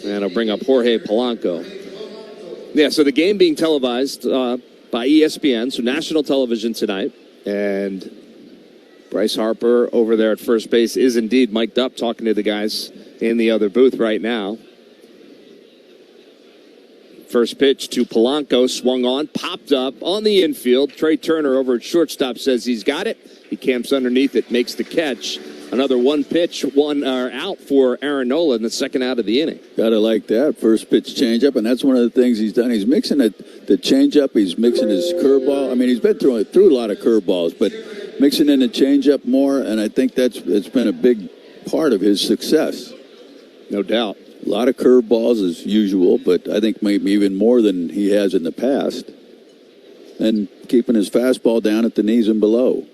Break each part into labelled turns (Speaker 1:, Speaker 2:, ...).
Speaker 1: And I'll bring up Jorge Polanco. Yeah, so the game being televised by ESPN, so national television tonight. And Bryce Harper over there at first base is indeed mic'd up talking to the guys in the other booth right now. First pitch to Polanco, swung on, popped up on the infield. Trey Turner over at shortstop says he's got it. He camps underneath it, makes the catch. Another one pitch, out for Aaron Nola in the second out of the inning.
Speaker 2: Gotta like that. First pitch changeup, and that's one of the things he's done. He's mixing the changeup, he's mixing his curveball. I mean, he's been through a lot of curveballs, but mixing in the changeup more, and I think it's been a big part of his success.
Speaker 1: No doubt.
Speaker 2: A lot of curveballs as usual, but I think maybe even more than he has in the past. And keeping his fastball down at the knees and below.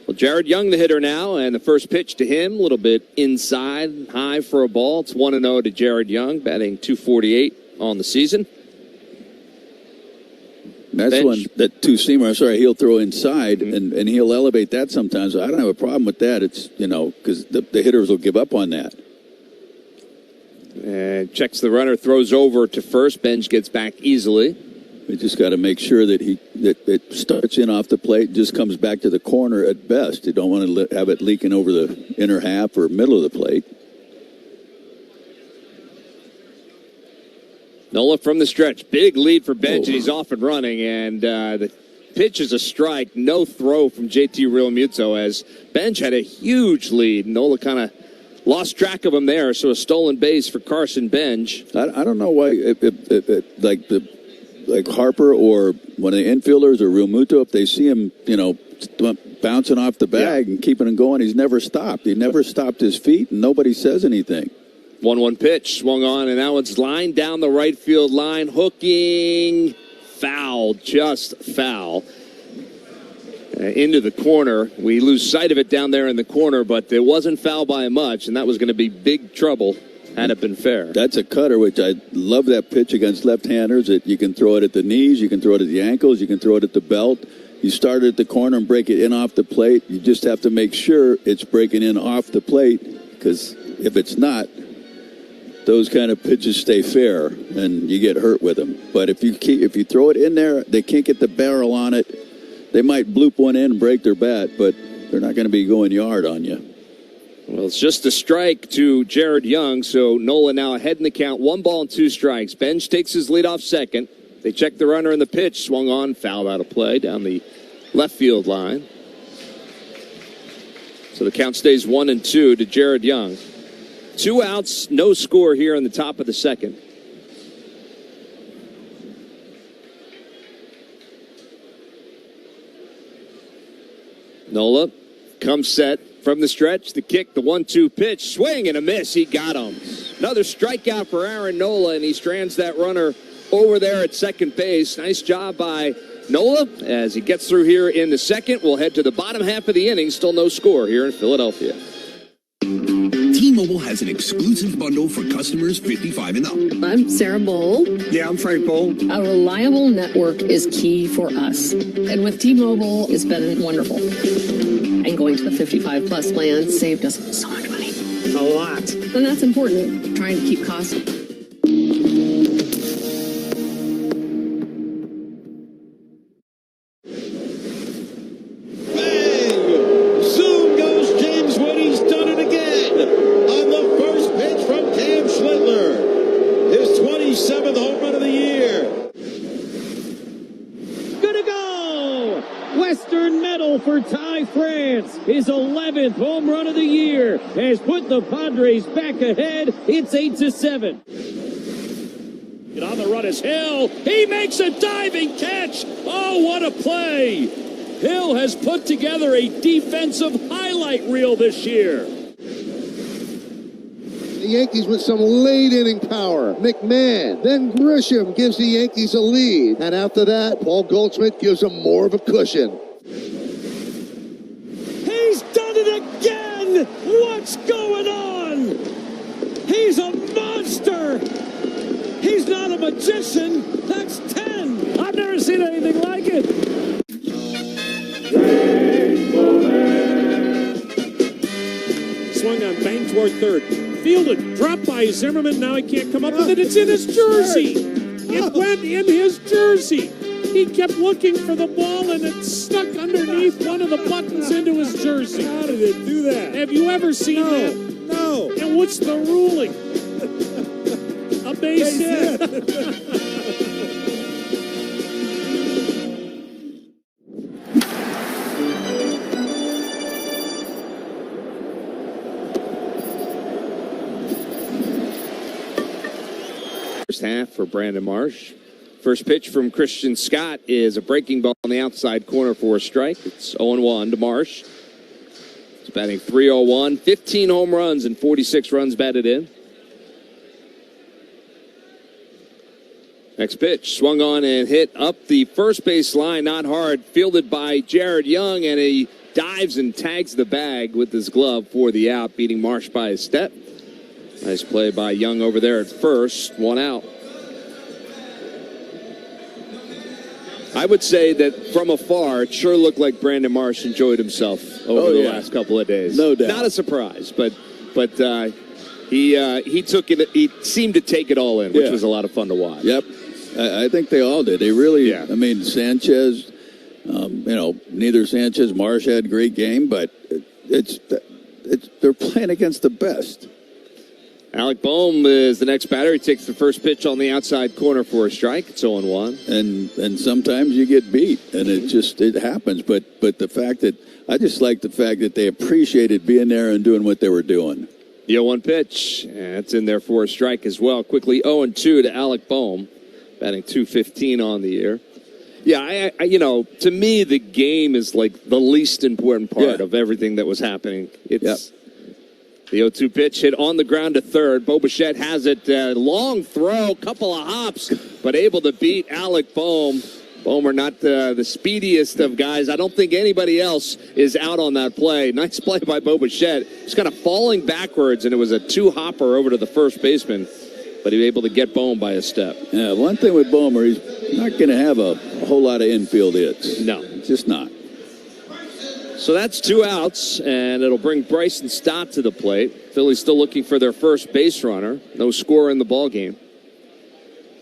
Speaker 1: Well, Jared Young, the hitter now, and the first pitch to him, a little bit inside, high for a ball. It's 1-0 to Jared Young, batting .248 on the season.
Speaker 2: That's one, that two-seamer, I'm sorry, he'll throw inside, and he'll elevate that sometimes. I don't have a problem with that. It's, because the hitters will give up on that.
Speaker 1: And checks the runner, throws over to first. Benj gets back easily.
Speaker 2: We just got to make sure that it starts in off the plate and just comes back to the corner at best. You don't want to have it leaking over the inner half or middle of the plate.
Speaker 1: Nola from the stretch. Big lead for Benj, and he's off and running. And the pitch is a strike. No throw from JT Realmuto as Benj had a huge lead. Nola kind of lost track of him there, so a stolen base for Carson Benj.
Speaker 2: I don't know why, like Harper or one of the infielders or Realmuto, if they see him, bouncing off the bag and keeping him going, he's never stopped. He never stopped his feet, and nobody says anything.
Speaker 1: 1-1 pitch, swung on, and now it's lined down the right field line, hooking, foul, just foul. Into the corner. We lose sight of it down there in the corner, but it wasn't foul by much, and that was going to be big trouble had it been fair.
Speaker 2: That's a cutter, which I love that pitch against left-handers. That you can throw it at the knees, you can throw it at the ankles, you can throw it at the belt. You start it at the corner and break it in off the plate. You just have to make sure it's breaking in off the plate, because if it's not, those kind of pitches stay fair, and you get hurt with them. But if you throw it in there, they can't get the barrel on it. They might bloop one in and break their bat, but they're not going to be going yard on you.
Speaker 1: Well, it's just a strike to Jared Young, so Nola now ahead in the count. 1 ball and 2 strikes. Benj takes his lead off second. They check the runner in the pitch. Swung on, fouled out of play down the left field line. So the count stays 1-2 to Jared Young. 2 outs, no score here in the top of the second. Nola comes set from the stretch. The kick, the 1-2 pitch, swing and a miss. He got him. Another strikeout for Aaron Nola, and he strands that runner over there at second base. Nice job by Nola as he gets through here in the second. We'll head to the bottom half of the inning. Still no score here in Philadelphia.
Speaker 3: T-Mobile has an exclusive bundle for customers 55 and up.
Speaker 4: I'm Sarah Bowl.
Speaker 5: Yeah, I'm Frank Bowl.
Speaker 4: A reliable network is key for us. And with T-Mobile, it's been wonderful. And going to the 55-plus plan saved us so much money.
Speaker 5: A lot.
Speaker 4: And that's important, trying to keep costs.
Speaker 6: For Ty France, his 11th home run of the year has put the Padres back ahead. It's 8-7. And on the run is Hill. He makes a diving catch. Oh, what a play. Hill has put together a defensive highlight reel this year.
Speaker 7: The Yankees with some late inning power. McMahon, then Grisham gives the Yankees a lead. And after that, Paul Goldschmidt gives them more of a cushion.
Speaker 6: He's done it again! What's going on? He's a monster! He's not a magician! That's 10! I've never seen anything like it! Swung on, bang toward third. Fielded, dropped by Zimmerman. Now he can't come up with it. It's in his jersey. It went in his jersey. He kept looking for the ball, and it stuck underneath one of the buttons into his jersey.
Speaker 8: How did it do that?
Speaker 6: Have you ever seen that?
Speaker 8: No.
Speaker 6: And what's the ruling? A base hit.
Speaker 1: First half for Brandon Marsh. First pitch from Christian Scott is a breaking ball on the outside corner for a strike. It's 0-1 to Marsh. He's batting .301, 15 home runs and 46 runs batted in. Next pitch, swung on and hit up the first base line, not hard. Fielded by Jared Young, and he dives and tags the bag with his glove for the out, beating Marsh by a step. Nice play by Young over there at first, one out. I would say that from afar, it sure looked like Brandon Marsh enjoyed himself over the last couple of days.
Speaker 2: No doubt.
Speaker 1: Not a surprise, but he took it. He seemed to take it all in, which was a lot of fun to watch.
Speaker 2: Yep, I think they all did. They really.
Speaker 1: Yeah.
Speaker 2: I mean, Sanchez. Neither Sanchez, Marsh had a great game, but they're playing against the best.
Speaker 1: Alec Boehm is the next batter. He takes the first pitch on the outside corner for a strike. It's 0-1.
Speaker 2: And sometimes you get beat, and it happens. But the fact that I just like the fact that they appreciated being there and doing what they were doing.
Speaker 1: The 0-1 pitch, and it's in there for a strike as well. Quickly 0-2 to Alec Boehm, batting .215 on the year. Yeah, to me, the game is like the least important part of everything that was happening. It's the 0-2 pitch hit on the ground to third. Bo Bichette has it. Long throw, couple of hops, but able to beat Alec Boehm. Boehm are not the speediest of guys. I don't think anybody else is out on that play. Nice play by Bo Bichette. He's kind of falling backwards, and it was a two-hopper over to the first baseman, but he was able to get Boehm by a step.
Speaker 2: Yeah, one thing with Boehm, he's not going to have a whole lot of infield hits.
Speaker 1: No.
Speaker 2: Just not.
Speaker 1: So that's two outs, and it'll bring Bryson Stott to the plate. Phillies still looking for their first base runner. No score in the ball game.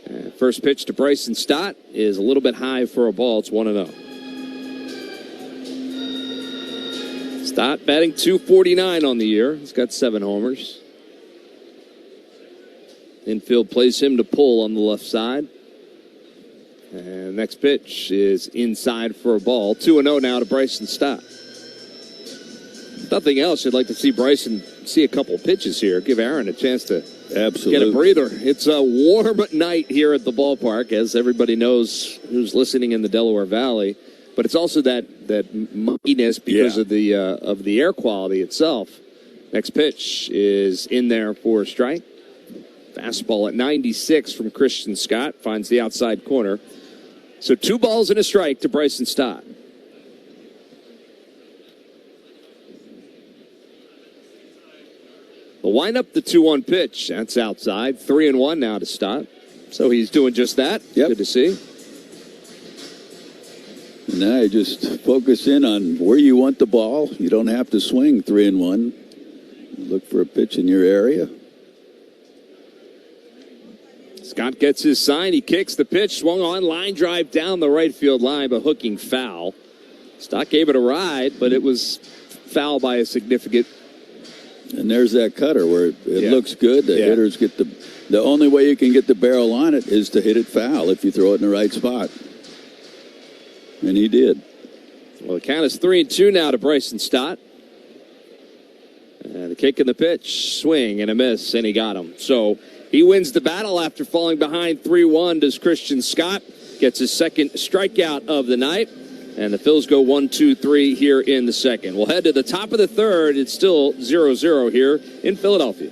Speaker 1: And first pitch to Bryson Stott is a little bit high for a ball. It's 1-0. Stott batting .249 on the year. He's got 7 homers. Infield plays him to pull on the left side. And next pitch is inside for a ball. 2-0 now to Bryson Stott. Nothing else. You'd like to see Bryson see a couple pitches here. Give Aaron a chance to get a breather. It's a warm night here at the ballpark, as everybody knows who's listening in the Delaware Valley. But it's also that muckiness because of the air quality itself. Next pitch is in there for a strike. Fastball at 96 from Christian Scott. Finds the outside corner. So 2 balls and a strike to Bryson Stott. The windup, the 2-1 pitch. That's outside. 3-1 now to Stott. So he's doing just that.
Speaker 2: Yep.
Speaker 1: Good to see.
Speaker 2: Now you just focus in on where you want the ball. You don't have to swing 3-1. Look for a pitch in your area.
Speaker 1: Scott gets his sign. He kicks the pitch. Swung on. Line drive down the right field line, but hooking foul. Stott gave it a ride, but it was foul by a significant.
Speaker 2: And there's that cutter where it looks good. The hitters get the only way you can get the barrel on it is to hit it foul if you throw it in the right spot. And he did.
Speaker 1: Well, the count is 3-2 now to Bryson Stott. And the kick and the pitch, swing and a miss, and he got him. So he wins the battle after falling behind 3-1. Does Christian Scott gets his second strikeout of the night. And the Phils go 1-2-3 here in the second. We'll head to the top of the third. It's still 0-0 here in Philadelphia.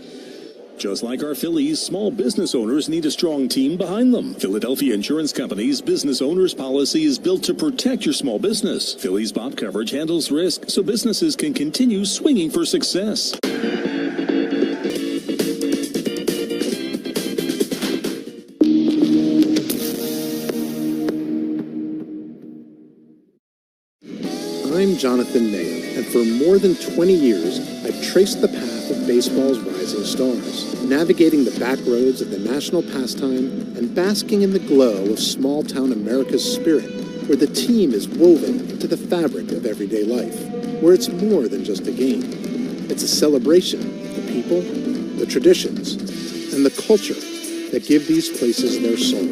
Speaker 9: Just like our Phillies, small business owners need a strong team behind them. Philadelphia Insurance Company's business owners policy is built to protect your small business. Phillies BOP coverage handles risk so businesses can continue swinging for success.
Speaker 10: I'm Jonathan Mayo, and for more than 20 years, I've traced the path of
Speaker 8: baseball's rising stars, navigating the back roads of the national pastime and basking in the glow of small-town America's spirit, where the team is woven into the fabric of everyday life, where it's more than just a game. It's a celebration of the people, the traditions, and the culture that give these places their soul.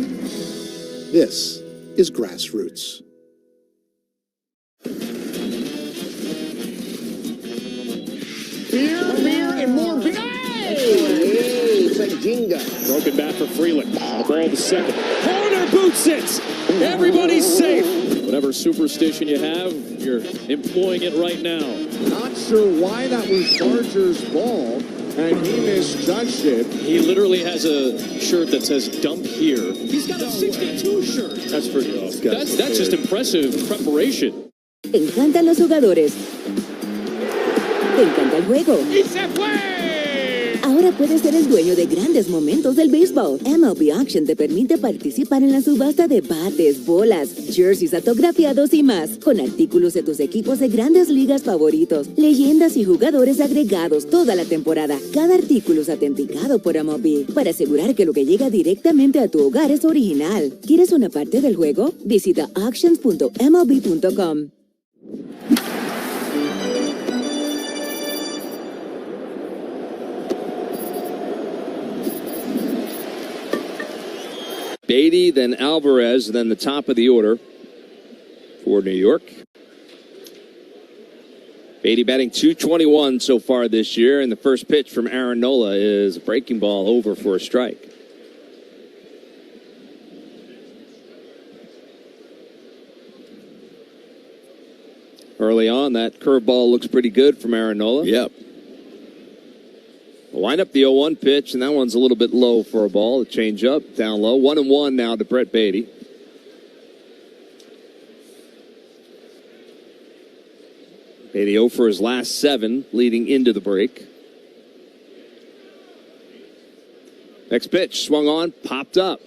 Speaker 8: This is Grassroots.
Speaker 10: Beer, and more beer. Hey, it's like Jenga.
Speaker 6: Broken bat for Freeland. A ball to second. Corner boots it. Everybody's safe. Whatever superstition you have, you're employing it right now.
Speaker 11: Not sure why that was Barger's ball, and he misjudged it.
Speaker 6: He literally has a shirt that says "dump here."
Speaker 10: He's got a 62 shirt.
Speaker 6: That's pretty awesome. That's just impressive preparation.
Speaker 12: Te encantan los jugadores. Te encanta el juego.
Speaker 10: ¡Y se fue!
Speaker 12: Ahora puedes ser el dueño de grandes momentos del béisbol. MLB Auction te permite participar en la subasta de bates, bolas, jerseys autografiados y más, con artículos de tus equipos de grandes ligas favoritos, leyendas y jugadores agregados toda la temporada. Cada artículo es autenticado por MLB para asegurar que lo que llega directamente a tu hogar es original. ¿Quieres una parte del juego? Visita auctions.mlb.com.
Speaker 1: Beatty, then Alvarez, then the top of the order for New York. Beatty batting .221 so far this year, and the first pitch from Aaron Nola is a breaking ball over for a strike. Early on, that curveball looks pretty good from Aaron Nola.
Speaker 2: Yep.
Speaker 1: Line up the 0-1 pitch, and that one's a little bit low for a ball. A change up, down low. 1-1 now to Brett Beatty. Beatty 0 for his last 7 leading into the break. Next pitch, swung on, popped up.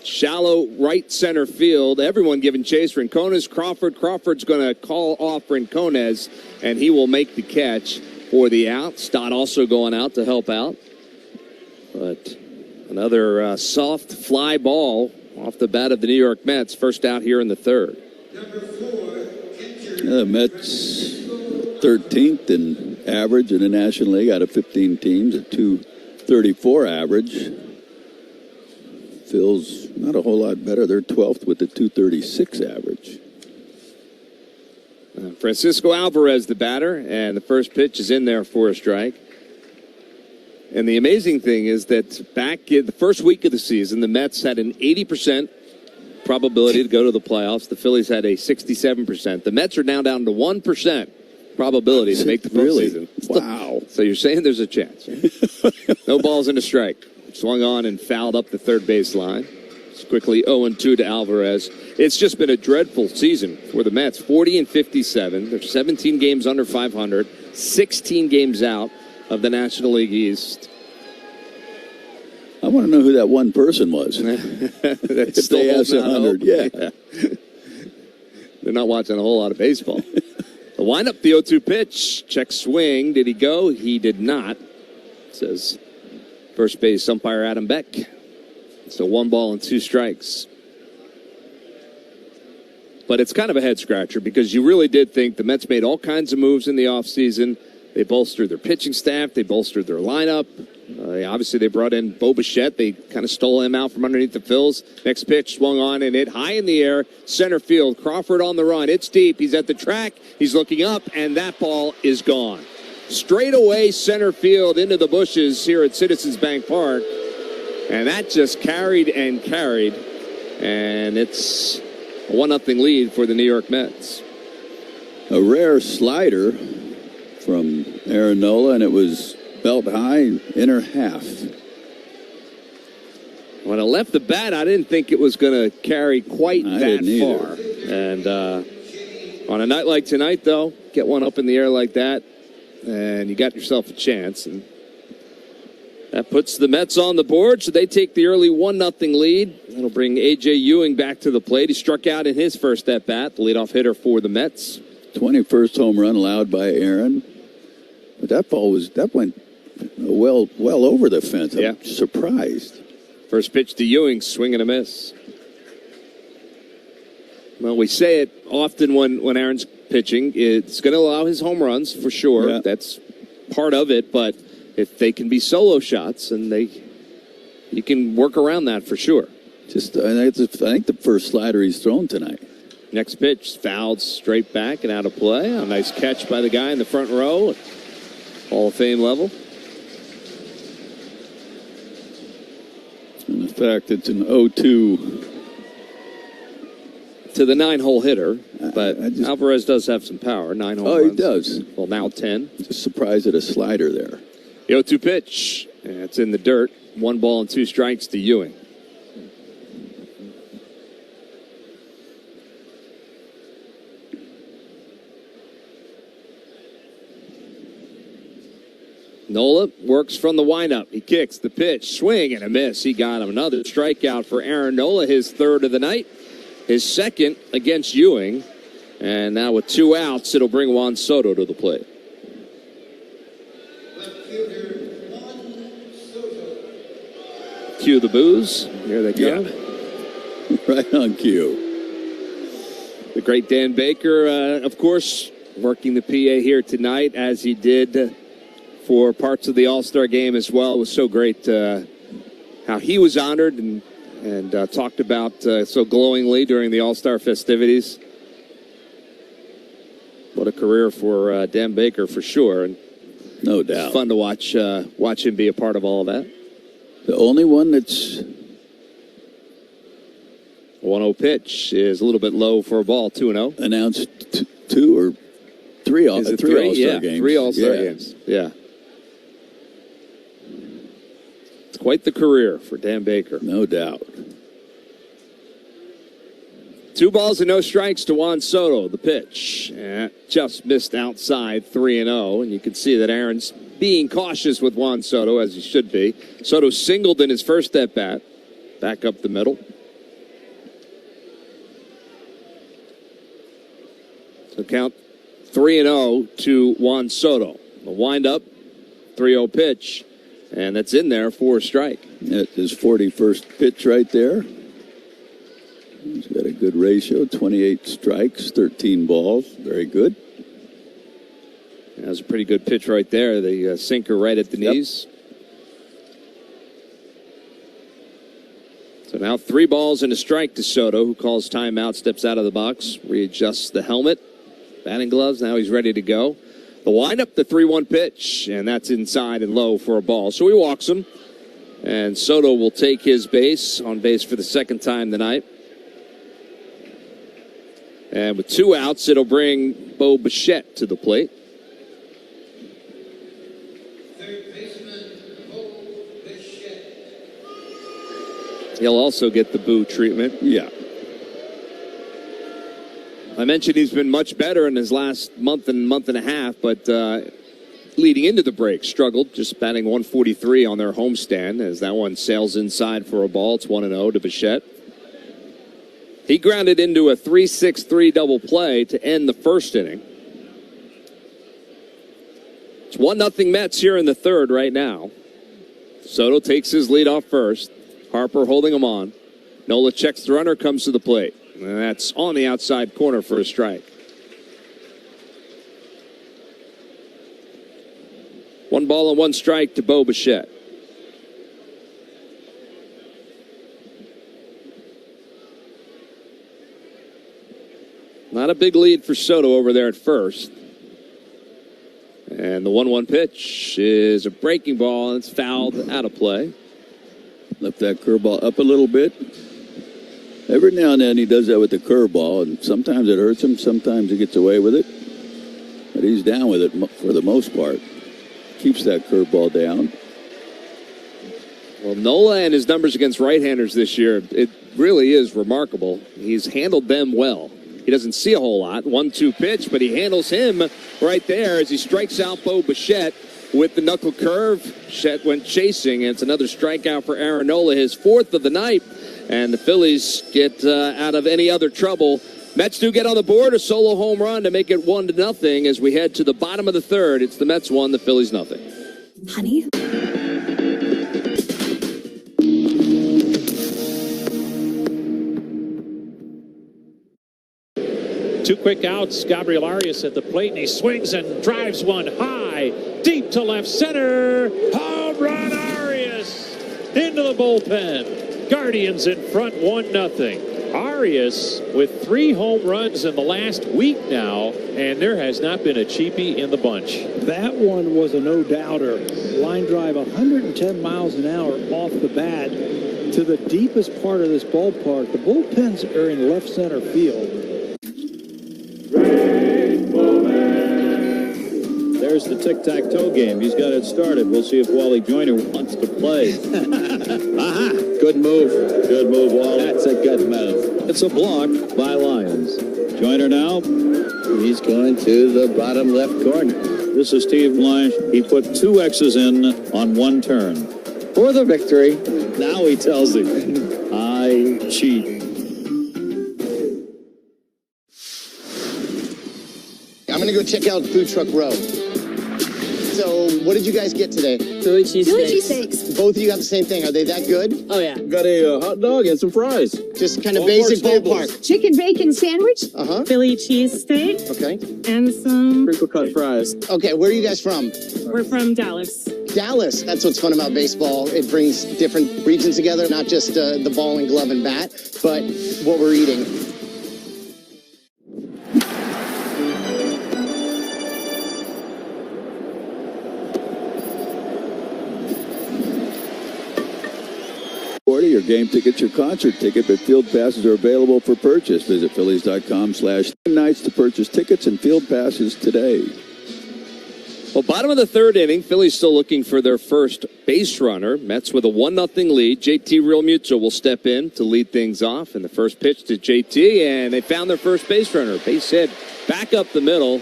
Speaker 1: Shallow right center field. Everyone giving chase. Rinconez, Crawford. Crawford's going to call off Rinconez, and he will make the catch for the out. Stott also going out to help out. But another soft fly ball off the bat of the New York Mets. First out here in the third.
Speaker 2: The Mets 13th in average in the National League out of 15 teams, a .234 average. Feels not a whole lot better. They're 12th with a .236 average.
Speaker 1: Francisco Alvarez, the batter, and the first pitch is in there for a strike. And the amazing thing is that back in the first week of the season, the Mets had an 80% probability to go to the playoffs. The Phillies had a 67%. The Mets are now down to 1% probability to make the postseason.
Speaker 2: Wow.
Speaker 1: So you're saying there's a chance. No balls and a strike. Swung on and fouled up the third base line. It's quickly 0-2 to Alvarez. It's just been a dreadful season for the Mets. 40-57. They're 17 games under 500. 16 games out of the National League East.
Speaker 2: I want to know who that one person was.
Speaker 1: That's
Speaker 2: if they have 100, yeah.
Speaker 1: They're not watching a whole lot of baseball. The windup, the 0-2 pitch. Check swing. Did he go? He did not. Says first base umpire Adam Beck. So 1 ball and 2 strikes. But it's kind of a head-scratcher because you really did think the Mets made all kinds of moves in the offseason. They bolstered their pitching staff. They bolstered their lineup. Obviously, they brought in Bo Bichette. They kind of stole him out from underneath the Phils. Next pitch swung on and hit high in the air. Center field. Crawford on the run. It's deep. He's at the track. He's looking up, and that ball is gone. Straight away center field into the bushes here at Citizens Bank Park. And that just carried and carried. And it's a 1-0 lead for the New York Mets.
Speaker 2: A rare slider from Aaron Nola, and it was belt high, inner half.
Speaker 1: When I left the bat, I didn't think it was going to carry quite that far. And on a night like tonight, though, get one up in the air like that, and you got yourself a chance. And that puts the Mets on the board, so they take the early 1-0 lead. That'll bring A.J. Ewing back to the plate. He struck out in his first at-bat, the leadoff hitter for the Mets.
Speaker 2: 21st home run allowed by Aaron. But that ball went well over the fence. I'm surprised.
Speaker 1: First pitch to Ewing, swing and a miss. Well, we say it often when Aaron's pitching. It's going to allow his home runs for sure.
Speaker 2: Yeah.
Speaker 1: That's part of it. But if they can be solo shots, and you can work around that for sure.
Speaker 2: I think the first slider he's thrown tonight.
Speaker 1: Next pitch, fouled straight back and out of play. A nice catch by the guy in the front row. Hall of Fame level.
Speaker 2: And the fact it's an 0-2
Speaker 1: to the 9-hole hitter, but Alvarez does have some power. 9 home runs.
Speaker 2: He does.
Speaker 1: Well, now 10.
Speaker 2: Just surprised at a slider there.
Speaker 1: The 0-2 pitch. And it's in the dirt. 1 ball and 2 strikes to Ewing. Nola works from the windup. He kicks the pitch, swing and a miss. He got him. Another strikeout for Aaron Nola, his 3rd of the night, his 2nd against Ewing. And now with 2 outs, it'll bring Juan Soto to the plate. Cue the boos. Here they come.
Speaker 2: Yeah. Right on cue.
Speaker 1: The great Dan Baker, of course, working the PA here tonight, as he did for parts of the All-Star game as well. It was so great how he was honored and talked about so glowingly during the All-Star festivities. What a career for Dan Baker for sure. And
Speaker 2: no doubt.
Speaker 1: It's fun to watch him be a part of all of that.
Speaker 2: The only one that's
Speaker 1: 1-0 pitch is a little bit low for a ball. 2-0.
Speaker 2: Announced 2 or 3 All-Star games.
Speaker 1: 3 All-Star games. Yeah. It's quite the career for Dan Baker.
Speaker 2: No doubt.
Speaker 1: 2 balls and no strikes to Juan Soto. The pitch just missed outside, 3-0. And you can see that Aaron's being cautious with Juan Soto, as he should be. Soto singled in his first at-bat. Back up the middle. So count 3-0 to Juan Soto. The windup, 3-0 pitch. And that's in there for a strike.
Speaker 2: That's his 41st pitch right there. He's got a good ratio, 28 strikes, 13 balls. Very good.
Speaker 1: That was a pretty good pitch right there. The sinker right at the knees. So now 3 balls and a strike to Soto, who calls timeout, steps out of the box, readjusts the helmet, batting gloves. Now he's ready to go. The windup, the 3-1 pitch, and that's inside and low for a ball. So he walks him, and Soto will take his base, on base for the 2nd time tonight. And with 2 outs, it'll bring Bo Bichette to the plate. He'll also get the boo treatment.
Speaker 2: Yeah.
Speaker 1: I mentioned he's been much better in his last month and a half, but leading into the break, struggled, just batting 143 on their homestand as that one sails inside for a ball. It's 1-0 to Bichette. He grounded into a 3-6-3 double play to end the 1st inning. It's 1-0 Mets here in the 3rd right now. Soto takes his lead off first. Harper holding him on. Nola checks the runner, comes to the plate. And that's on the outside corner for a strike. 1 ball and 1 strike to Bo Bichette. Not a big lead for Soto over there at first. And the 1-1 pitch is a breaking ball, and it's fouled out of play.
Speaker 2: Left that curveball up a little bit. Every now and then he does that with the curveball, and sometimes it hurts him, sometimes he gets away with it. But he's down with it for the most part. Keeps that curveball down.
Speaker 1: Well, Nola and his numbers against right-handers this year, it really is remarkable. He's handled them well. He doesn't see a whole lot. 1-2 pitch, but he handles him right there as he strikes out Bo Bichette with the knuckle curve. Bichette went chasing, and it's another strikeout for Aaron Nola, his 4th of the night. And the Phillies get out of any other trouble. Mets do get on the board, a solo home run to make it 1-0 as we head to the bottom of the 3rd. It's the Mets 1, the Phillies 0.
Speaker 12: Honey?
Speaker 6: Two quick outs. Gabriel Arias at the plate, and he swings and drives one high, deep to left center. Home run, Arias! Into the bullpen. Guardians in front, 1-0. Arias with 3 home runs in the last week now, and there has not been a cheapie in the bunch.
Speaker 13: That one was a no-doubter. Line drive 110 miles an hour off the bat to the deepest part of this ballpark. The bullpens are in left center field.
Speaker 14: There's the tic-tac-toe game. He's got it started. We'll see if Wally Joyner wants to play. Aha! Good move. Good move, Wally. That's a good move. It's a block by Lyons. Joyner now. He's going to the bottom left corner. This is Steve Blanche. He put 2 X's in on 1 turn. For the victory. Now he tells him, I cheat.
Speaker 15: I'm going to go check out Food Truck Row. So, what did you guys get today?
Speaker 16: Philly cheesesteaks.
Speaker 15: Both of you got the same thing. Are they that good?
Speaker 16: Oh, yeah.
Speaker 14: Got a hot dog and some fries.
Speaker 15: Just kind of basic ballpark.
Speaker 16: Chicken bacon sandwich.
Speaker 15: Uh-huh.
Speaker 16: Philly cheesesteak.
Speaker 15: Okay.
Speaker 16: And some
Speaker 14: Crinkle cut fries.
Speaker 15: Okay, where are you guys from?
Speaker 16: We're from Dallas.
Speaker 15: Dallas. That's what's fun about baseball. It brings different regions together, not just the ball and glove and bat, but what we're eating.
Speaker 2: Your game tickets, your concert ticket, but field passes are available for purchase. Visit Phillies.com/nights to purchase tickets and field passes today.
Speaker 1: Well, bottom of the 3rd inning, Phillies still looking for their first base runner. Mets with a 1-0 lead. JT Realmuto will step in to lead things off. And the first pitch to JT, and they found their first base runner. Base hit back up the middle.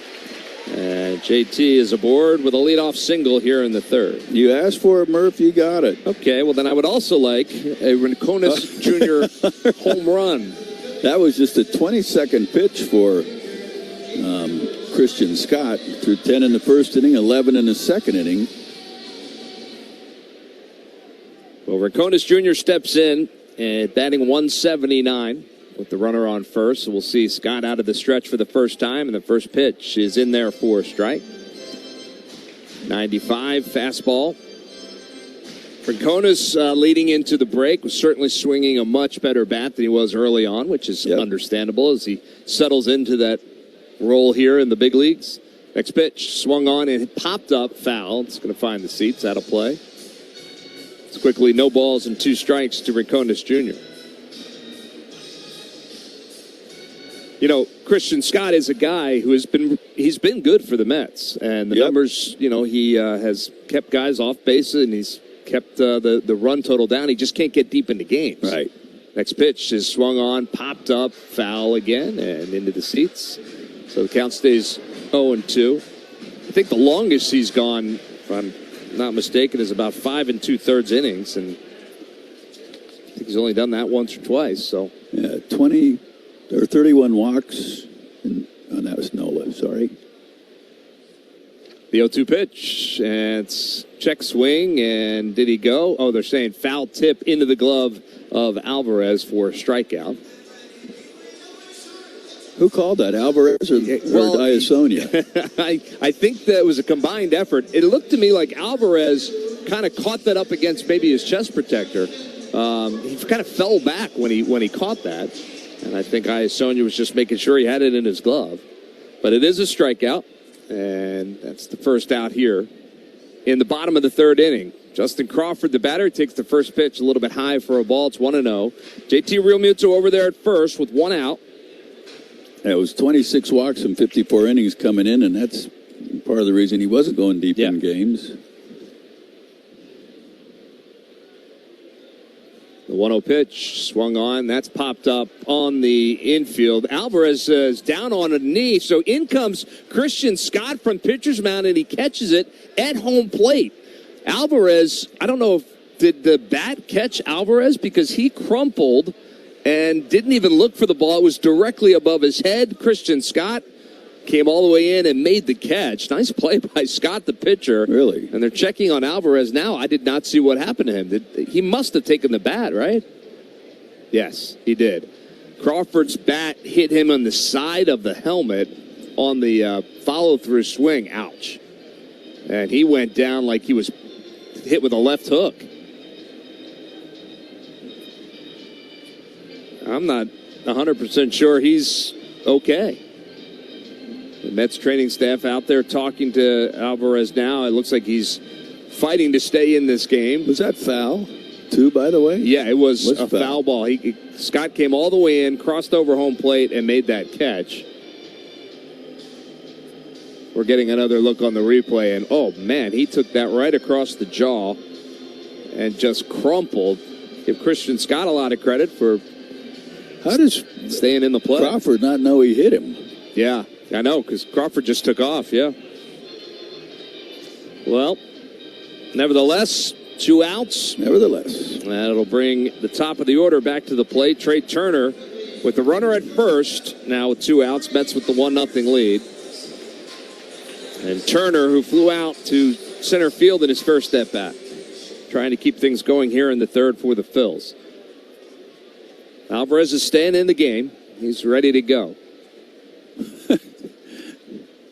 Speaker 1: And JT is aboard with a leadoff single here in the 3rd.
Speaker 2: You asked for it, Murph. You got it.
Speaker 1: Okay, well, then I would also like a Rincones Jr. home run.
Speaker 2: That was just a 22nd pitch for Christian Scott. Threw 10 in the 1st inning, 11 in the 2nd inning.
Speaker 1: Well, Rincones Jr. steps in and batting 179. With the runner on first, so we'll see Scott out of the stretch for the first time, and the first pitch is in there for a strike. 95 fastball. Rincones leading into the break was certainly swinging a much better bat than he was early on, which is understandable as he settles into that role here in the big leagues. Next pitch swung on and popped up foul. It's going to find the seats out of play. It's quickly no balls and 2 strikes to Rincones Jr. You know, Christian Scott is a guy who he's been good for the Mets, and the numbers, you know, he has kept guys off base and he's kept the run total down. He just can't get deep into games.
Speaker 2: Right.
Speaker 1: Next pitch is swung on, popped up, foul again, and into the seats. So the count stays 0-2. I think the longest he's gone, if I'm not mistaken, is about 5 2/3 innings, and I think he's only done that once or twice. So
Speaker 2: 31 walks. That was Nola, sorry.
Speaker 1: The 0-2 pitch, and it's check swing, and did he go? Oh, they're saying foul tip into the glove of Alvarez for a strikeout.
Speaker 2: Who called that, Alvarez or Iasonia?
Speaker 1: I think that was a combined effort. It looked to me like Alvarez kind of caught that up against maybe his chest protector. He kind of fell back when he caught that. And I think Iasonia was just making sure he had it in his glove. But it is a strikeout, and that's the first out here in the bottom of the 3rd inning. Justin Crawford, the batter, takes the first pitch a little bit high for a ball. It's 1-0. JT Realmuto over there at first with 1 out.
Speaker 2: It was 26 walks and 54 innings coming in, and that's part of the reason he wasn't going deep in games.
Speaker 1: The 1-0 pitch swung on. That's popped up on the infield. Alvarez is down on a knee. So in comes Christian Scott from pitcher's mound, and he catches it at home plate. Alvarez, I don't know did the bat catch Alvarez because he crumpled and didn't even look for the ball. It was directly above his head. Christian Scott came all the way in and made the catch. Nice play by Scott, the pitcher.
Speaker 2: Really?
Speaker 1: And they're checking on Alvarez now. I did not see what happened to him. He must have taken the bat, right? Yes, he did. Crawford's bat hit him on the side of the helmet on the follow-through swing. Ouch. And he went down like he was hit with a left hook. I'm not 100% sure he's okay. The Mets training staff out there talking to Alvarez now. It looks like he's fighting to stay in this game.
Speaker 2: Was that foul, too, by the way?
Speaker 1: Yeah, it was a foul ball. Scott came all the way in, crossed over home plate, and made that catch. We're getting another look on the replay, and oh, man, he took that right across the jaw and just crumpled. Give Christian Scott a lot of credit for staying in the play.
Speaker 2: Crawford not know he hit him.
Speaker 1: Yeah, I know, because Crawford just took off, yeah. Well, nevertheless, 2 outs.
Speaker 2: Nevertheless.
Speaker 1: That'll bring the top of the order back to the plate. Trey Turner with the runner at first, now with 2 outs. Mets with the 1-0 lead. And Turner, who flew out to center field in his first at-bat, trying to keep things going here in the third for the Phils. Alvarez is staying in the game. He's ready to go.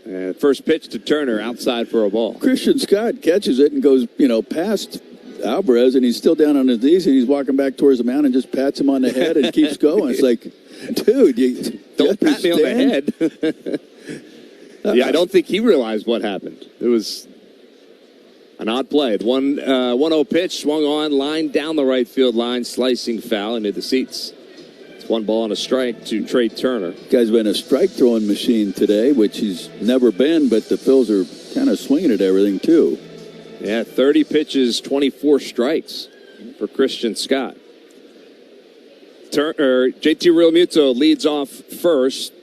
Speaker 1: And first pitch to Turner, outside for a ball.
Speaker 2: Christian Scott catches it and goes, past Alvarez, and he's still down on his knees, and he's walking back towards the mound and just pats him on the head and keeps going. It's like, dude, you
Speaker 1: don't pat me on the head. Yeah, I don't think he realized what happened. It was an odd play. 1-0 pitch, swung on, line down the right field line, slicing foul into the seats. It's 1 ball and a strike to Trey Turner.
Speaker 2: Guy's been a strike throwing machine today, which he's never been, but the Phils are kind of swinging at everything too.
Speaker 1: Yeah, 30 pitches, 24 strikes for Christian Scott. JT Realmuto leads off first.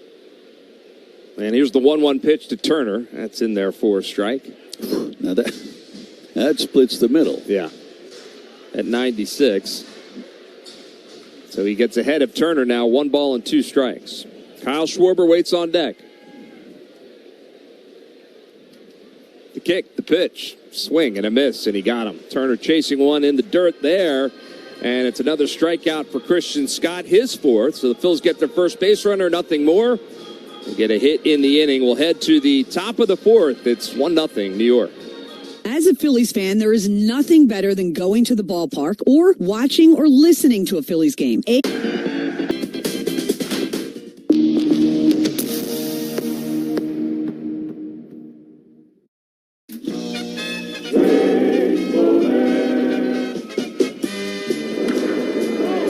Speaker 1: And here's the 1-1 pitch to Turner. That's in there for a strike.
Speaker 2: Now that splits the middle.
Speaker 1: Yeah. At 96. So he gets ahead of Turner now, 1 ball and 2 strikes. Kyle Schwarber waits on deck. The kick, the pitch, swing and a miss, and he got him. Turner chasing one in the dirt there, and it's another strikeout for Christian Scott, his 4th. So the Phils get their first base runner, nothing more. We'll get a hit in the inning. We'll head to the top of the 4th. It's 1-0 New York.
Speaker 17: As a Phillies fan, there is nothing better than going to the ballpark or watching or listening to a Phillies game.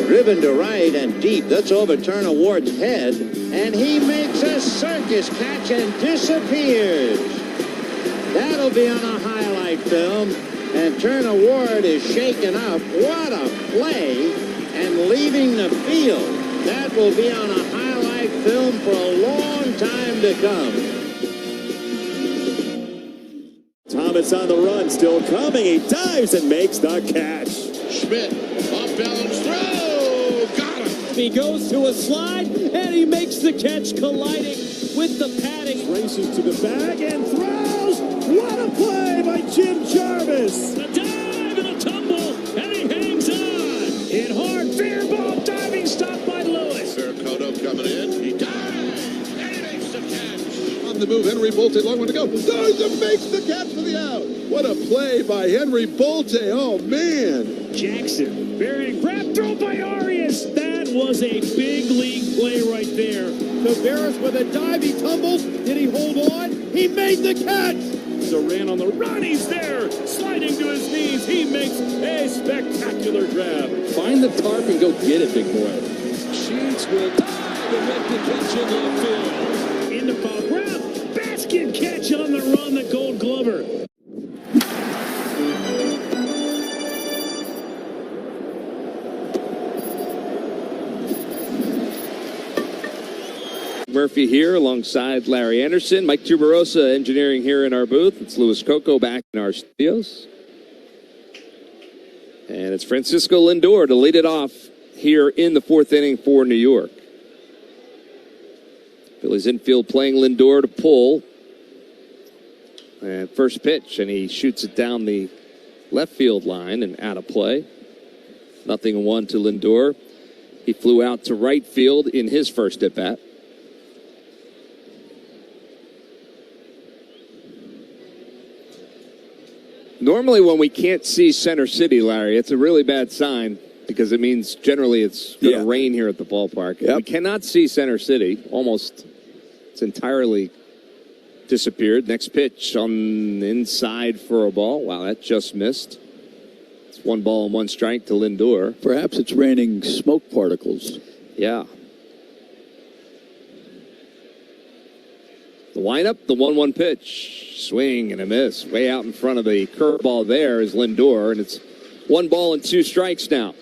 Speaker 18: Driven to right and deep. That's over Turner Ward's head. And he makes a circus catch and disappears. That'll be on a highlight film. And Turner Ward is shaken up. What a play. And leaving the field. That will be on a highlight film for a long time to come.
Speaker 6: Thomas on the run, still coming. He dives and makes the catch.
Speaker 10: Schmidt, off balance throw. Got him.
Speaker 6: He goes to a slide, and he makes the catch, colliding with the padding. Races to the bag and throws. What a play by Jim Jarvis. A dive and a tumble, and he hangs on. In hard, fair ball, diving stop by Lewis.
Speaker 10: Faircoto coming in. He dives, and he makes the catch. On the move, Henry Bolte, long one to go. Dives and makes the catch for the out. What a play by Henry Bolte. Oh, man.
Speaker 6: Jackson, bearing grab, throw by Arias. That was a big league play right there.
Speaker 11: Tavares with a dive, he tumbles. Did he hold on? He made the catch.
Speaker 6: Duran on the run, he's there, sliding to his knees. He makes a spectacular grab.
Speaker 1: Find the tarp and go get it, big boy.
Speaker 6: Sheets will dive and make the catch in left field. In the foul ground, basket catch on the run, the Gold Glover.
Speaker 1: Murphy here alongside Larry Anderson. Mike Tuberosa engineering here in our booth. It's Louis Coco back in our studios. And it's Francisco Lindor to lead it off here in the 4th inning for New York. Phillies infield playing Lindor to pull. And first pitch, and he shoots it down the left field line and out of play. 0-1 to Lindor. He flew out to right field in his first at bat. Normally when we can't see Center City, Larry, it's a really bad sign because it means generally it's going to rain here at the ballpark. Yep. We cannot see Center City. Almost, it's entirely disappeared. Next pitch on the inside for a ball. Wow, that just missed. It's 1 ball and 1 strike to Lindor.
Speaker 2: Perhaps it's raining smoke particles.
Speaker 1: Yeah. The windup, the 1-1 pitch. Swing and a miss. Way out in front of the curveball there is Lindor, and it's 1 ball and 2 strikes now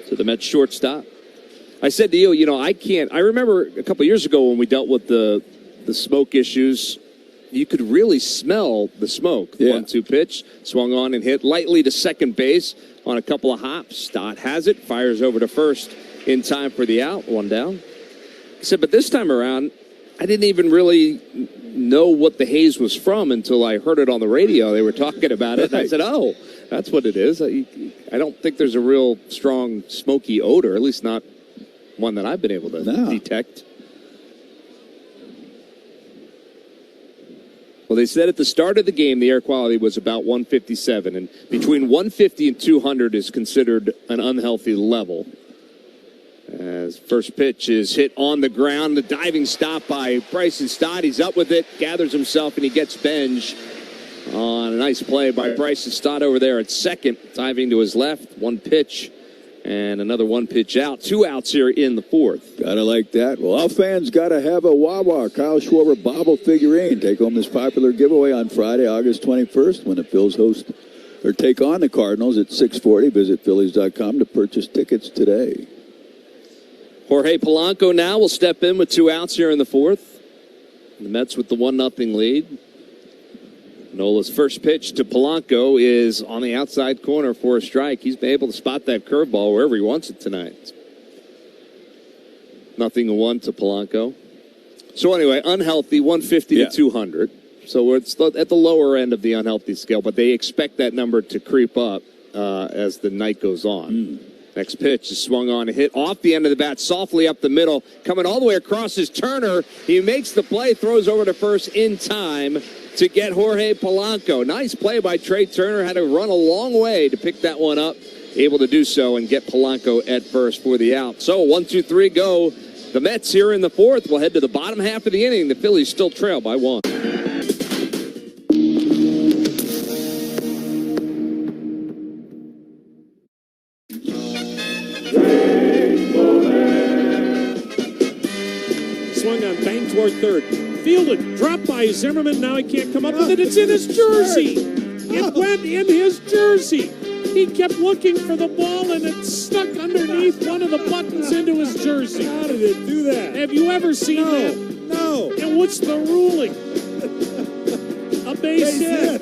Speaker 1: to the Mets shortstop. I said to you, I remember a couple years ago when we dealt with the smoke issues, you could really smell the smoke. The 1-2 pitch, swung on and hit lightly to second base on a couple of hops. Stott has it, fires over to first in time for the out, 1 down. I said, but this time around, I didn't even really know what the haze was from until I heard it on the radio. They were talking about it, and I said, oh, that's what it is. I don't think there's a real strong smoky odor, at least not one that I've been able to detect. Well, they said at the start of the game the air quality was about 157, and between 150 and 200 is considered an unhealthy level. As first pitch is hit on the ground, the diving stop by Bryson Stott. He's up with it, gathers himself, and he gets Benj on a nice play by Bryson Stott over there at second, diving to his left. 1 pitch and another 1 pitch out. 2 outs here in the 4th.
Speaker 2: Gotta like that. Well, all fans gotta have a Wawa Kyle Schwarber bobble figurine. Take home this popular giveaway on Friday, August 21st, when the Phils host or take on the Cardinals at 6:40. Visit Phillies.com to purchase tickets today.
Speaker 1: Jorge Polanco now will step in with 2 outs here in the 4th. The Mets with the 1-0 lead. Nola's first pitch to Polanco is on the outside corner for a strike. He's been able to spot that curveball wherever he wants it tonight. 0-1 to Polanco. So anyway, unhealthy, 150 to 200. So it's at the lower end of the unhealthy scale, but they expect that number to creep up as the night goes on. Next pitch is swung on, a hit off the end of the bat, softly up the middle, coming all the way across is Turner. He makes the play, throws over to first in time to get Jorge Polanco. Nice play by Trey Turner. Had to run a long way to pick that one up. Able to do so and get Polanco at first for the out. So 1, 2, 3 go. The Mets here in the 4th will head to the bottom half of the inning. The Phillies still trail by 1.
Speaker 6: Swung on, bang toward third. Fielded, dropped by Zimmerman. Now he can't come up with it. It's in his jersey. It went in his jersey. He kept looking for the ball, and it stuck underneath one of the buttons into his jersey.
Speaker 11: How did it do that?
Speaker 6: Have you ever seen that?
Speaker 11: No.
Speaker 6: And what's the ruling? A base hit.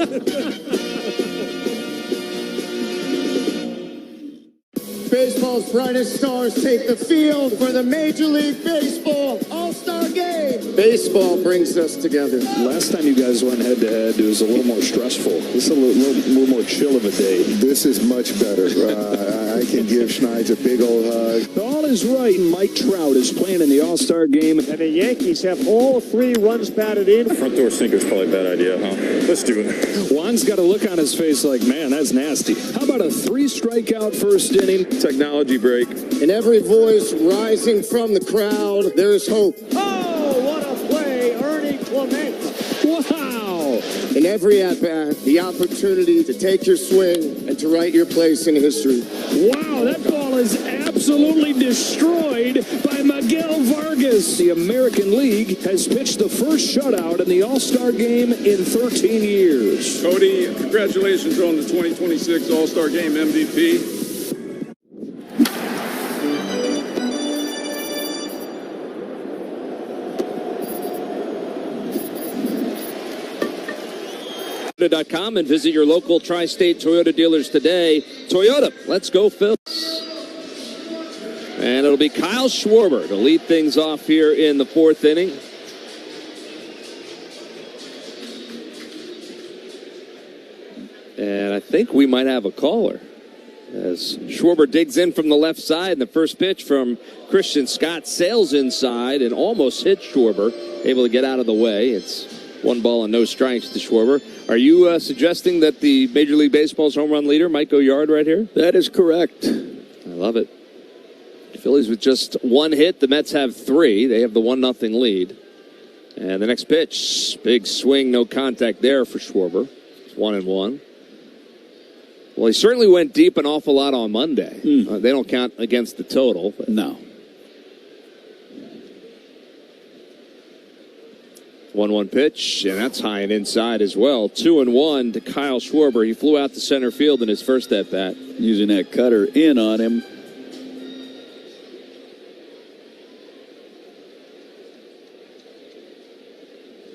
Speaker 19: Baseball's brightest stars take the field for the Major League Baseball All-Star Game. Baseball brings us together.
Speaker 20: Last time you guys went head-to-head, it was a little more stressful. This is a little more chill of a day.
Speaker 21: This is much better. I can give Schneid's a big old hug.
Speaker 20: All is right, and Mike Trout is playing in the All-Star Game.
Speaker 6: And the Yankees have all 3 runs batted in.
Speaker 22: Front door sinker's probably a bad idea, huh? Let's do it.
Speaker 20: Juan's got a look on his face like, man, that's nasty. How about a 3-strikeout first inning?
Speaker 22: Technology break.
Speaker 19: In every voice rising from the crowd, there is hope.
Speaker 6: Oh, what a play, Ernie Clement.
Speaker 20: Wow.
Speaker 19: In every at-bat, the opportunity to take your swing and to write your place in history.
Speaker 20: Wow, that ball is absolutely destroyed by Miguel Vargas. The American League has pitched the first shutout in the All-Star Game in 13 years.
Speaker 22: Cody, congratulations on the 2026 All-Star Game MVP.
Speaker 1: Toyota.com and visit your local tri-state Toyota dealers today. Toyota, let's go Phils. And it'll be Kyle Schwarber to lead things off here in the fourth inning. And I think we might have a caller as Schwarber digs in from the left side. And the first pitch from Christian Scott sails inside and almost hits Schwarber, able to get out of the way. It's 1 ball and no strikes to Schwarber. Are you suggesting that the Major League Baseball's home run leader might go yard right here?
Speaker 2: That is correct.
Speaker 1: I love it. The Phillies with just 1 hit. The Mets have 3. They have the 1-0 lead. And the next pitch, big swing, no contact there for Schwarber. It's 1-1. Well, he certainly went deep an awful lot on Monday. They don't count against the total.
Speaker 2: No.
Speaker 1: 1-1 pitch, and that's high and inside as well. 2-1 to Kyle Schwarber. He flew out to center field in his first at-bat.
Speaker 2: Using that cutter in on him.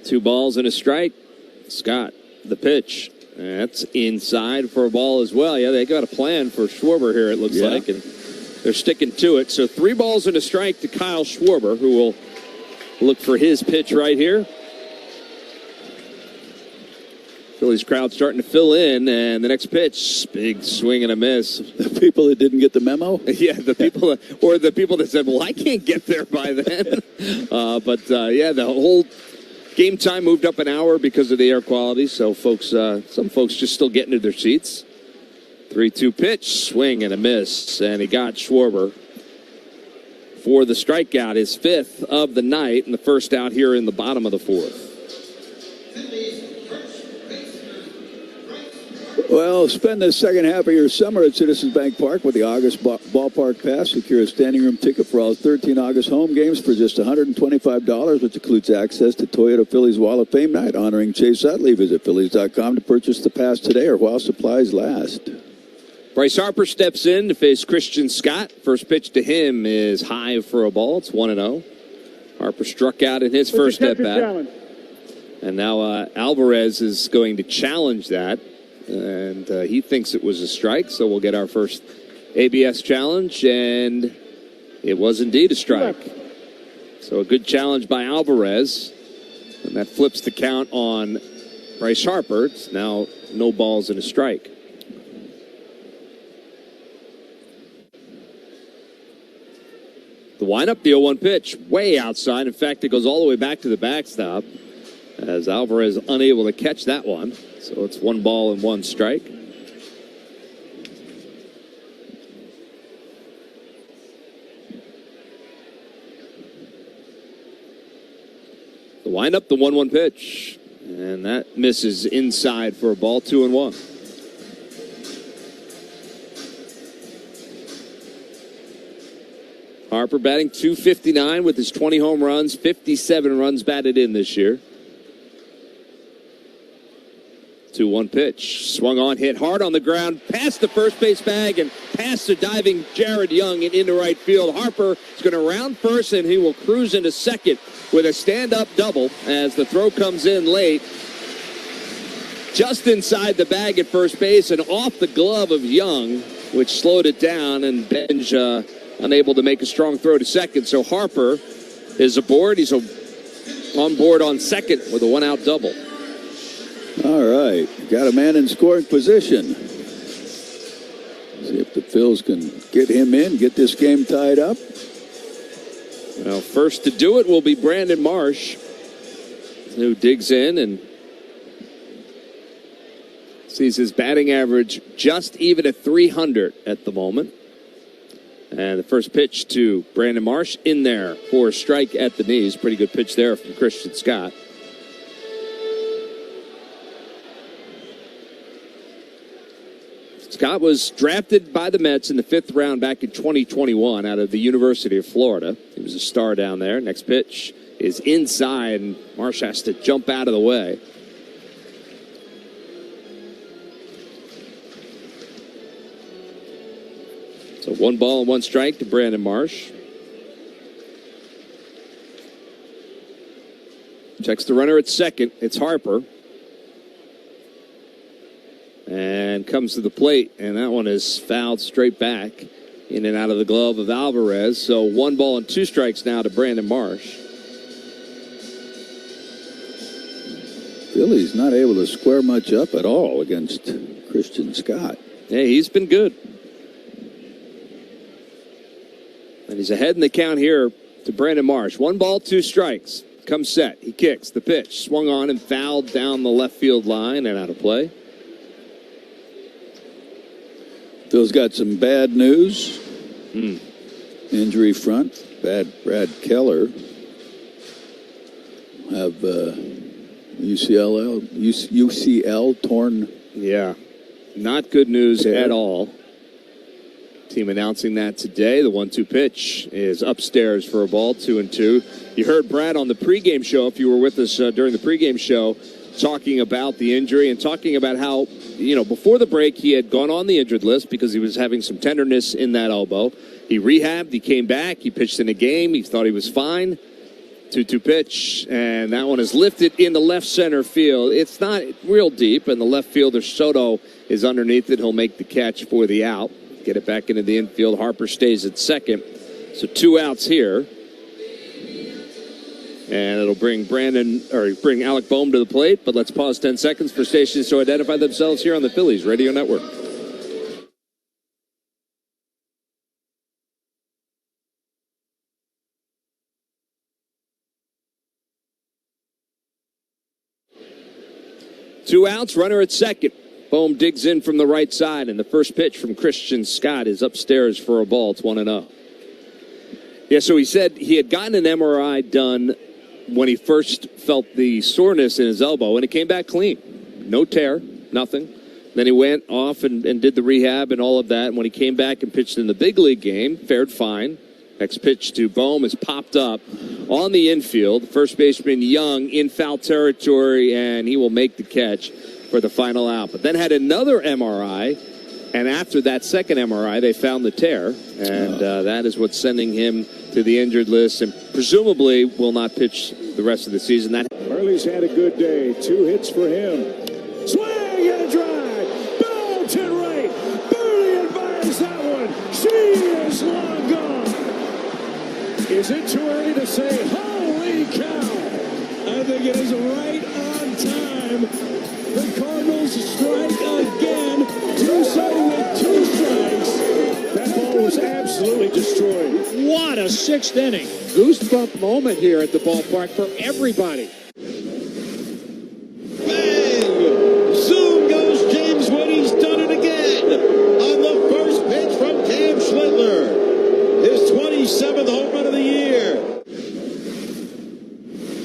Speaker 1: Two balls and a strike. Scott, the pitch. That's inside for a ball as well. Yeah, they got a plan for Schwarber here, it looks like, and they're sticking to it. So 3 balls and a strike to Kyle Schwarber, who will look for his pitch right here. Phillies crowd starting to fill in, and the next pitch, big swing and a miss.
Speaker 2: The people that didn't get the memo?
Speaker 1: Yeah, the people that said, well, I can't get there by then. Yeah, the whole game time moved up an hour because of the air quality, so some folks just still getting to their seats. 3-2 pitch, swing and a miss, and he got Schwarber for the strikeout, his 5th of the night, and the first out here in the bottom of the 4th.
Speaker 2: Well, spend the second half of your summer at Citizens Bank Park with the August Ballpark Pass. Secure a standing room ticket for all 13 August home games for just $125, which includes access to Toyota Phillies Wall of Fame night honoring Chase Utley. Visit Phillies.com to purchase the pass today or while supplies last.
Speaker 1: Bryce Harper steps in to face Christian Scott. First pitch to him is high for a ball. It's 1-0. Harper struck out in his first at-bat. And now Alvarez is going to challenge that. And he thinks it was a strike, so we'll get our first ABS challenge, and it was indeed a strike. So a good challenge by Alvarez, and that flips the count on Bryce Harper. It's now no balls and a strike. The windup, the 0-1 pitch, way outside. In fact, it goes all the way back to the backstop as Alvarez unable to catch that one. So it's 1 ball and 1 strike. The windup, the 1-1 pitch. And that misses inside for a ball, 2-1. Harper batting .259 with his 20 home runs, 57 runs batted in this year. 2-1 pitch. Swung on, hit hard on the ground, past the first base bag and past the diving Jared Young and into right field. Harper is going to round first, and he will cruise into second with a stand-up double as the throw comes in late. Just inside the bag at first base and off the glove of Young, which slowed it down, and Benj unable to make a strong throw to second. So Harper is aboard. He's on board on second with a 1-out double.
Speaker 2: All right, got a man in scoring position. See if the Phils can get him in, get this game tied up.
Speaker 1: Well, first to do it will be Brandon Marsh, who digs in and sees his batting average just even at 300 at the moment. And the first pitch to Brandon Marsh in there for a strike at the knees. Pretty good pitch there from Christian Scott. Scott was drafted by the Mets in the 5th round back in 2021 out of the University of Florida. He was a star down there. Next pitch is inside, and Marsh has to jump out of the way. So 1 ball and 1 strike to Brandon Marsh. Checks the runner at second. It's Harper. And comes to the plate, and that one is fouled straight back. in and out of the glove of Alvarez. So 1 ball and 2 strikes now to Brandon Marsh.
Speaker 2: Philly's not able to square much up at all against Christian Scott.
Speaker 1: Yeah, he's been good. And he's ahead in the count here to Brandon Marsh. 1 ball, 2 strikes. Comes set. He kicks. The pitch. Swung on and fouled down the left field line and out of play.
Speaker 2: Phil's got some bad news. Injury front. Brad Keller have UCL torn.
Speaker 1: Yeah. Not good news at all. Team announcing that today. The 1-2 pitch is upstairs for a ball, 2-2. You heard Brad on the pregame show, if you were with us during the pregame show, talking about the injury and talking about how, before the break, he had gone on the injured list because he was having some tenderness in that elbow. He rehabbed, he came back, he pitched in a game, he thought he was fine. 2-2 pitch, and that one is lifted into left center field. It's not real deep, and the left fielder, Soto, is underneath it. He'll make the catch for the out. Get it back into the infield. Harper stays at second. So 2 outs here. And it'll bring Alec Boehm to the plate. But let's pause 10 seconds for stations to identify themselves here on the Phillies Radio Network. Two outs, runner at second. Boehm digs in from the right side, and the first pitch from Christian Scott is upstairs for a ball. It's 1-0. Yeah, so he said he had gotten an MRI done when he first felt the soreness in his elbow, and it came back clean. No tear, nothing. Then he went off and did the rehab and all of that, and when he came back and pitched in the big league game, fared fine. Next pitch to Boehm is popped up on the infield. First baseman Young in foul territory, and he will make the catch for the final out. But then had another MRI, and after that second MRI, they found the tear, and that is what's sending him to the injured list, and presumably will not pitch the rest of the season.
Speaker 20: Hurley's had a good day. 2 hits for him. Swing and a drive. Belted right. Burley admires that one. She is long gone. Is it too early to say, holy cow? I think it is right on time. The Cardinals strike again. Do so with 2 strikes. That ball was absolutely destroyed.
Speaker 6: What a 6th inning. Goosebump moment here at the ballpark for everybody.
Speaker 18: Bang! Zoom goes James Wood. He's done it again. On the first pitch from Cam Schlittler. His 27th home run of the year.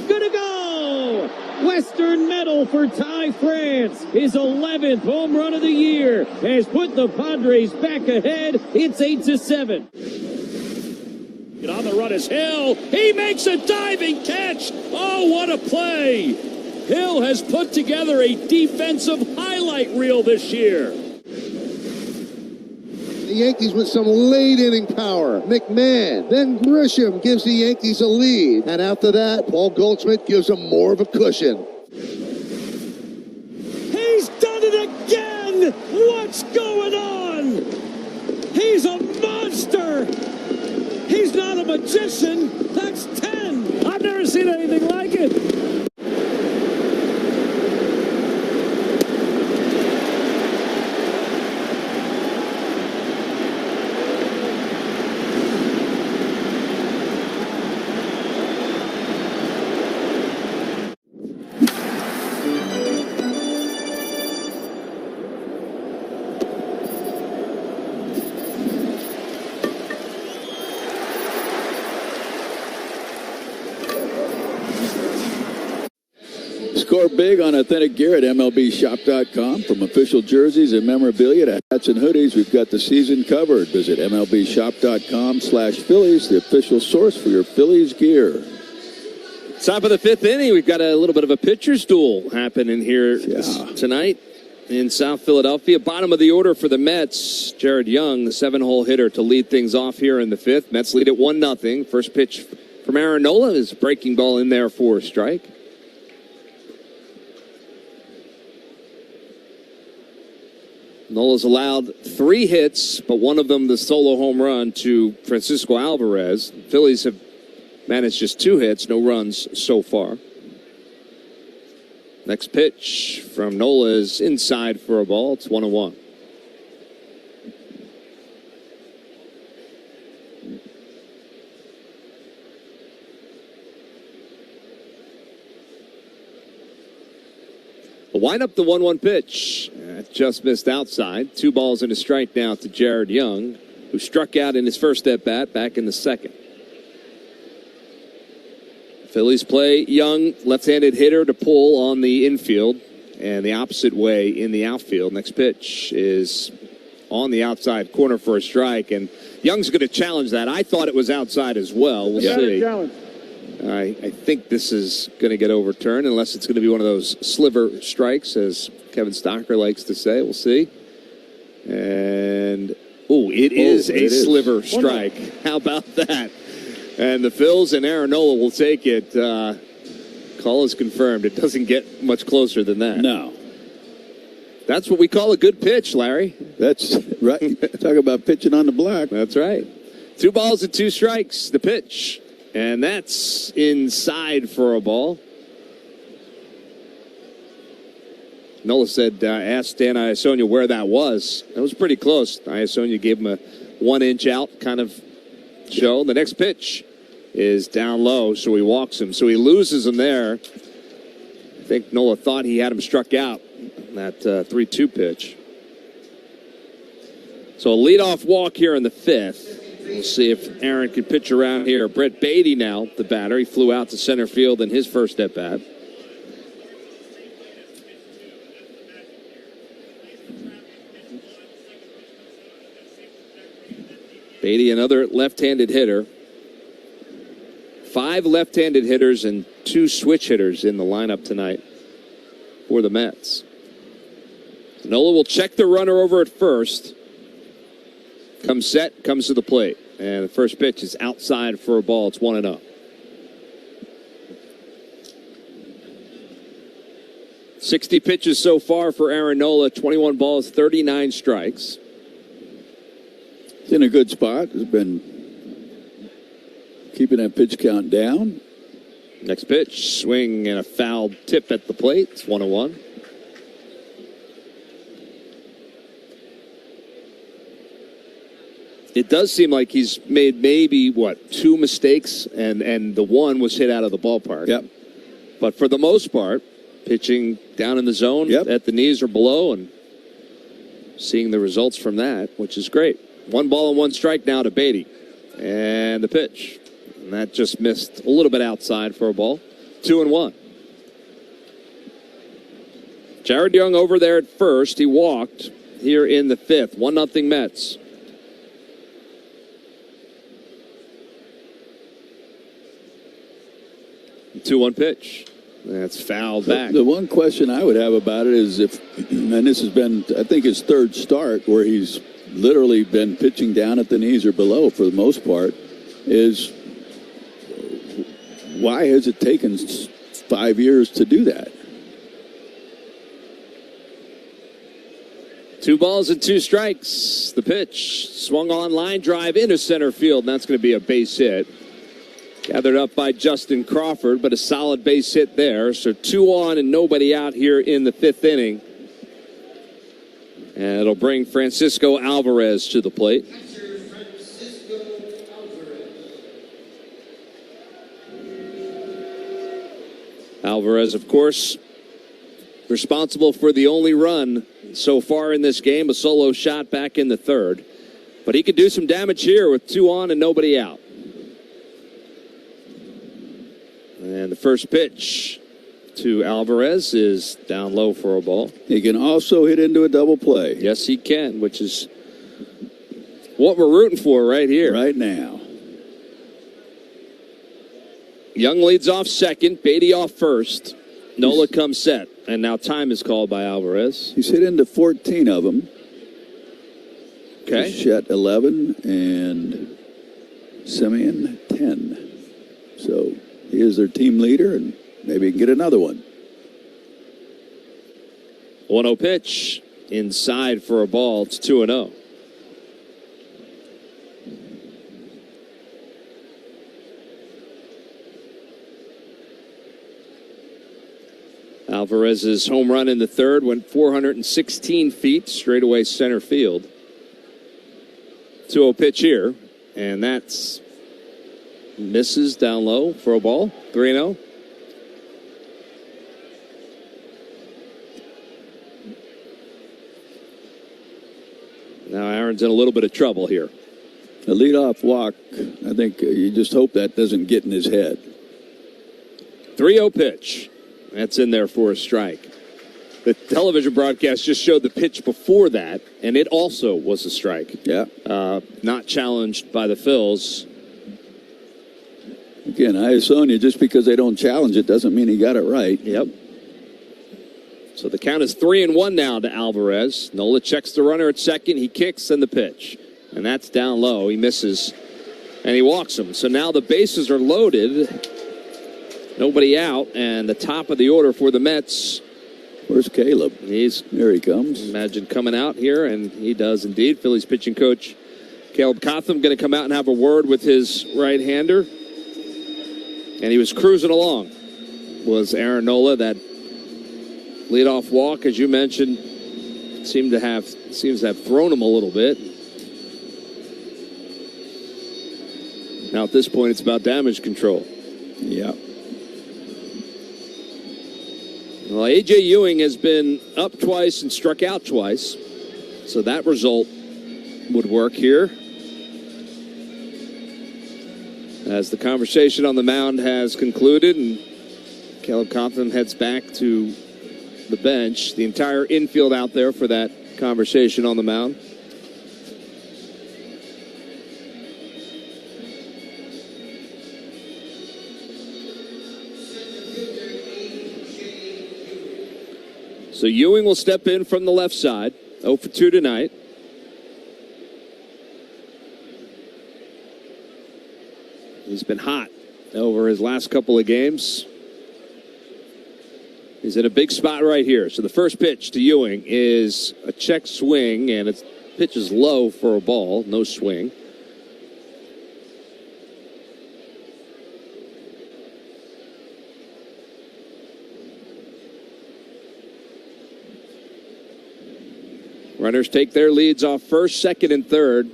Speaker 6: Gonna go! Western Medal for Ty France. His 11th home run of the year has put the Padres back ahead. It's 8-7. And on the run is Hill. He makes a diving catch. Oh, what a play. Hill has put together a defensive highlight reel this year.
Speaker 7: The Yankees with some late inning power. McMahon, then Grisham gives the Yankees a lead. And after that, Paul Goldschmidt gives them more of a cushion.
Speaker 6: He's done it again! What's going on? He's a monster! He's not a magician. That's 10. I've never seen anything like it.
Speaker 2: Score big on authentic gear at MLBshop.com. From official jerseys and memorabilia to hats and hoodies, we've got the season covered. Visit MLBshop.com/Phillies, the official source for your Phillies gear.
Speaker 1: Top of the 5th inning, we've got a little bit of a pitcher's duel happening here tonight in South Philadelphia. Bottom of the order for the Mets, Jared Young, the 7-hole hitter to lead things off here in the 5th. Mets lead at 1-0. First pitch from Aaron Nola is a breaking ball in there for a strike. Nola's allowed 3 hits, but one of them the solo home run to Francisco Alvarez. Phillies have managed just 2 hits, no runs so far. Next pitch from Nola is inside for a ball. It's 1-1. Line up the 1-1 pitch. Just missed outside. 2 balls and a strike now to Jared Young, who struck out in his first at-bat back in the second. Phillies play Young, left-handed hitter, to pull on the infield and the opposite way in the outfield. Next pitch is on the outside corner for a strike, and Young's going to challenge that. I thought it was outside as well. We'll see. I think this is going to get overturned unless it's going to be one of those sliver strikes, as Kevin Stocker likes to say. We'll see. And, it is a sliver strike. How about that? And the Phils and Aaron Nola will take it. Call is confirmed. It doesn't get much closer than that.
Speaker 2: No.
Speaker 1: That's what we call a good pitch, Larry.
Speaker 2: That's right. Talk about pitching on the block.
Speaker 1: That's right. 2 balls and 2 strikes. The pitch. And that's inside for a ball. Nola said, asked Dan Iasonia where that was. That was pretty close. Iasonia gave him a 1-inch out kind of show. The next pitch is down low, so he walks him. So he loses him there. I think Nola thought he had him struck out on that 3-2 pitch. So a leadoff walk here in the 5th. We'll see if Aaron can pitch around here. Brett Beatty now, the batter. He flew out to center field in his first at-bat. Beatty, another left-handed hitter. 5 left-handed hitters and 2 switch hitters in the lineup tonight for the Mets. Nola will check the runner over at first. Comes set, comes to the plate. And the first pitch is outside for a ball. It's 1-0. $60 pitches so far for Aaron Nola. 21 balls, 39 strikes.
Speaker 2: He's in a good spot. Has been keeping that pitch count down.
Speaker 1: Next pitch, swing and a foul tip at the plate. It's 1-1. It does seem like he's made maybe, 2 mistakes, and the one was hit out of the ballpark.
Speaker 2: Yep.
Speaker 1: But for the most part, pitching down in the zone at the knees or below, and seeing the results from that, which is great. 1 ball and 1 strike now to Beatty. And the pitch. And that just missed a little bit outside for a ball. 2-1. Jared Young over there at first. He walked here in the 5th. 1-0 Mets. The 2-1 pitch. That's fouled back.
Speaker 2: The one question I would have about it is if, and this has been, I think, his 3rd start where he's literally been pitching down at the knees or below for the most part, is why has it taken 5 years to do that?
Speaker 1: 2 balls and 2 strikes. The pitch swung on, line drive into center field. And that's going to be a base hit. Gathered up by Justin Crawford, but a solid base hit there. So 2 on and nobody out here in the 5th inning. And it'll bring Francisco Alvarez to the plate. Alvarez, of course, responsible for the only run so far in this game, a solo shot back in the 3rd. But he could do some damage here with 2 on and nobody out. And the first pitch to Alvarez is down low for a ball.
Speaker 2: He can also hit into a double play.
Speaker 1: Yes, he can, which is what we're rooting for right here.
Speaker 2: Right now.
Speaker 1: Young leads off second, Beatty off first. Nola comes set, and now time is called by Alvarez.
Speaker 2: He's hit into 14 of them.
Speaker 1: Okay.
Speaker 2: Chet 11 and Simeon 10. So he is their team leader, and maybe he can get another one.
Speaker 1: 1-0 pitch. inside for a ball. It's 2-0. Alvarez's home run in the third went 416 feet straightaway center field. 2-0 pitch here, and that's misses down low for a ball. 3-0. Now Aaron's in a little bit of trouble here.
Speaker 2: A leadoff walk, I think you just hope that doesn't get in his head.
Speaker 1: 3-0 pitch. That's in there for a strike. The television broadcast just showed the pitch before that, and it also was a strike.
Speaker 2: Yeah.
Speaker 1: Not challenged by the Phils.
Speaker 2: Again, I assume you just because they don't challenge it doesn't mean he got it right.
Speaker 1: Yep. So the count is 3-1 now to Alvarez. Nola checks the runner at second. He kicks and the pitch. And that's down low. He misses. And he walks him. So now the bases are loaded. Nobody out. And the top of the order for the Mets.
Speaker 2: Where's Caleb? Here he comes.
Speaker 1: Imagine coming out here, and he does indeed. Phillies pitching coach Caleb Cotham going to come out and have a word with his right-hander. And he was cruising along. Was Aaron Nola. That leadoff walk, as you mentioned, seems to have thrown him a little bit. Now at this point, it's about damage control.
Speaker 2: Yeah.
Speaker 1: Well, A.J. Ewing has been up twice and struck out twice. So that result would work here. As the conversation on the mound has concluded and Caleb Cotham heads back to the bench. The entire infield out there for that conversation on the mound. So Ewing will step in from the left side. 0 for 2 tonight. He's been hot over his last couple of games. He's in a big spot right here. So the first pitch to Ewing is a check swing, and it pitches low for a ball. No swing. Runners take their leads off first, second, and third.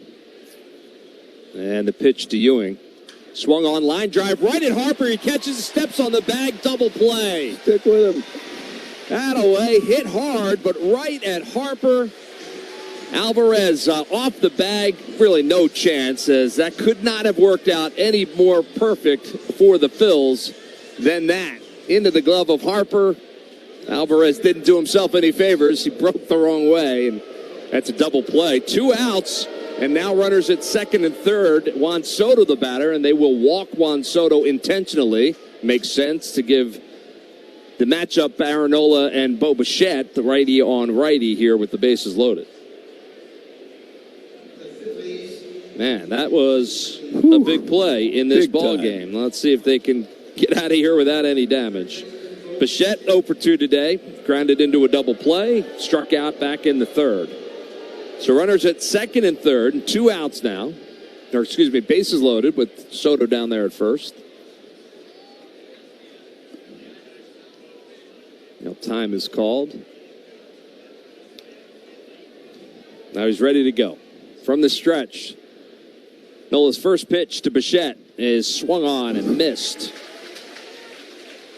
Speaker 1: And the pitch to Ewing. Swung on, line drive right at Harper. He catches, steps on the bag, double play.
Speaker 2: Stick with him.
Speaker 1: That-a-way, hit hard, but right at Harper. Alvarez off the bag. Really no chance, as that could not have worked out any more perfect for the Phils than that. Into the glove of Harper. Alvarez didn't do himself any favors. He broke the wrong way, and that's a double play. 2 outs, and now runners at second and third. Juan Soto the batter, and they will walk Juan Soto intentionally. Makes sense to give the matchup Aaron Nola and Bo Bichette, the righty on righty here with the bases loaded. Man, that was a big play in this ball game. Let's see if they can get out of here without any damage. Bichette 0 for 2 today. Grounded into a double play. Struck out back in the third. So runners at second and third, and 2 outs now. Or excuse me, bases loaded with Soto down there at first. Now time is called. Now he's ready to go. From the stretch, Nola's first pitch to Bichette is swung on and missed.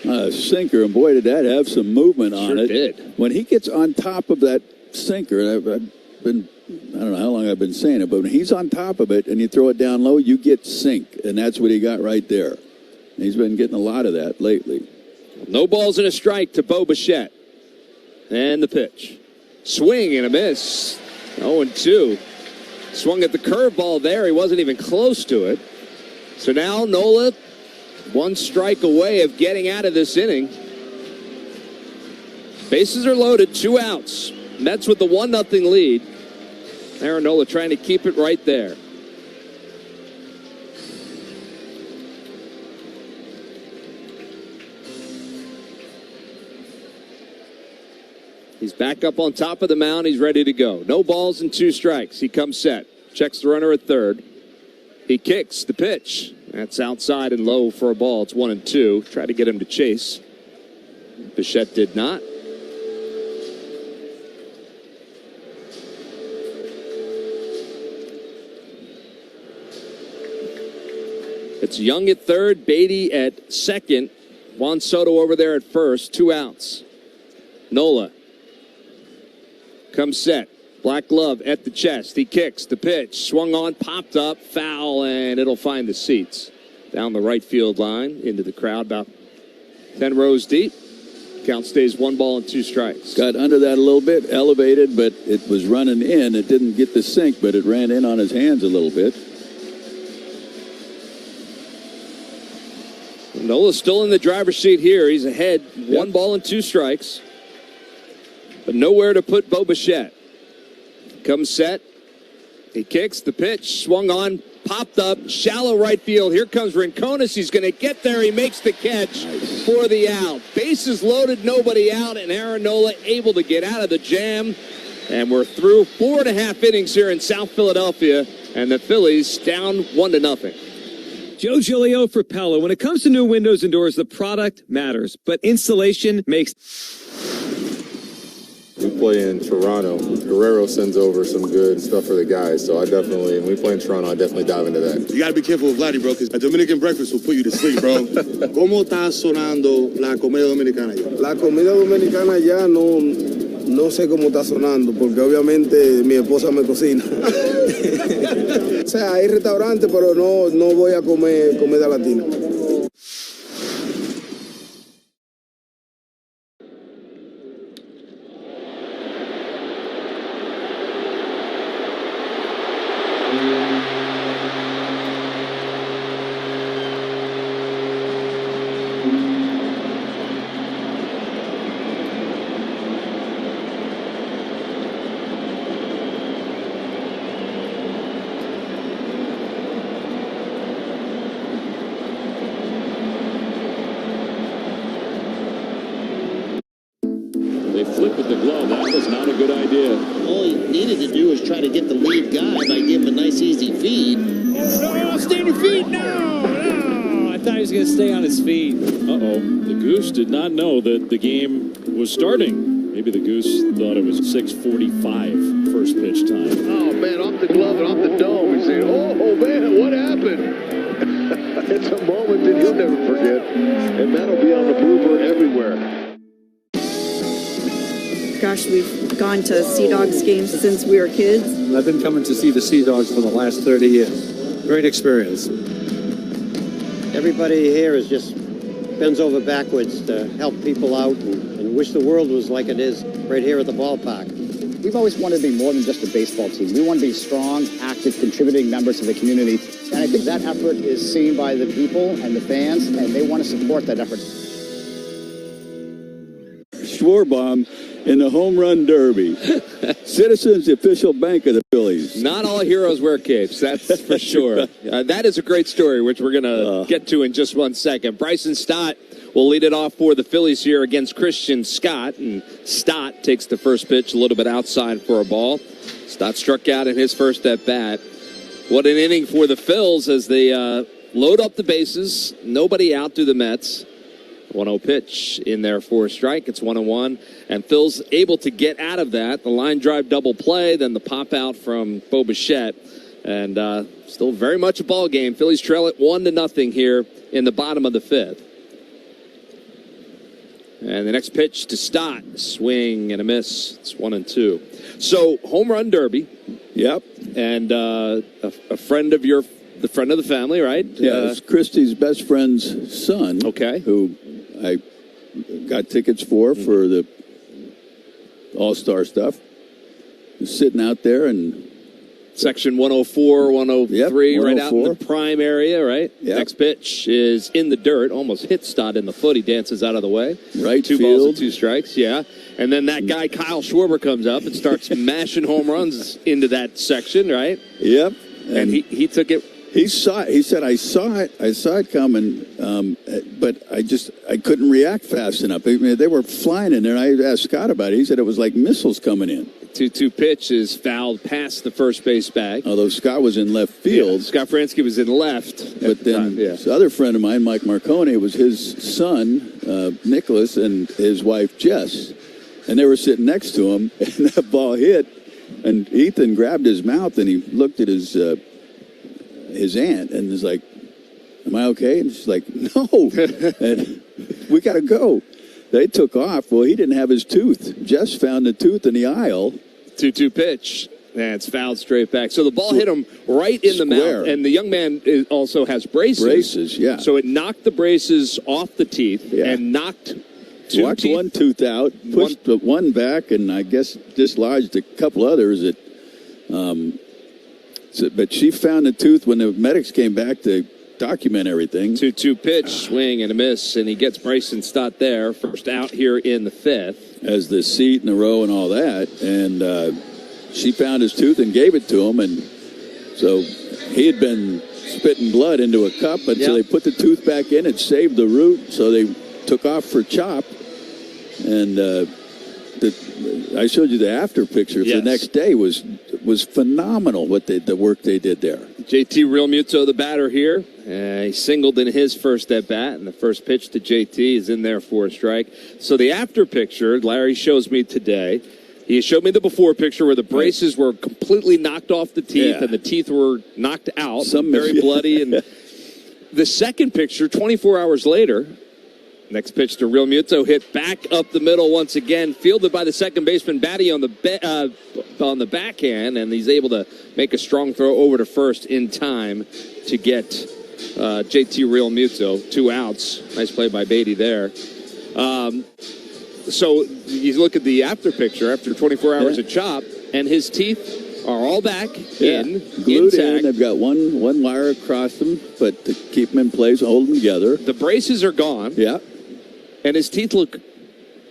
Speaker 2: Sinker, and boy, did that have some movement on it.
Speaker 1: Did.
Speaker 2: When he gets on top of that sinker, I don't know how long I've been saying it, but when he's on top of it and you throw it down low, you get sink, and that's what he got right there. And he's been getting a lot of that lately.
Speaker 1: No balls and a strike to Bo Bichette. And the pitch. Swing and a miss. 0-2. Swung at the curveball there. He wasn't even close to it. So now Nola, 1 strike away of getting out of this inning. Bases are loaded, 2 outs. Mets with the 1-0 lead. Aaron Nola trying to keep it right there. He's back up on top of the mound. He's ready to go. No balls and 2 strikes. He comes set. Checks the runner at third. He kicks the pitch. That's outside and low for a ball. It's 1-2. Try to get him to chase. Bichette did not. It's Young at third, Beatty at second. Juan Soto over there at first. 2 outs. Nola comes set. Black glove at the chest. He kicks the pitch. Swung on, popped up, foul, and it'll find the seats. Down the right field line into the crowd, about 10 rows deep. Count stays 1 ball and 2 strikes.
Speaker 2: Got under that a little bit, elevated, but it was running in. It didn't get the sink, but it ran in on his hands a little bit.
Speaker 1: Nola's still in the driver's seat here. He's ahead, 1 ball and 2 strikes. But nowhere to put Bo Bichette. Comes set. He kicks the pitch. Swung on. Popped up. Shallow right field. Here comes Rincones. He's going to get there. He makes the catch for the out. Bases loaded. Nobody out. And Aaron Nola able to get out of the jam. And we're through 4.5 innings here in South Philadelphia. And the Phillies down 1-0.
Speaker 3: Joe Giglio for Pella. When it comes to new windows and doors, the product matters. But installation makes...
Speaker 5: We play in Toronto. Guerrero sends over some good stuff for the guys, so when we play in Toronto, I definitely dive into that.
Speaker 23: You gotta be careful with Vladdy, bro, because a Dominican breakfast will put you to sleep, bro. ¿Cómo está sonando la comida dominicana ya?
Speaker 24: La comida dominicana ya no sé cómo está sonando, porque obviamente mi esposa me cocina. O sea, hay restaurantes, pero no voy a comer comida latina.
Speaker 14: Flip with the glove. That was not a good idea.
Speaker 25: All he needed to do was try to get the lead guy by giving him a nice easy feed.
Speaker 6: No, stay on your feet. No. I thought he was going to stay on his feet.
Speaker 14: Uh-oh. The Goose did not know that the game was starting. Maybe the Goose thought it was 6:45 first pitch time.
Speaker 7: Oh, man, off the glove and off the dome. He's saying, oh, man, what happened? It's a moment that you'll never forget. And that'll be on the blooper everywhere.
Speaker 26: Gosh, we've gone to Sea Dogs games since we were kids.
Speaker 13: I've been coming to see the Sea Dogs for the last 30 years. Great experience.
Speaker 25: Everybody here is just bends over backwards to help people out and wish the world was like it is right here at the ballpark.
Speaker 27: We've always wanted to be more than just a baseball team. We want to be strong, active, contributing members of the community. And I think that effort is seen by the people and the fans, and they want to support that effort.
Speaker 2: Schwarbaum in the home run derby. Citizens, the official bank of the Phillies.
Speaker 1: Not all heroes wear capes, that's for sure. That is a great story, which we're going to get to in just 1 second. Bryson Stott will lead it off for the Phillies here against Christian Scott. And Stott takes the first pitch a little bit outside for a ball. Stott struck out in his first at-bat. What an inning for the Phils as they load up the bases. Nobody out to the Mets. 1-0 pitch in there for a strike. It's 1-1. And Phil's able to get out of that. The line drive double play, then the pop out from Bo Bichette. And still very much a ball game. Phillies trail it 1-0 here in the bottom of the 5th. And the next pitch to Stott. Swing and a miss. It's 1-2. So, home run derby.
Speaker 2: Yep.
Speaker 1: And a friend of the friend of the family, right?
Speaker 2: Yeah, it's Christie's best friend's son.
Speaker 1: Okay.
Speaker 2: Who I got tickets for the All-Star stuff. He's sitting out there and
Speaker 1: Section 104, 103,
Speaker 2: yep, 104.
Speaker 1: Right out in the prime area, right?
Speaker 2: Yep.
Speaker 1: Next pitch is in the dirt, almost hits Stott in the foot. He dances out of the way.
Speaker 2: Right
Speaker 1: 2
Speaker 2: field.
Speaker 1: balls and 2 strikes, yeah. And then that guy, Kyle Schwarber, comes up and starts mashing home runs into that section, right?
Speaker 2: Yep.
Speaker 1: And he took it
Speaker 2: He saw it. He said, I saw it coming, but I couldn't react fast enough. I mean, they were flying in there, and I asked Scott about it. He said it was like missiles coming in.
Speaker 1: 2-2 pitch is fouled past the first base bag.
Speaker 2: Although Scott was in left field.
Speaker 1: Yeah, Scott Fransky was in left.
Speaker 2: But then this other friend of mine, Mike Marconi, it was his son, Nicholas, and his wife, Jess. And they were sitting next to him, and that ball hit, and Ethan grabbed his mouth, and he looked at his aunt and was like, am I okay? And she's like, no. And we got to go. They took off. Well, he didn't have his tooth. Jess found the tooth in the aisle.
Speaker 1: 2-2 pitch. And it's fouled straight back. So the ball hit him right in the mouth. And the young man also has braces.
Speaker 2: Braces, yeah.
Speaker 1: So it knocked the braces off the teeth and knocked
Speaker 2: one tooth out, pushed one back, and I guess dislodged a couple others. But she found the tooth when the medics came back to document everything.
Speaker 1: 2-2 pitch, swing and a miss, and he gets Bryson Stott there. First out here in the fifth.
Speaker 2: As the seat and the row and all that. And she found his tooth and gave it to him. And so he had been spitting blood into a cup until they put the tooth back in. It saved the root, so they took off for chop. And I showed you the after picture. The next day was phenomenal. The work they did there.
Speaker 1: JT Realmuto, the batter here. He singled in his first at bat, and the first pitch to JT is in there for a strike. So the after picture, Larry shows me today. He showed me the before picture where the braces were completely knocked off the teeth and the teeth were knocked out, very bloody. And the second picture, 24 hours later. Next pitch to Realmuto, hit back up the middle once again, fielded by the second baseman Batty on the backhand, and he's able to make a strong throw over to first in time to get JT Realmuto 2 outs. Nice play by Beatty there. So you look at the after picture after 24 hours of chop, and his teeth are all back
Speaker 2: glued in. They've got one wire across them, but to keep them in place, hold them together.
Speaker 1: The braces are gone.
Speaker 2: Yeah.
Speaker 1: And his teeth look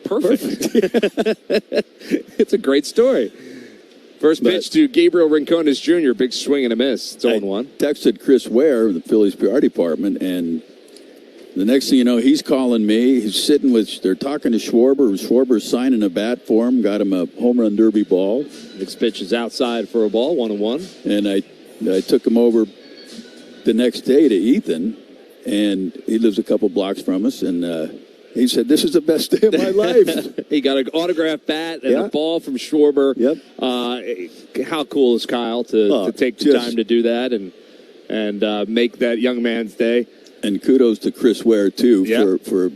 Speaker 1: perfect. It's a great story. First pitch to Gabriel Rincones Jr., big swing and a miss. It's 0-1.
Speaker 2: Texted Chris Ware, the Phillies PR department, and the next thing you know, he's calling me. He's sitting they're talking to Schwarber. Schwarber's signing a bat for him, got him a home run derby ball.
Speaker 1: Next pitch is outside for a ball, 1-1.
Speaker 2: And I took him over the next day to Ethan, and he lives a couple blocks from us, and he said, this is the best day of my life.
Speaker 1: He got an autographed bat and a ball from Schwarber.
Speaker 2: Yep.
Speaker 1: How cool is Kyle to take the time to do that and make that young man's day?
Speaker 2: And kudos to Chris Ware, too, for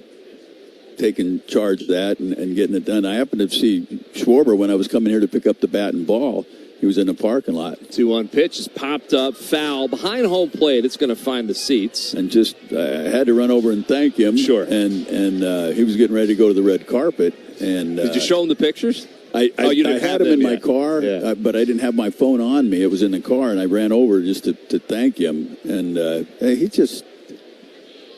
Speaker 2: taking charge of that and getting it done. I happened to see Schwarber when I was coming here to pick up the bat and ball. He was in the parking lot.
Speaker 1: 2-1 pitch is popped up, foul behind home plate. It's going to find the seats.
Speaker 2: And just I had to run over and thank him.
Speaker 1: Sure.
Speaker 2: And he was getting ready to go to the red carpet. And
Speaker 1: did you show him the pictures?
Speaker 2: I had him in my car, but I didn't have my phone on me. It was in the car, and I ran over just to thank him. And he just,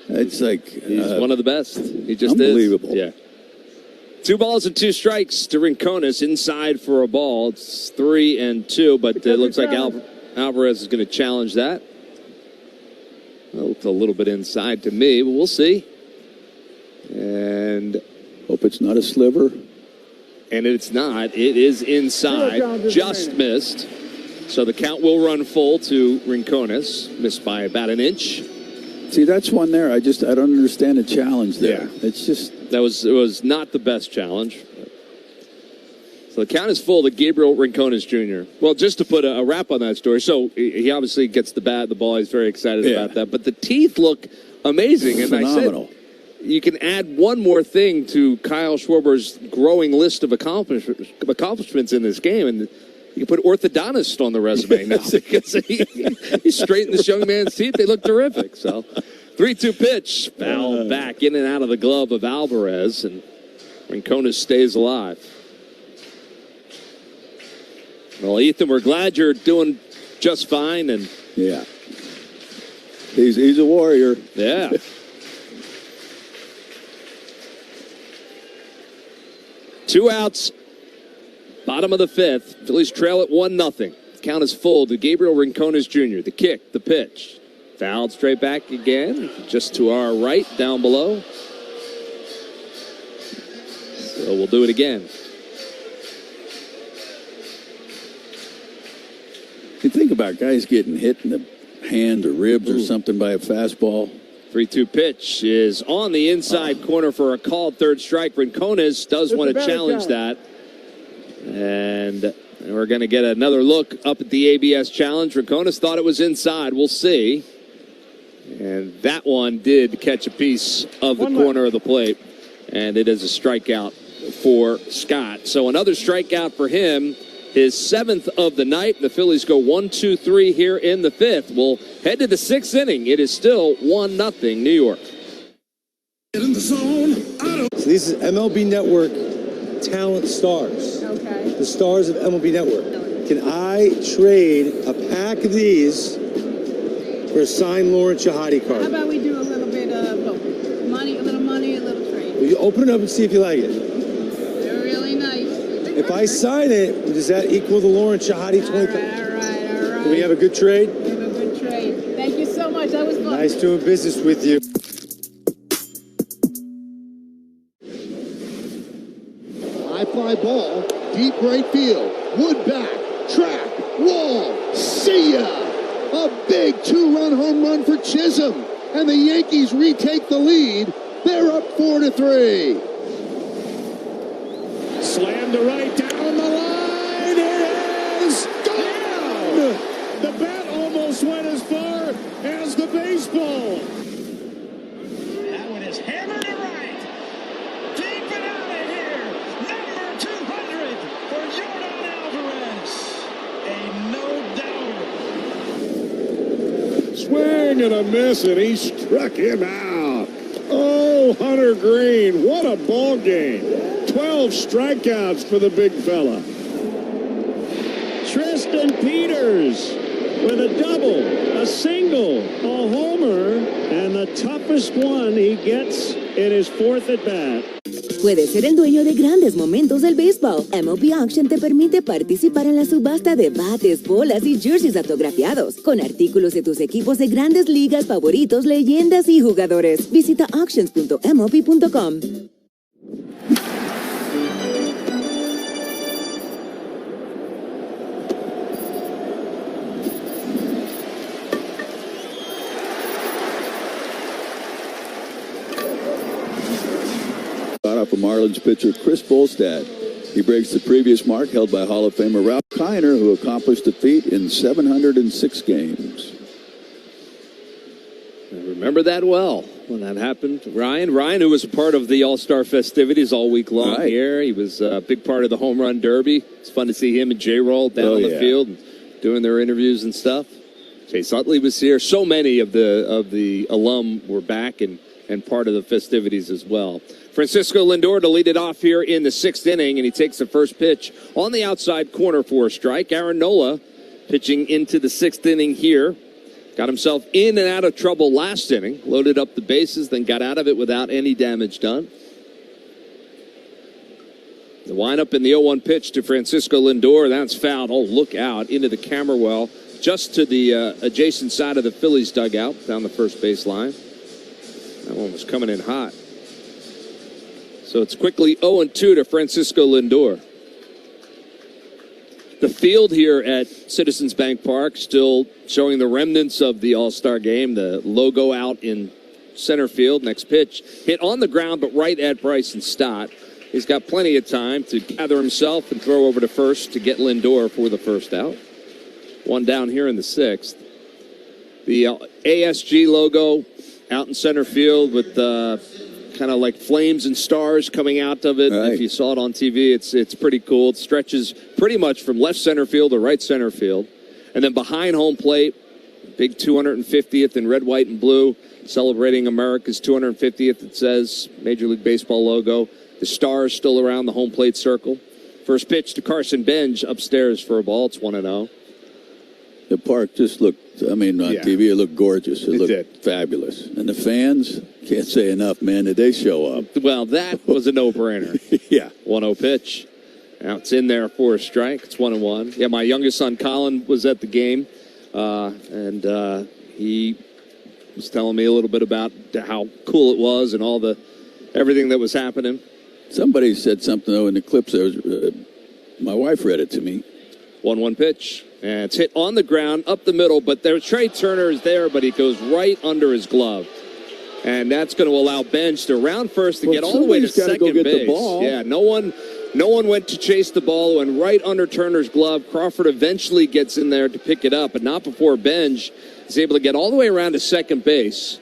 Speaker 2: it's like
Speaker 1: he's one of the best. He just
Speaker 2: unbelievable.
Speaker 1: is. Yeah. 2 balls and 2 strikes to Rincones, inside for a ball. It's 3-2, but it looks like Alvarez is going to challenge that. Well, it's a little bit inside to me, but we'll see. And
Speaker 2: hope it's not a sliver.
Speaker 1: And it's not. It is inside. Just missed. So the count will run full to Rincones. Missed by about an inch.
Speaker 2: See, that's one there. I don't understand the challenge there.
Speaker 1: Yeah.
Speaker 2: It's just...
Speaker 1: It was not the best challenge. So the count is full to Gabriel Rincones Jr. Well, just to put a wrap on that story, so he obviously gets the bat, the ball. He's very excited about that. But the teeth look amazing. And
Speaker 2: phenomenal.
Speaker 1: I said, you can add one more thing to Kyle Schwarber's growing list of accomplishments in this game, and you can put orthodontist on the resume now because he straightened this young man's teeth. They look terrific. So 3-2 pitch, fouled back in and out of the glove of Alvarez, and Rincones stays alive. Well, Ethan, we're glad you're doing just fine. And
Speaker 2: yeah, he's a warrior.
Speaker 1: Yeah. Two outs, bottom of the fifth. Phillies trail at 1-0. Count is full to Gabriel Rincones Jr. The kick, the pitch. Fouled straight back again, just to our right, down below. So we'll do it again.
Speaker 2: You think about guys getting hit in the hand or ribs or something by a fastball.
Speaker 1: 3-2 pitch is on the inside corner for a called third strike. Rincones does want to challenge that. And we're going to get another look up at the ABS challenge. Rincones thought it was inside. We'll see. And that one did catch a piece of the corner of the plate. And it is a strikeout for Scott. So another strikeout for him. His 7th of the night. The Phillies go 1-2-3 here in the 5th. We'll head to the 6th inning. It is still 1-0 New York.
Speaker 4: In the zone. So these is MLB Network talent stars.
Speaker 8: Okay.
Speaker 4: The stars of MLB Network. Can I trade a pack of these for a signed Lawrence Shahadi card?
Speaker 8: How about we do a little bit of both? Money, a little trade.
Speaker 4: Will you open it up and see if you like it?
Speaker 8: They're really nice.
Speaker 4: If I sign it, does that equal the Lawrence Shahadi 20?
Speaker 8: All right.
Speaker 4: Do we have a good trade?
Speaker 8: We have a good trade. Thank you so much. That was fun.
Speaker 4: Nice doing business with you.
Speaker 10: High fly ball, deep right field. Wood back, track, wall. See ya! A big 2-run home run for Chisholm. And the Yankees retake the lead. They're up 4-3.
Speaker 6: Slam to right, down the line. It is gone. The bat almost went as far as the baseball.
Speaker 9: That one is hammered to right. Deep and out of here. Number 200 for Jordan Alvarez. A no-doubter.
Speaker 22: Swing and a miss, and he struck him out. Oh, Hunter Green, what a ball game. 12 strikeouts for the big fella.
Speaker 6: Tristan Peters with a double, a single, a homer, and the toughest one he gets in his 4th at bat.
Speaker 12: Puedes ser el dueño de grandes momentos del béisbol. MLB Auction te permite participar en la subasta de bates, bolas y jerseys autografiados, con artículos de tus equipos de grandes ligas favoritos, leyendas y jugadores. Visita auctions.mlb.com.
Speaker 2: Off a Marlins pitcher, Chris Bolstad. He breaks the previous mark held by Hall of Famer Ralph Kiner, who accomplished the feat in 706 games.
Speaker 1: I remember that well when that happened. Ryan, who was a part of the All-Star festivities all week long here. He was a big part of the Home Run Derby. It's fun to see him and J-Roll down on the field and doing their interviews and stuff. Chase Utley was here. So many of the alum were back and part of the festivities as well. Francisco Lindor to lead it off here in the 6th inning, and he takes the first pitch on the outside corner for a strike. Aaron Nola pitching into the 6th inning here. Got himself in and out of trouble last inning. Loaded up the bases, then got out of it without any damage done. The windup in the 0-1 pitch to Francisco Lindor. That's fouled. Oh, look out into the camera well, just to the adjacent side of the Phillies dugout down the first base line. That one was coming in hot. So it's quickly 0-2 to Francisco Lindor. The field here at Citizens Bank Park still showing the remnants of the All-Star game. The logo out in center field. Next pitch hit on the ground, but right at Bryson Stott. He's got plenty of time to gather himself and throw over to first to get Lindor for the first out. One down here in the 6th. The ASG logo out in center field with kind of like flames and stars coming out of it. If you saw it on TV, it's pretty cool. It stretches pretty much from left center field to right center field. And then behind home plate, big 250th in red, white, and blue, celebrating America's 250th, it says, Major League Baseball logo. The stars still around the home plate circle. First pitch to Carson Benj upstairs for a ball. It's 1-0.
Speaker 2: The park just looked, on TV, it looked gorgeous. It looked fabulous. And the fans, can't say enough, man. Did they show up?
Speaker 1: Well, that was a no-brainer.
Speaker 2: Yeah.
Speaker 1: 1-0 pitch. Now it's in there for a strike. It's 1-1. Yeah, my youngest son, Colin, was at the game, and he was telling me a little bit about how cool it was and everything that was happening.
Speaker 2: Somebody said something, though, in the clips. There was, my wife read it to me.
Speaker 1: 1-1 pitch. And it's hit on the ground, up the middle, but Trey Turner is there, but he goes right under his glove. And that's going to allow Benj to round first to get all the way to second
Speaker 2: go get
Speaker 1: base.
Speaker 2: The ball.
Speaker 1: Yeah, no one went to chase the ball, went right under Turner's glove. Crawford eventually gets in there to pick it up, but not before Benj is able to get all the way around to second base.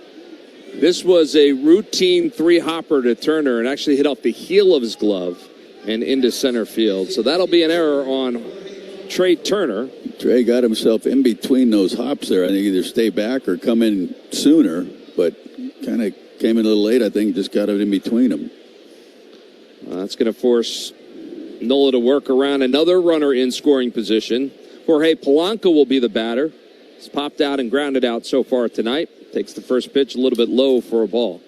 Speaker 1: This was a routine three-hopper to Turner and actually hit off the heel of his glove and into center field. So that'll be an error on Trey Turner.
Speaker 2: Trey got himself in between those hops there. I think either stay back or come in sooner, but kind of came in a little late. I think just got it in between them.
Speaker 1: That's going to force Nola to work around another runner in scoring position. Jorge Polanco will be the batter. He's popped out and grounded out so far tonight. Takes the first pitch a little bit low for a ball.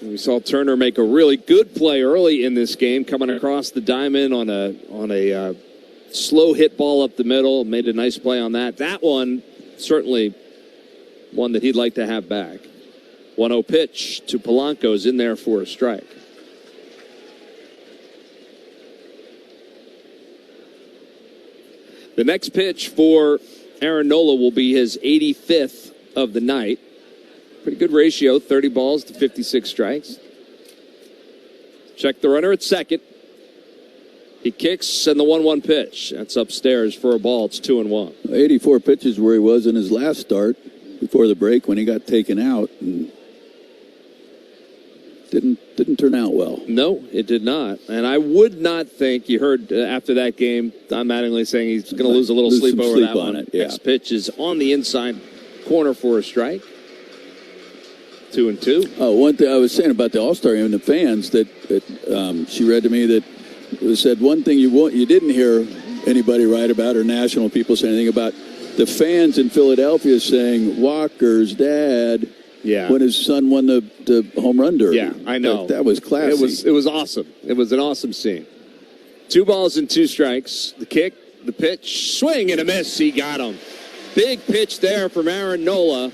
Speaker 1: And we saw Turner make a really good play early in this game, coming across the diamond on a slow hit ball up the middle. Made a nice play on that. That one, certainly one that he'd like to have back. 1-0 pitch to Polanco is in there for a strike. The next pitch for Aaron Nola will be his 85th of the night. Pretty good ratio, 30 balls to 56 strikes. Check the runner at second. He kicks, and the 1-1 pitch. That's upstairs for a ball. It's 2-1.
Speaker 2: 84 pitches where he was in his last start before the break when he got taken out. And didn't turn out well.
Speaker 1: No, it did not. And I would not think, you heard after that game, Don Mattingly saying he's going to lose a little sleep over that one.
Speaker 2: Yeah.
Speaker 1: Next pitch is on the inside corner for a strike. 2-2.
Speaker 2: Oh, one thing I was saying about the All-Star game and the fans that she read to me that it said one thing you didn't hear anybody write about or national people say anything about the fans in Philadelphia saying Walker's dad.
Speaker 1: Yeah.
Speaker 2: When his son won the home run derby.
Speaker 1: Yeah, I know.
Speaker 2: That was classy.
Speaker 1: It was awesome. It was an awesome scene. 2 balls and 2 strikes. The kick, the pitch, swing and a miss. He got him. Big pitch there from Aaron Nola.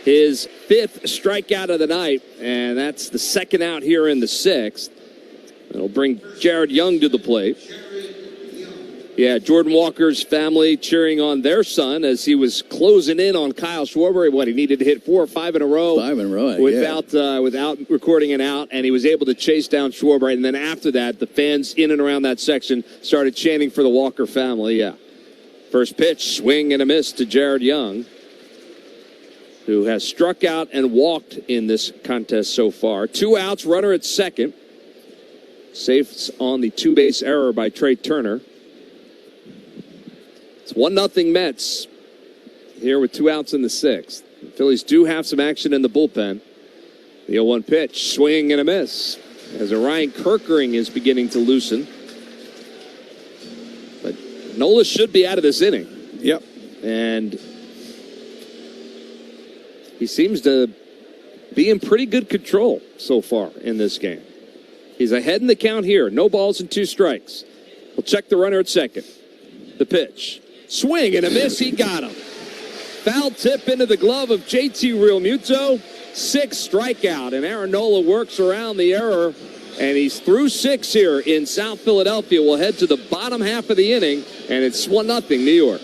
Speaker 1: His 5th strikeout of the night, and that's the second out here in the 6th. It'll bring Jared Young to the plate. Yeah, Jordan Walker's family cheering on their son as he was closing in on Kyle Schwarber. He needed to hit 4 or 5 in a row.
Speaker 2: 5 in a row,
Speaker 1: without recording an out, and he was able to chase down Schwarber. And then after that, the fans in and around that section started chanting for the Walker family. Yeah. First pitch, swing and a miss to Jared Young, who has struck out and walked in this contest so far. 2 outs, runner at second. Safe on the 2-base error by Trey Turner. It's 1-0 Mets here with 2 outs in the 6th. The Phillies do have some action in the bullpen. The 0-1 pitch, swing and a miss. As Orion Kerkering is beginning to loosen. But Nola should be out of this inning.
Speaker 2: Yep.
Speaker 1: And he seems to be in pretty good control so far in this game. He's ahead in the count here. No balls and 2 strikes. We'll check the runner at second. The pitch. Swing and a miss. He got him. Foul tip into the glove of JT Realmuto. 6 strikeout. And Aaron Nola works around the error. And he's through 6 here in South Philadelphia. We'll head to the bottom half of the inning. And it's 1-0 New York.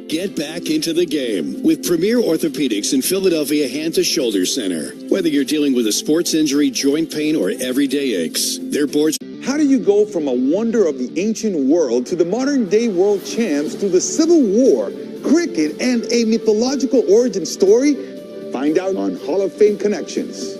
Speaker 11: Get back into the game with Premier Orthopedics in Philadelphia Hand to Shoulder Center. Whether you're dealing with a sports injury, joint pain, or everyday aches, their boards.
Speaker 15: How do you go from a wonder of the ancient world to the modern-day world champs to the Civil War, cricket, and a mythological origin story? Find out on Hall of Fame Connections.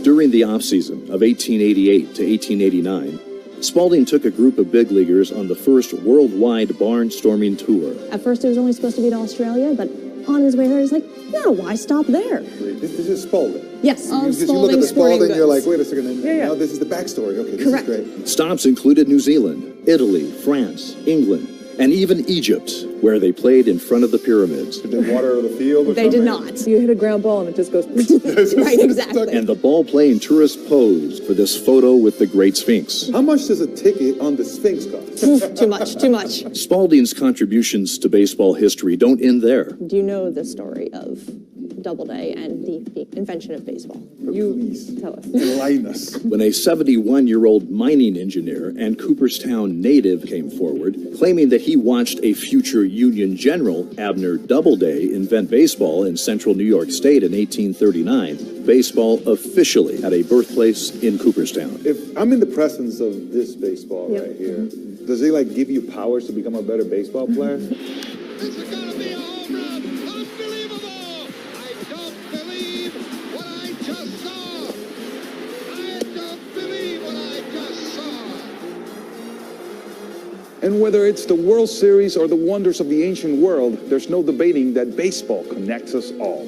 Speaker 16: During the offseason of 1888 to 1889, Spalding took a group of big leaguers on the first worldwide barnstorming tour.
Speaker 17: At first it was only supposed to be to Australia, but on his way there he's like, no, why stop there?
Speaker 15: This is Spalding.
Speaker 17: Yes,
Speaker 15: you look at the Spalding, you're like, wait a second, now this is the backstory. Okay, this is great.
Speaker 16: Stops included New Zealand, Italy, France, England, and even Egypt, where they played in front of the pyramids.
Speaker 15: Did they water the field or
Speaker 17: They
Speaker 15: something?
Speaker 17: did not. You hit a ground ball and it just goes right, exactly.
Speaker 16: And the ball-playing tourist posed for this photo with the Great Sphinx.
Speaker 15: How much does a ticket on the Sphinx cost?
Speaker 17: Too much, too much.
Speaker 16: Spalding's contributions to baseball history don't end there.
Speaker 17: Do you know the story of Doubleday and the invention of baseball?
Speaker 15: Please.
Speaker 17: Tell us.
Speaker 15: Enlighten us.
Speaker 16: When a 71-year-old mining engineer and Cooperstown native came forward, claiming that he watched a future Union general, Abner Doubleday, invent baseball in central New York State in 1839, baseball officially had a birthplace in Cooperstown.
Speaker 15: If I'm in the presence of this baseball right here, does it like give you powers to become a better baseball player? And whether it's the World Series or the wonders of the ancient world, there's no debating that baseball connects us all.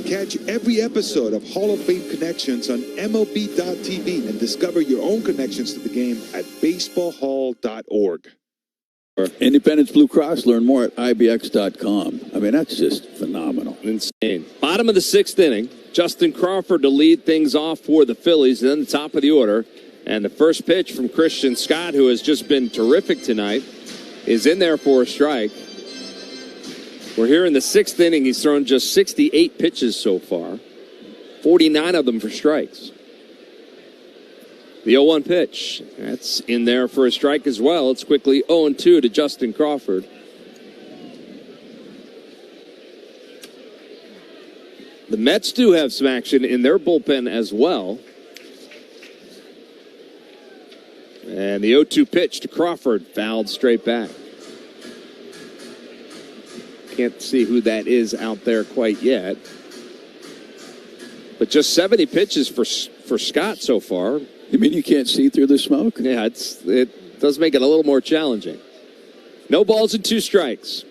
Speaker 3: Catch every episode of Hall of Fame Connections on MLB.tv and discover your own connections to the game at baseballhall.org.
Speaker 2: Independence Blue Cross, learn more at IBX.com. I mean, that's just phenomenal.
Speaker 1: Insane. Bottom of the sixth inning, Justin Crawford to lead things off for the Phillies, and then the top of the order. And the first pitch from Christian Scott, who has just been terrific tonight, is in there for a strike. We're here in the sixth inning. He's thrown just 68 pitches so far, 49 of them for strikes. The 0-1 pitch, that's in there for a strike as well. It's quickly 0-2 to Justin Crawford. The Mets do have some action in their bullpen as well. And the 0-2 pitch to Crawford, fouled straight back. Can't see who that is out there quite yet. But just 70 pitches for Scott so far.
Speaker 2: You mean you can't see through the smoke?
Speaker 1: Yeah, it does make it a little more challenging. No balls and 2 strikes.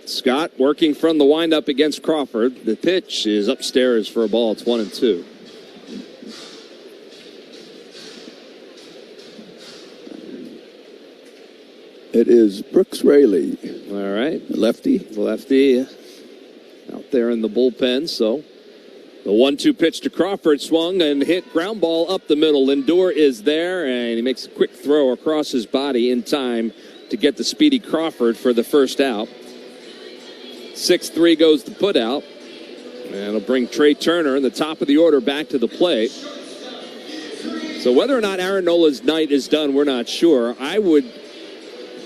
Speaker 1: Scott working from the windup against Crawford. The pitch is upstairs for a ball. It's 1-2.
Speaker 2: It is Brooks Raley.
Speaker 1: All right.
Speaker 2: Lefty.
Speaker 1: Lefty out there in the bullpen. So the 1-2 pitch to Crawford swung and hit ground ball up the middle. Lindor is there, and he makes a quick throw across his body in time to get the speedy Crawford for the first out. 6-3 goes the put out. And it'll bring Trey Turner in the top of the order back to the plate. So whether or not Aaron Nola's night is done, we're not sure. I would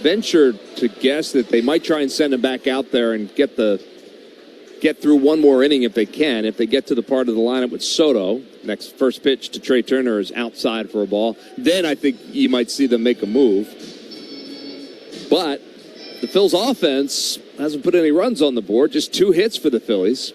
Speaker 1: venture to guess that they might try and send him back out there and get through one more inning if they can. If they get to the part of the lineup with Soto, first pitch to Trey Turner is outside for a ball. Then I think you might see them make a move. But the Phillies offense hasn't put any runs on the board, just 2 hits for the Phillies.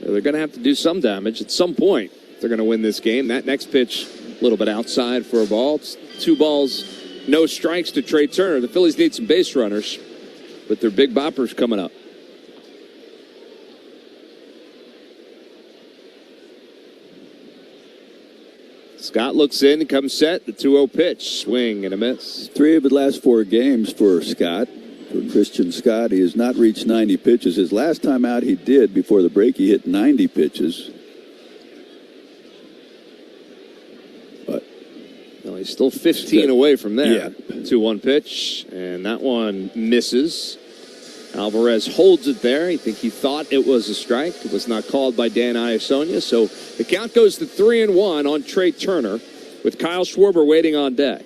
Speaker 1: They're going to have to do some damage at some point if they're going to win this game. That next pitch, a little bit outside for a ball. It's 2 balls. No strikes to Trey Turner. The Phillies need some base runners, but their big boppers coming up. Scott looks in and comes set. The 2-0 pitch. Swing and a miss.
Speaker 2: 3 of the last 4 games for Scott. For Christian Scott, he has not reached 90 pitches. His last time out he did, before the break, he hit 90 pitches.
Speaker 1: He's still 15 away from there. 2-1 pitch, and that one misses. Alvarez holds it there. I think he thought it was a strike. It was not called by Dan Iasonia. So the count goes to 3-1 on Trey Turner with Kyle Schwarber waiting on deck.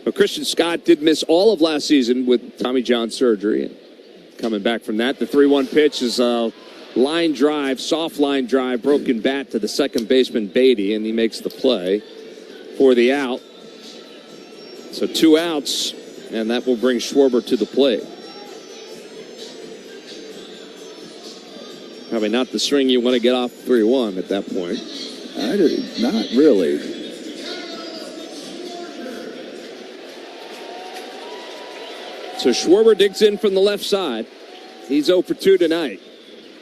Speaker 1: But Christian Scott did miss all of last season with Tommy John surgery. And coming back from that, the 3-1 pitch is a line drive, soft line drive, broken bat to the second baseman Beatty, and he makes the play for the out. So 2 outs, and that will bring Schwarber to the plate. Probably not the swing you want to get off 3-1 at that point.
Speaker 2: Not really.
Speaker 1: So Schwarber digs in from the left side. He's 0 for 2 tonight.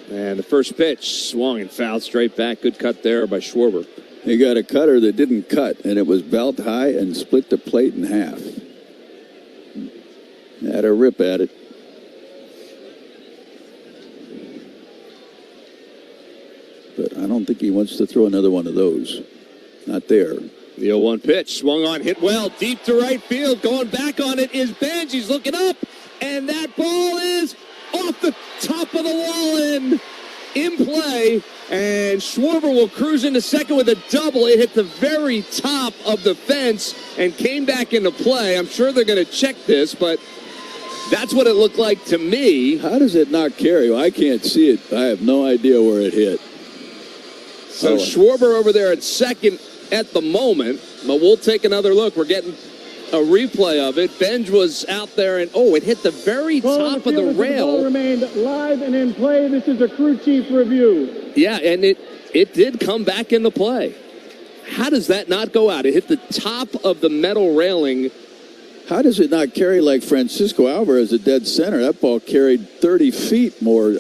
Speaker 1: And the first pitch swung and fouled straight back. Good cut there by Schwarber.
Speaker 2: He got a cutter that didn't cut, and it was belt high and split the plate in half. Had a rip at it. But I don't think he wants to throw another one of those. Not there.
Speaker 1: The 0-1 pitch, swung on, hit well, deep to right field. Going back on it is Benj. He's looking up, and that ball is off the top of the wall in play. And Schwarber will cruise into second with a double. It hit the very top of the fence and came back into play. I'm sure they're going to check this, but that's what it looked like to me.
Speaker 2: How does it not carry? I can't see it. I have no idea where it hit.
Speaker 1: So Schwarber over there at second at the moment, but we'll take another look. We're getting a replay of it. Benj was out there, and it hit the very top of the rail.
Speaker 6: The ball remained live and in play. This is a crew chief review.
Speaker 1: Yeah, and it did come back into play. How does that not go out? It hit the top of the metal railing.
Speaker 2: How does it not carry like Francisco Alvarez at dead center? That ball carried 30 feet more.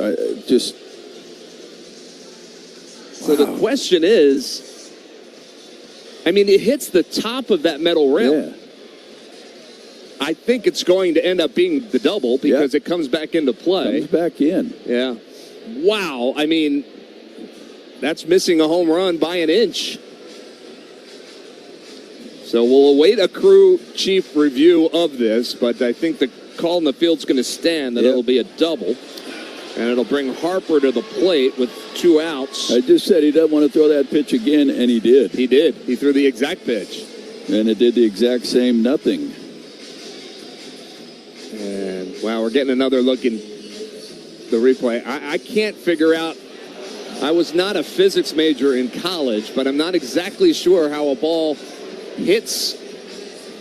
Speaker 1: So the question is, I mean, it hits the top of that metal rail.
Speaker 2: Yeah.
Speaker 1: I think it's going to end up being the double because it comes back into play.
Speaker 2: Comes back in.
Speaker 1: Yeah. Wow. I mean, that's missing a home run by an inch. So we'll await a crew chief review of this, but I think the call in the field's going to stand that it'll be a double. And it'll bring Harper to the plate with 2 outs.
Speaker 2: I just said he doesn't want to throw that pitch again, and he did.
Speaker 1: He did. He threw the exact pitch.
Speaker 2: And it did the exact same nothing.
Speaker 1: And, wow, we're getting another look in the replay. I can't figure out. I was not a physics major in college, but I'm not exactly sure how a ball hits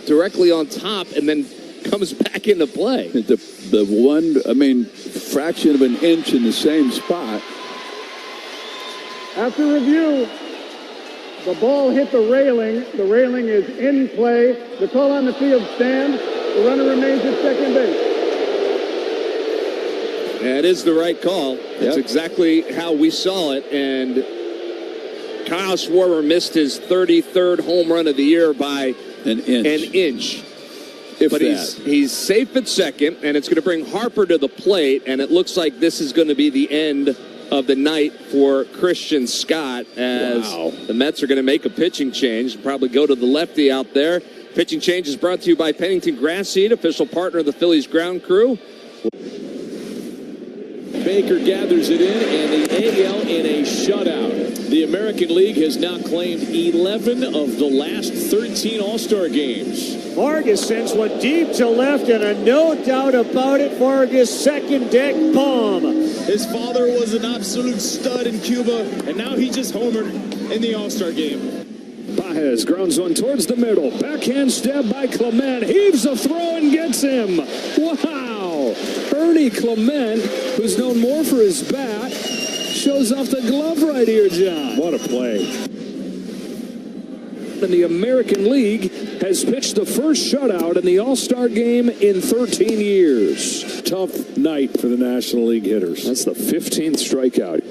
Speaker 1: directly on top and then comes back into play.
Speaker 2: The one, fraction of an inch in the same spot.
Speaker 6: After review, the ball hit the railing. The railing is in play. The call on the field stands. The runner remains at second base.
Speaker 1: That is the right call. That's exactly how we saw it. And Kyle Schwarber missed his 33rd home run of the year by
Speaker 2: an inch.
Speaker 1: But he's safe at second, and it's going to bring Harper to the plate, and it looks like this is going to be the end of the night for Christian Scott as the Mets are going to make a pitching change, probably go to the lefty out there. Pitching change is brought to you by Pennington Grass Seed, official partner of the Phillies ground crew.
Speaker 5: Baker gathers it in, and the AL in a shutout. The American League has now claimed 11 of the last 13 All-Star games.
Speaker 6: Vargas went deep to left, and a no doubt about it, Vargas' second deck bomb.
Speaker 5: His father was an absolute stud in Cuba, and now he just homered in the All-Star game.
Speaker 6: Baez grounds one towards the middle. Backhand stab by Clement. Heaves a throw and gets him. Wow. Ernie Clement, who's known more for his bat, shows off the glove right here, John.
Speaker 5: What a play.
Speaker 6: And the American League has pitched the first shutout in the All-Star game in 13 years.
Speaker 5: Tough night for the National League hitters.
Speaker 6: That's the 15th strikeout.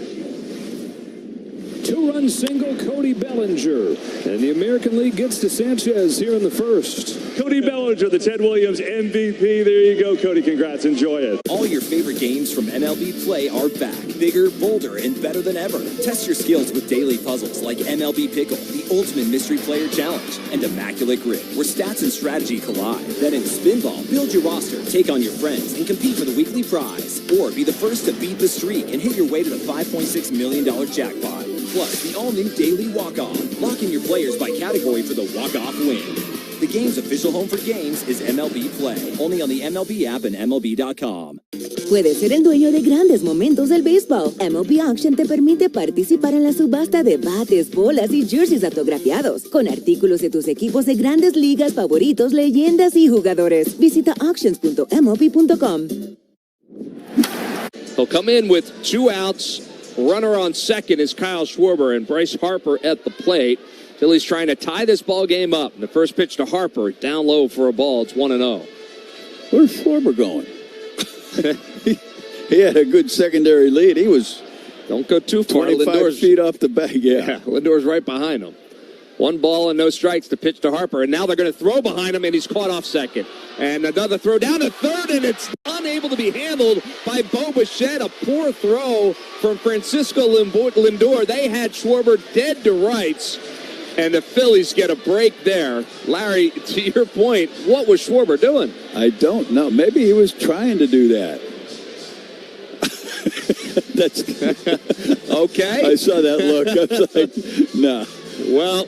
Speaker 6: 2-run single, Cody Bellinger. And the American League gets to Sanchez here in the first.
Speaker 5: Cody Bellinger, the Ted Williams MVP. There you go, Cody. Congrats. Enjoy it.
Speaker 18: All your favorite games from MLB Play are back. Bigger, bolder, and better than ever. Test your skills with daily puzzles like MLB Pickle, the Ultimate Mystery Player Challenge, and Immaculate Grid, where stats and strategy collide. Then in Spinball, build your roster, take on your friends, and compete for the weekly prize. Or be the first to beat the streak and hit your way to the $5.6 million jackpot. Plus, the all-new Daily Walk-On. Lock in your players by category for the walk-off win. The game's official home for games is MLB Play. Only on the MLB app and MLB.com.
Speaker 12: Puedes ser el dueño de grandes momentos del béisbol. MLB Auction te permite participar en la subasta de bates, bolas y jerseys autografiados, con artículos de tus equipos de grandes ligas favoritos, leyendas y jugadores. Visita auctions.mlb.com.
Speaker 1: He'll come in with 2 outs. Runner on second is Kyle Schwarber and Bryce Harper at the plate. Phillies trying to tie this ball game up. The first pitch to Harper, down low for a ball. It's 1-0.
Speaker 2: Where's Schwarber going? He had a good secondary lead. He was
Speaker 1: don't go too far.
Speaker 2: 25 feet off the bag.
Speaker 1: Yeah, Lindor's right behind him. 1 ball and no strikes to pitch to Harper. And now they're going to throw behind him, and he's caught off second. And another throw down to third, and it's unable to be handled by Bo Bichette. A poor throw from Francisco Lindor. They had Schwarber dead to rights, and the Phillies get a break there. Larry, to your point, what was Schwarber doing?
Speaker 2: I don't know. Maybe he was trying to do that. That's
Speaker 1: okay.
Speaker 2: I saw that look. I was like, no.
Speaker 1: Well,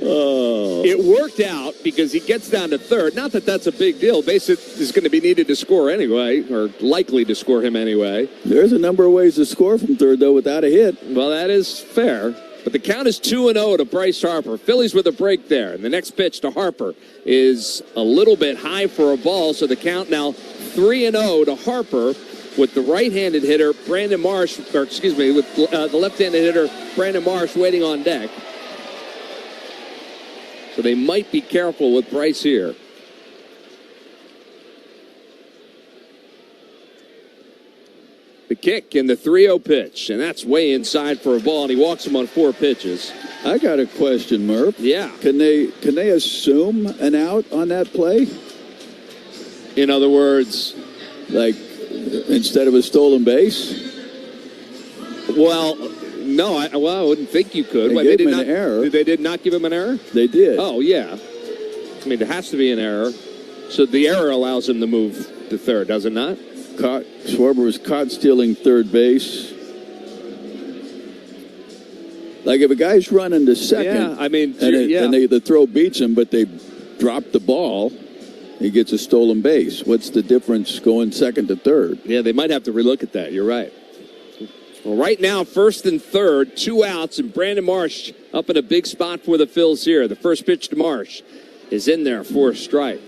Speaker 1: it worked out because he gets down to third. Not that that's a big deal. Bassett is going to be needed to score anyway, or likely to score him anyway.
Speaker 2: There's a number of ways to score from third, though, without a hit.
Speaker 1: Well, that is fair. But the count is 2-0 to Bryce Harper. Phillies with a break there. And the next pitch to Harper is a little bit high for a ball, so the count now 3-0 to Harper with the right-handed hitter, Brandon Marsh, with the left-handed hitter, Brandon Marsh, waiting on deck. So they might be careful with Bryce here. The kick and the 3-0 pitch, and that's way inside for a ball, and he walks him on 4 pitches.
Speaker 2: I got a question, Murph.
Speaker 1: Yeah.
Speaker 2: Can they assume an out on that play?
Speaker 1: In other words,
Speaker 2: like instead of a stolen base?
Speaker 1: Well, no, I wouldn't think you could.
Speaker 2: They gave him an error.
Speaker 1: They did not give him an error?
Speaker 2: They did.
Speaker 1: Oh, yeah. I mean, there has to be an error. So the error allows him to move to third, does it not?
Speaker 2: Schwarber was caught stealing third base. Like if a guy's running to second,
Speaker 1: yeah, I mean,
Speaker 2: and the throw beats him, but they drop the ball, he gets a stolen base. What's the difference going second to third?
Speaker 1: Yeah, they might have to relook at that. You're right. Well, right now, first and third, 2 outs, and Brandon Marsh up in a big spot for the Phils here. The first pitch to Marsh is in there for a strike.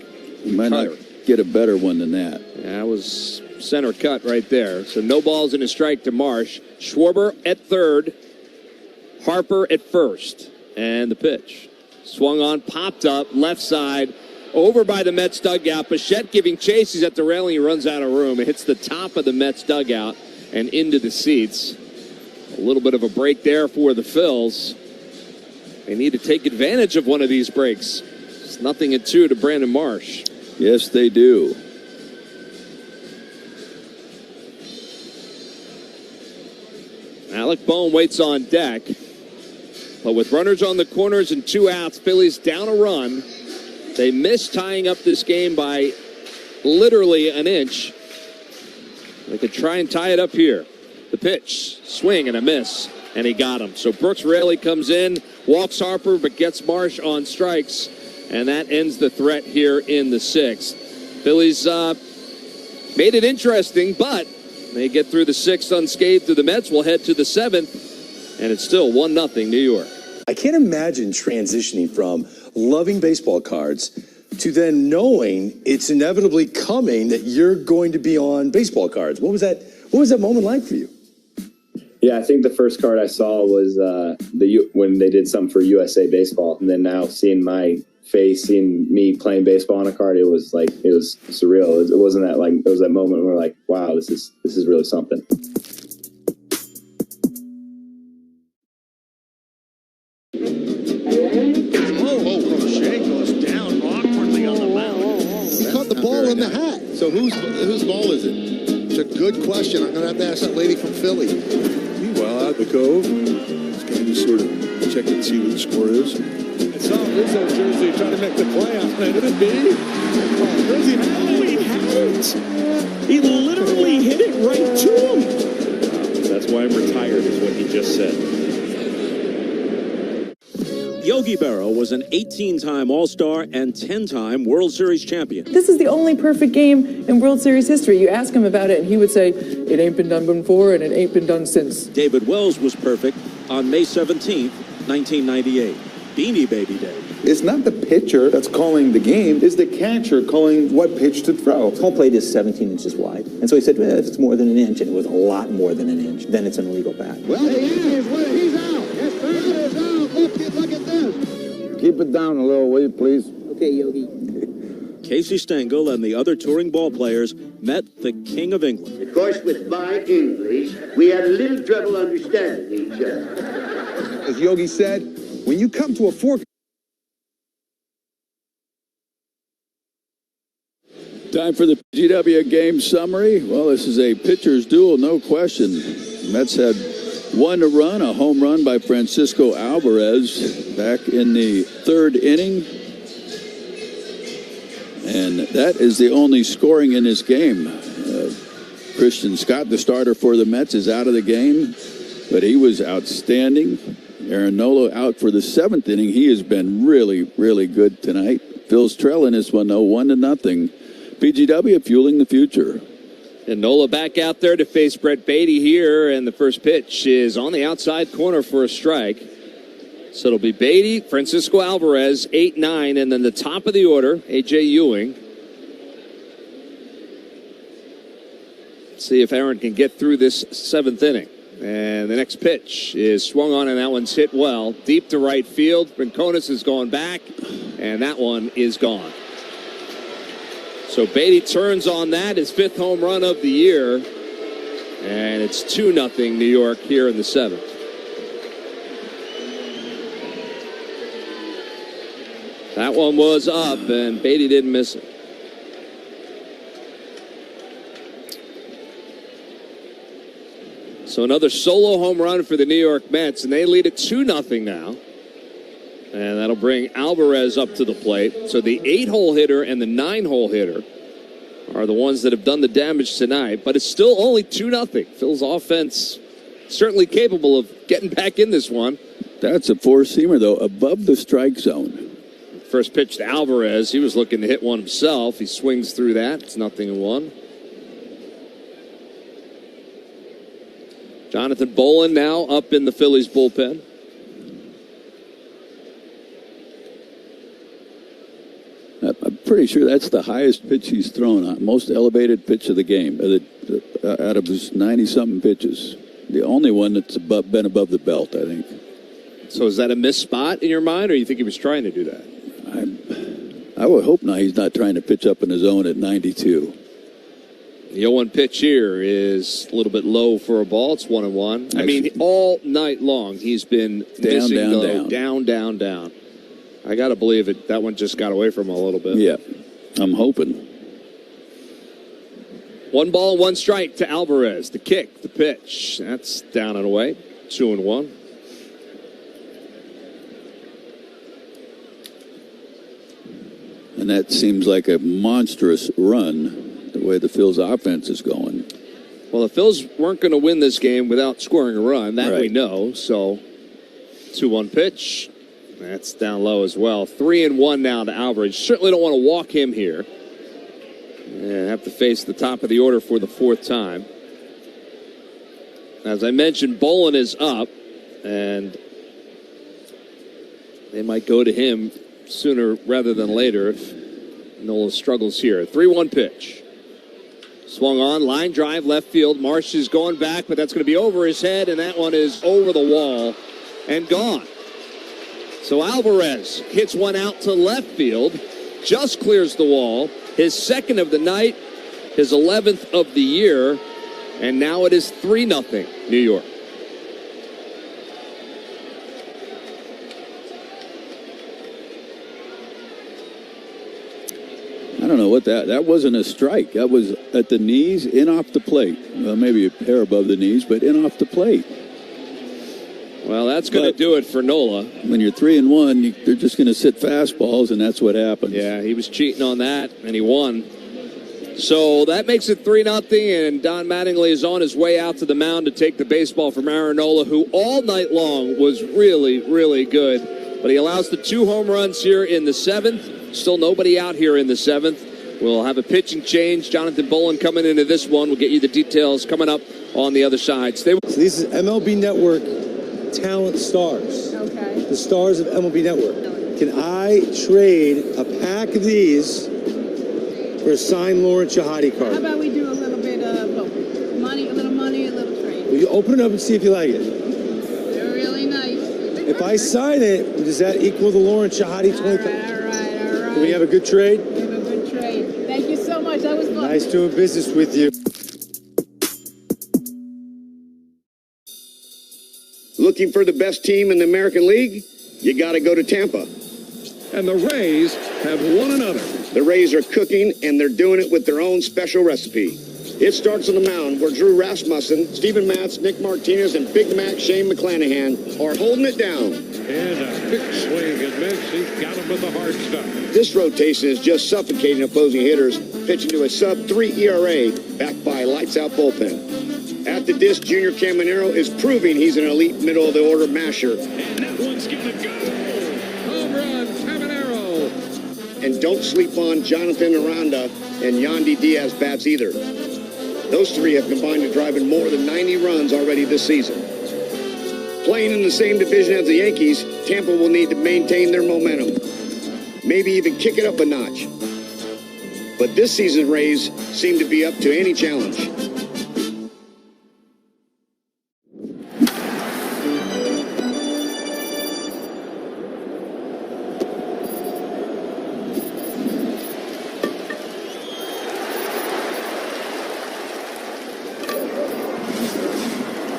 Speaker 2: You might not get a better one than that.
Speaker 1: Yeah, that was center cut right there. So no balls and a strike to Marsh. Schwarber at third, Harper at first. And the pitch. Swung on, popped up, left side, over by the Mets dugout. Bichette giving chase. He's at the railing. He runs out of room. It hits the top of the Mets dugout and into the seats. A little bit of a break there for the Phils. They need to take advantage of one of these breaks. It's 0-2 to Brandon Marsh.
Speaker 2: Yes, they do.
Speaker 1: Alec Bohm waits on deck. But with runners on the corners and 2 outs, Phillies down a run. They missed tying up this game by literally an inch. They could try and tie it up here. The pitch, swing and a miss, and he got him. So Brooks Raley comes in, walks Harper, but gets Marsh on strikes, and that ends the threat here in the 6th. Phillies made it interesting, but they get through the 6th unscathed. The Mets will head to the 7th, and it's still 1-0 New York.
Speaker 7: I can't imagine transitioning from loving baseball cards to then knowing it's inevitably coming that you're going to be on baseball cards. What was that moment like for you?
Speaker 14: Yeah, I think the first card I saw was when they did something for USA Baseball, and then now seeing my face, seeing me playing baseball on a card, it was surreal. It wasn't that it was that moment where like, wow, this is really something.
Speaker 10: Ball in the hat. So whose ball is it? It's a good question. I'm going to ask that lady from Philly.
Speaker 22: Meanwhile, out in the Cove, it's going to sort of check and see what the score is. I saw Rizzo jersey trying to make the playoffs. Could it be?
Speaker 6: Rizzo, no, he hadn't. He literally hit it right to him.
Speaker 5: That's why I'm retired, is what he just said.
Speaker 6: Yogi Berra was an 18-time All-Star and 10-time World Series champion.
Speaker 19: This is the only perfect game in World Series history. You ask him about it, and he would say, it ain't been done before, and it ain't been done since.
Speaker 6: David Wells was perfect on May 17th, 1998. Beanie Baby Day.
Speaker 15: It's not the pitcher that's calling the game, it's the catcher calling what pitch to throw.
Speaker 20: Home plate is 17 inches wide. And so he said, well, if it's more than an inch, and it was a lot more than an inch, then it's an illegal bat.
Speaker 10: Well, he is. He's out. His third is out. Look at this.
Speaker 21: Keep it down a little, will you, please?
Speaker 20: Okay, Yogi.
Speaker 6: Casey Stengel and the other touring ball players met the King of England.
Speaker 23: Of course, with my English, we had a little trouble understanding each other.
Speaker 15: As Yogi said, when you come to a fork
Speaker 2: Time for the GW game summary. Well, this is a pitcher's duel, no question. Mets had one run, a home run by Francisco Alvarez back in the third inning. And that is the only scoring in this game. Christian Scott, the starter for the Mets, is out of the game, but he was outstanding. Aaron Nola out for the seventh inning. He has been really, really good tonight. Phil's trailing this one, though, 1-0. PGW fueling the future.
Speaker 1: And Nola back out there to face Brett Beatty here, and the first pitch is on the outside corner for a strike. So it'll be Beatty, Francisco Alvarez, 8-9, and then the top of the order, A.J. Ewing. See if Aaron can get through this seventh inning. And the next pitch is swung on, and that one's hit well. Deep to right field. Rincones is going back, and that one is gone. So Beatty turns on that, his fifth home run of the year. And it's 2-0 New York here in the seventh. That one was up, and Beatty didn't miss it. So another solo home run for the New York Mets, and they lead it 2-0 now. And that'll bring Alvarez up to the plate. So the 8-hole hitter and the 9-hole hitter are the ones that have done the damage tonight. But it's still only 2-0. Phil's offense certainly capable of getting back in this one.
Speaker 2: That's a four-seamer, though, above the strike zone.
Speaker 1: First pitch to Alvarez. He was looking to hit one himself. He swings through that. It's 0-1. Jonathan Bolin now up in the Phillies bullpen.
Speaker 2: I'm pretty sure that's the highest pitch he's thrown on, most elevated pitch of the game, out of his 90-something pitches. The only one that's been above the belt, I think.
Speaker 1: So is that a missed spot in your mind, or you think he was trying to do that?
Speaker 2: I would hope not. He's not trying to pitch up in his zone at 92.
Speaker 1: The 0-1 pitch here is a little bit low for a ball. It's 1-1. I mean, all night long he's been down. I got to believe it. That one just got away from him a little bit.
Speaker 2: Yeah, I'm hoping.
Speaker 1: 1 ball, 1 strike to Alvarez. The kick, the pitch. That's down and away. 2-1.
Speaker 2: And that seems like a monstrous run, the way the Phil's offense is going.
Speaker 1: Well, the Phils weren't going to win this game without scoring a run. That we know. So 2-1 pitch. That's down low as well. 3-1 now to Alvarez. Certainly don't want to walk him here. And have to face the top of the order for the 4th time. As I mentioned, Bolin is up, and they might go to him sooner rather than later if Nola struggles here. 3-1 pitch. Swung on, line drive, left field. Marsh is going back, but that's going to be over his head, and that one is over the wall and gone. So Alvarez hits one out to left field, just clears the wall. His second of the night, his 11th of the year, and now it is 3-0 New York.
Speaker 2: I don't know what that wasn't a strike. That was at the knees, in off the plate. Well, maybe a hair above the knees, but in off the plate.
Speaker 1: Well, that's going to do it for Nola.
Speaker 2: When you're 3-1, they're just going to sit fastballs, and that's what happens.
Speaker 1: Yeah, he was cheating on that, and he won. So that makes it 3-0, and Don Mattingly is on his way out to the mound to take the baseball from Aaron Nola, who all night long was really, really good. But he allows the 2 home runs here in the 7th. Still nobody out here in the 7th. We'll have a pitching change. Jonathan Bolin coming into this one. We'll get you the details coming up on the other side.
Speaker 4: So this is MLB Network Talent Stars.
Speaker 17: Okay.
Speaker 4: The stars of MLB Network. Can I trade a pack of these for a signed Lawrence Shahadi card?
Speaker 8: How about we do a little bit of both? Money, a little trade.
Speaker 4: Will you open it up and see if you like it?
Speaker 8: They're really nice.
Speaker 4: If I sign it, does that equal the Lawrence Shahadi 20?
Speaker 8: All right.
Speaker 4: Do we have a good trade?
Speaker 8: We have a good trade. Thank you so much. That was fun.
Speaker 4: Nice doing business with you.
Speaker 23: Looking for the best team in the American League? You got to go to Tampa.
Speaker 22: And the Rays have won another.
Speaker 23: The Rays are cooking, and they're doing it with their own special recipe. It starts on the mound where Drew Rasmussen, Steven Matz, Nick Martinez, and Big Mac Shane McClanahan are holding it down.
Speaker 22: And a big swing and miss. He's got him with the hard stuff.
Speaker 23: This rotation is just suffocating opposing hitters, pitching to a sub-3 ERA, backed by a lights-out bullpen. At the disc, Junior Caminero is proving he's an elite middle-of-the-order masher.
Speaker 22: And that one's gonna go. Home run, Caminero.
Speaker 23: And don't sleep on Jonathan Aranda and Yandy Diaz bats either. Those three have combined to drive in more than 90 runs already this season. Playing in the same division as the Yankees, Tampa will need to maintain their momentum. Maybe even kick it up a notch. But this season's Rays seem to be up to any challenge.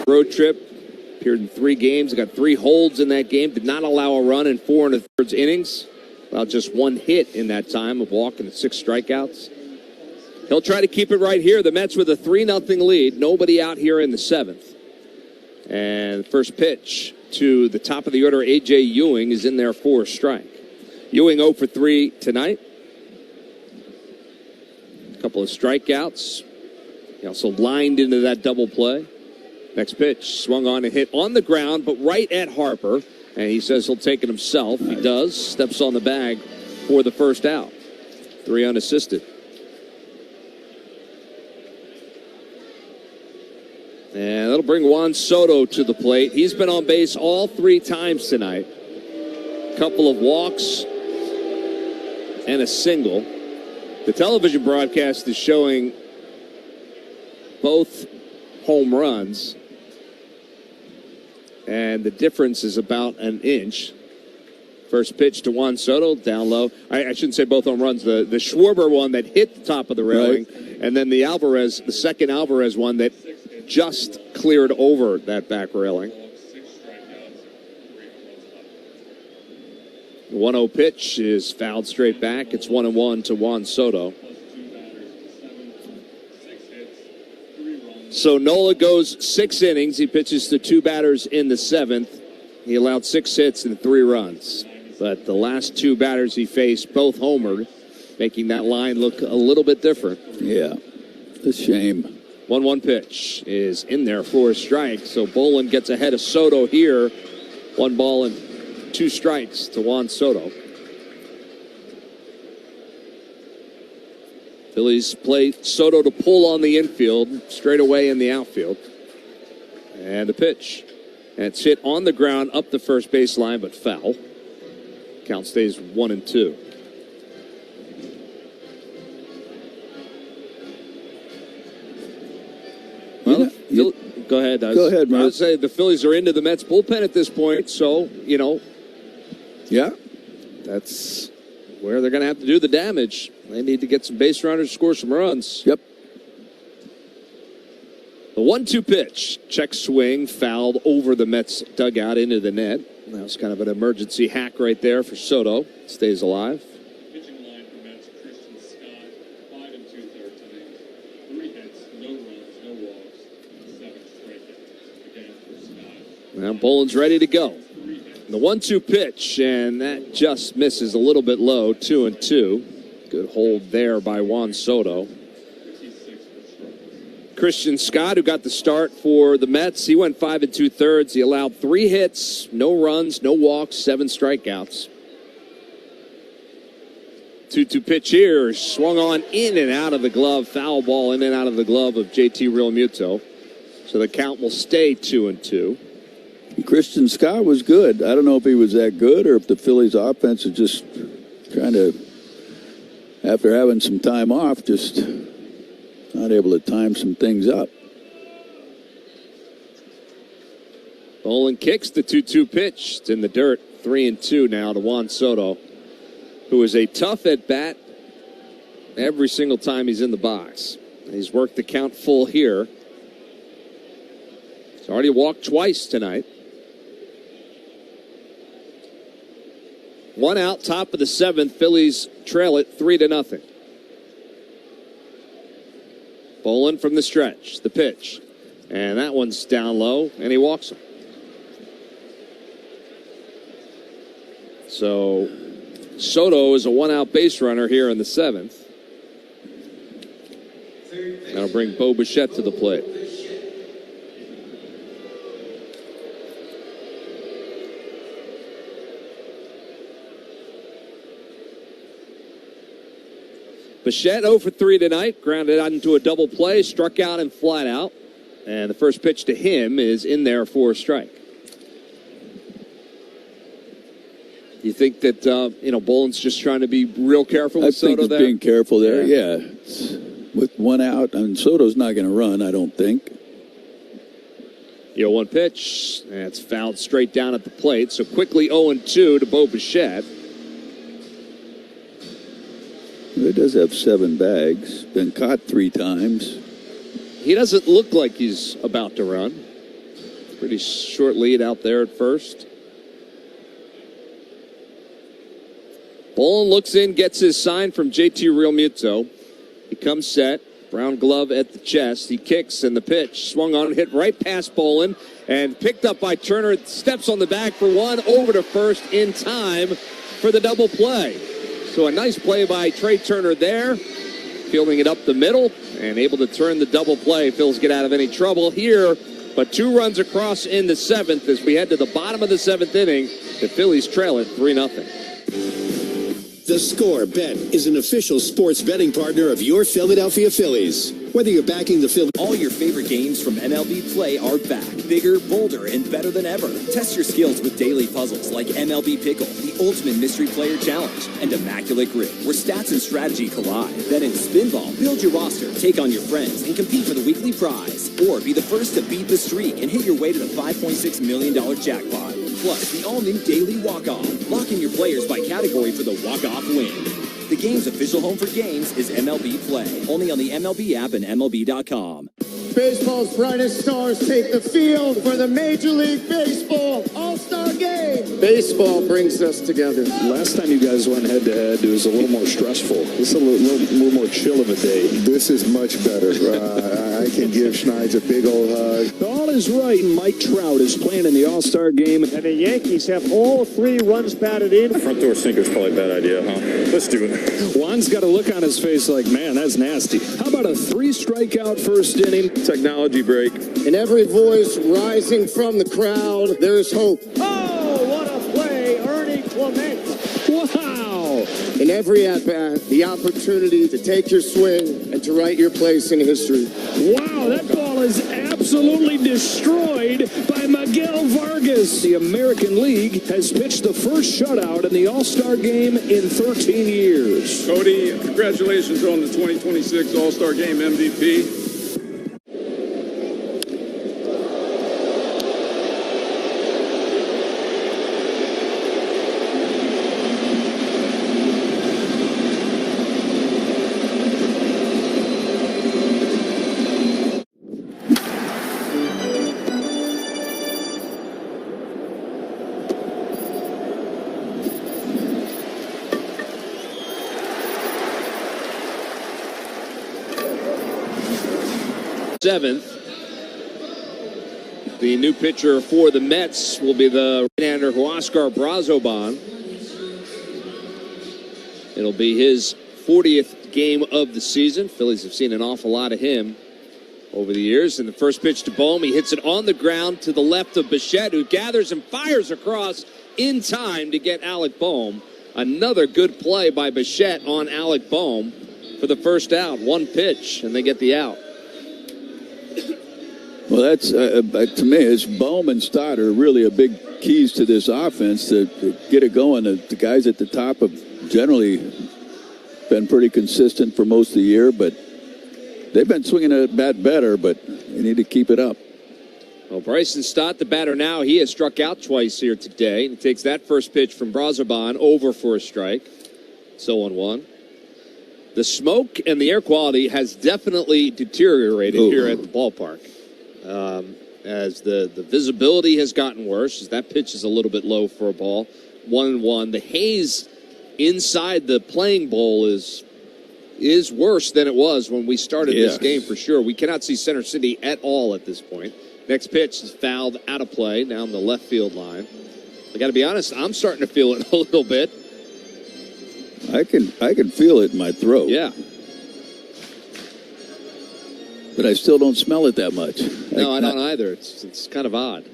Speaker 1: Road trip. Appeared in 3 games. Got 3 holds in that game. Did not allow a run in 4 1/3 innings. Allowed just 1 hit in that time, a walk and 6 strikeouts. He'll try to keep it right here. The Mets with a 3-0 lead. Nobody out here in the 7th. And first pitch to the top of the order, A.J. Ewing, is in there for a strike. Ewing 0 for 3 tonight. A couple of strikeouts. He also lined into that double play. Next pitch, swung on and hit on the ground, but right at Harper. And he says he'll take it himself. He does. Steps on the bag for the first out. 3 unassisted. And that'll bring Juan Soto to the plate. He's been on base all 3 times tonight. Couple of walks and a single. The television broadcast is showing both home runs. And the difference is about an inch. First pitch to Juan Soto, down low. I shouldn't say both home runs. The Schwarber one that hit the top of the railing, right. And then the second Alvarez one that just cleared over that back railing. 1-0 pitch is fouled straight back. It's 1-1 to Juan Soto. So Nola goes 6 innings. He pitches to 2 batters in the 7th. He allowed 6 hits and 3 runs. But the last 2 batters he faced both homered, making that line look a little bit different.
Speaker 2: Yeah, a shame.
Speaker 1: 1-1 pitch is in there for a strike. So Bolin gets ahead of Soto here. 1 ball and 2 strikes to Juan Soto. Phillies play Soto to pull on the infield, straight away in the outfield. And the pitch. And it's hit on the ground up the first baseline, but foul. Count stays 1-2. Well, go ahead.
Speaker 2: Go ahead, man.
Speaker 1: I would say the Phillies are into the Mets bullpen at this point, so,
Speaker 2: Yeah.
Speaker 1: That's where they're going to have to do the damage. They need to get some base runners, score some runs.
Speaker 2: Yep.
Speaker 1: The 1-2 pitch. Check swing, fouled over the Mets dugout into the net. That was kind of an emergency hack right there for Soto. Stays alive.
Speaker 9: Pitching line for Mets, Christian Scott, 5 2/3 innings, 3 hits, no runs, no walks, 7 strikeouts. Again for Scott.
Speaker 1: Now Bolin's ready to go. The 1-2 pitch, and that just misses a little bit low, 2-2. Good hold there by Juan Soto. Christian Scott, who got the start for the Mets, he went 5 2/3. He allowed 3 hits, no runs, no walks, 7 strikeouts. 2-2 pitch here, swung on in and out of the glove, foul ball in and out of the glove of JT Realmuto. So the count will stay 2-2.
Speaker 2: Christian Scott was good. I don't know if he was that good or if the Phillies offense is just kind of, after having some time off, just not able to time some things up.
Speaker 1: Bolin kicks the 2-2 pitch. It's in the dirt. 3-2 now to Juan Soto, who is a tough at bat every single time he's in the box. He's worked the count full here. He's already walked twice tonight. 1 out, top of the 7th. Phillies trail it 3-0. Bolin from the stretch, the pitch. And that one's down low, and he walks him. So Soto is a 1-out base runner here in the 7th. That'll bring Bo Bichette to the plate. Bichette 0 for 3 tonight, grounded out into a double play, struck out and flat out. And the first pitch to him is in there for a strike. You think that, Bolin's just trying to be real careful with Soto there?
Speaker 2: I think he's being careful there, yeah. With 1 out, Soto's not going to run, I don't think.
Speaker 1: 1 pitch, and it's fouled straight down at the plate. So quickly 0-2 to Bo Bichette.
Speaker 2: He does have 7 bags. Been caught 3 times.
Speaker 1: He doesn't look like he's about to run. Pretty short lead out there at first. Bolin looks in, gets his sign from JT Realmuto. He comes set. Brown glove at the chest. He kicks, and the pitch swung on, hit right past Bolin, and picked up by Turner. Steps on the back for 1, over to first in time for the double play. So a nice play by Trey Turner there, fielding it up the middle and able to turn the double play. Phils get out of any trouble here, but 2 runs across in the 7th as we head to the bottom of the 7th inning. The Phillies trail it 3-0.
Speaker 11: The Score Bet is an official sports betting partner of your Philadelphia Phillies. Whether you're backing the Phillies...
Speaker 18: All your favorite games from MLB Play are back. Bigger, bolder, and better than ever. Test your skills with daily puzzles like MLB Pickle, the Ultimate Mystery Player Challenge, and Immaculate Grid, where stats and strategy collide. Then in Spinball, build your roster, take on your friends, and compete for the weekly prize. Or be the first to beat the streak and hit your way to the $5.6 million jackpot. Plus, the all-new Daily Walk-Off. Lock in your players by category for the walk-off win. The game's official home for games is MLB Play. Only on the MLB app and MLB.com.
Speaker 10: Baseball's brightest stars take the field for the Major League Baseball All-Star Game. Baseball brings us together.
Speaker 13: Last time you guys went head-to-head, it was a little more stressful. This is a little more chill of a day.
Speaker 10: This is much better. I can give Schneid's a big old hug.
Speaker 13: All is right. Mike Trout is playing in the All-Star Game.
Speaker 6: And the Yankees have all 3 runs batted in.
Speaker 9: Front door sinker's probably a bad idea, huh? Let's do it.
Speaker 13: Juan's got a look on his face like, man, that's nasty. How about a 3-strikeout first inning?
Speaker 9: Technology break.
Speaker 10: In every voice rising from the crowd, there's hope.
Speaker 6: Oh, what a play, Ernie Clement.
Speaker 13: Wow.
Speaker 10: In every at-bat, the opportunity to take your swing and to write your place in history.
Speaker 13: Wow, that ball is absolutely destroyed by Miguel Vargas. The American League has pitched the first shutout in the All-Star Game in 13 years.
Speaker 9: Cody, congratulations on the 2026 All-Star Game MVP.
Speaker 1: Seventh. The new pitcher for the Mets will be the right-hander Huascar Brazoban. It'll be his 40th game of the season. Phillies have seen an awful lot of him over the years. And the first pitch to Bohm, he hits it on the ground to the left of Bichette, who gathers and fires across in time to get Alec Bohm. Another good play by Bichette on Alec Bohm for the first out. 1 pitch, and they get the out.
Speaker 2: Well, that's, to me, it's Bohm and Stott are really a big keys to this offense to get it going. The guys at the top have generally been pretty consistent for most of the year, but they've been swinging a bat better, but you need to keep it up.
Speaker 1: Well, Bryson Stott, the batter now, he has struck out twice here today. He takes that first pitch from Brazoban over for a strike. So 1-1. The smoke and the air quality has definitely deteriorated here at the ballpark. As the visibility has gotten worse, as that pitch is a little bit low for a ball. 1-1. The haze inside the playing bowl is worse than it was when we started this game for sure. We cannot see Center City at all at this point. Next pitch is fouled out of play down the left field line. I got to be honest, I'm starting to feel it a little bit.
Speaker 2: I can feel it in my throat.
Speaker 1: Yeah.
Speaker 2: But I still don't smell it that much.
Speaker 1: No, I don't either. It's kind of odd.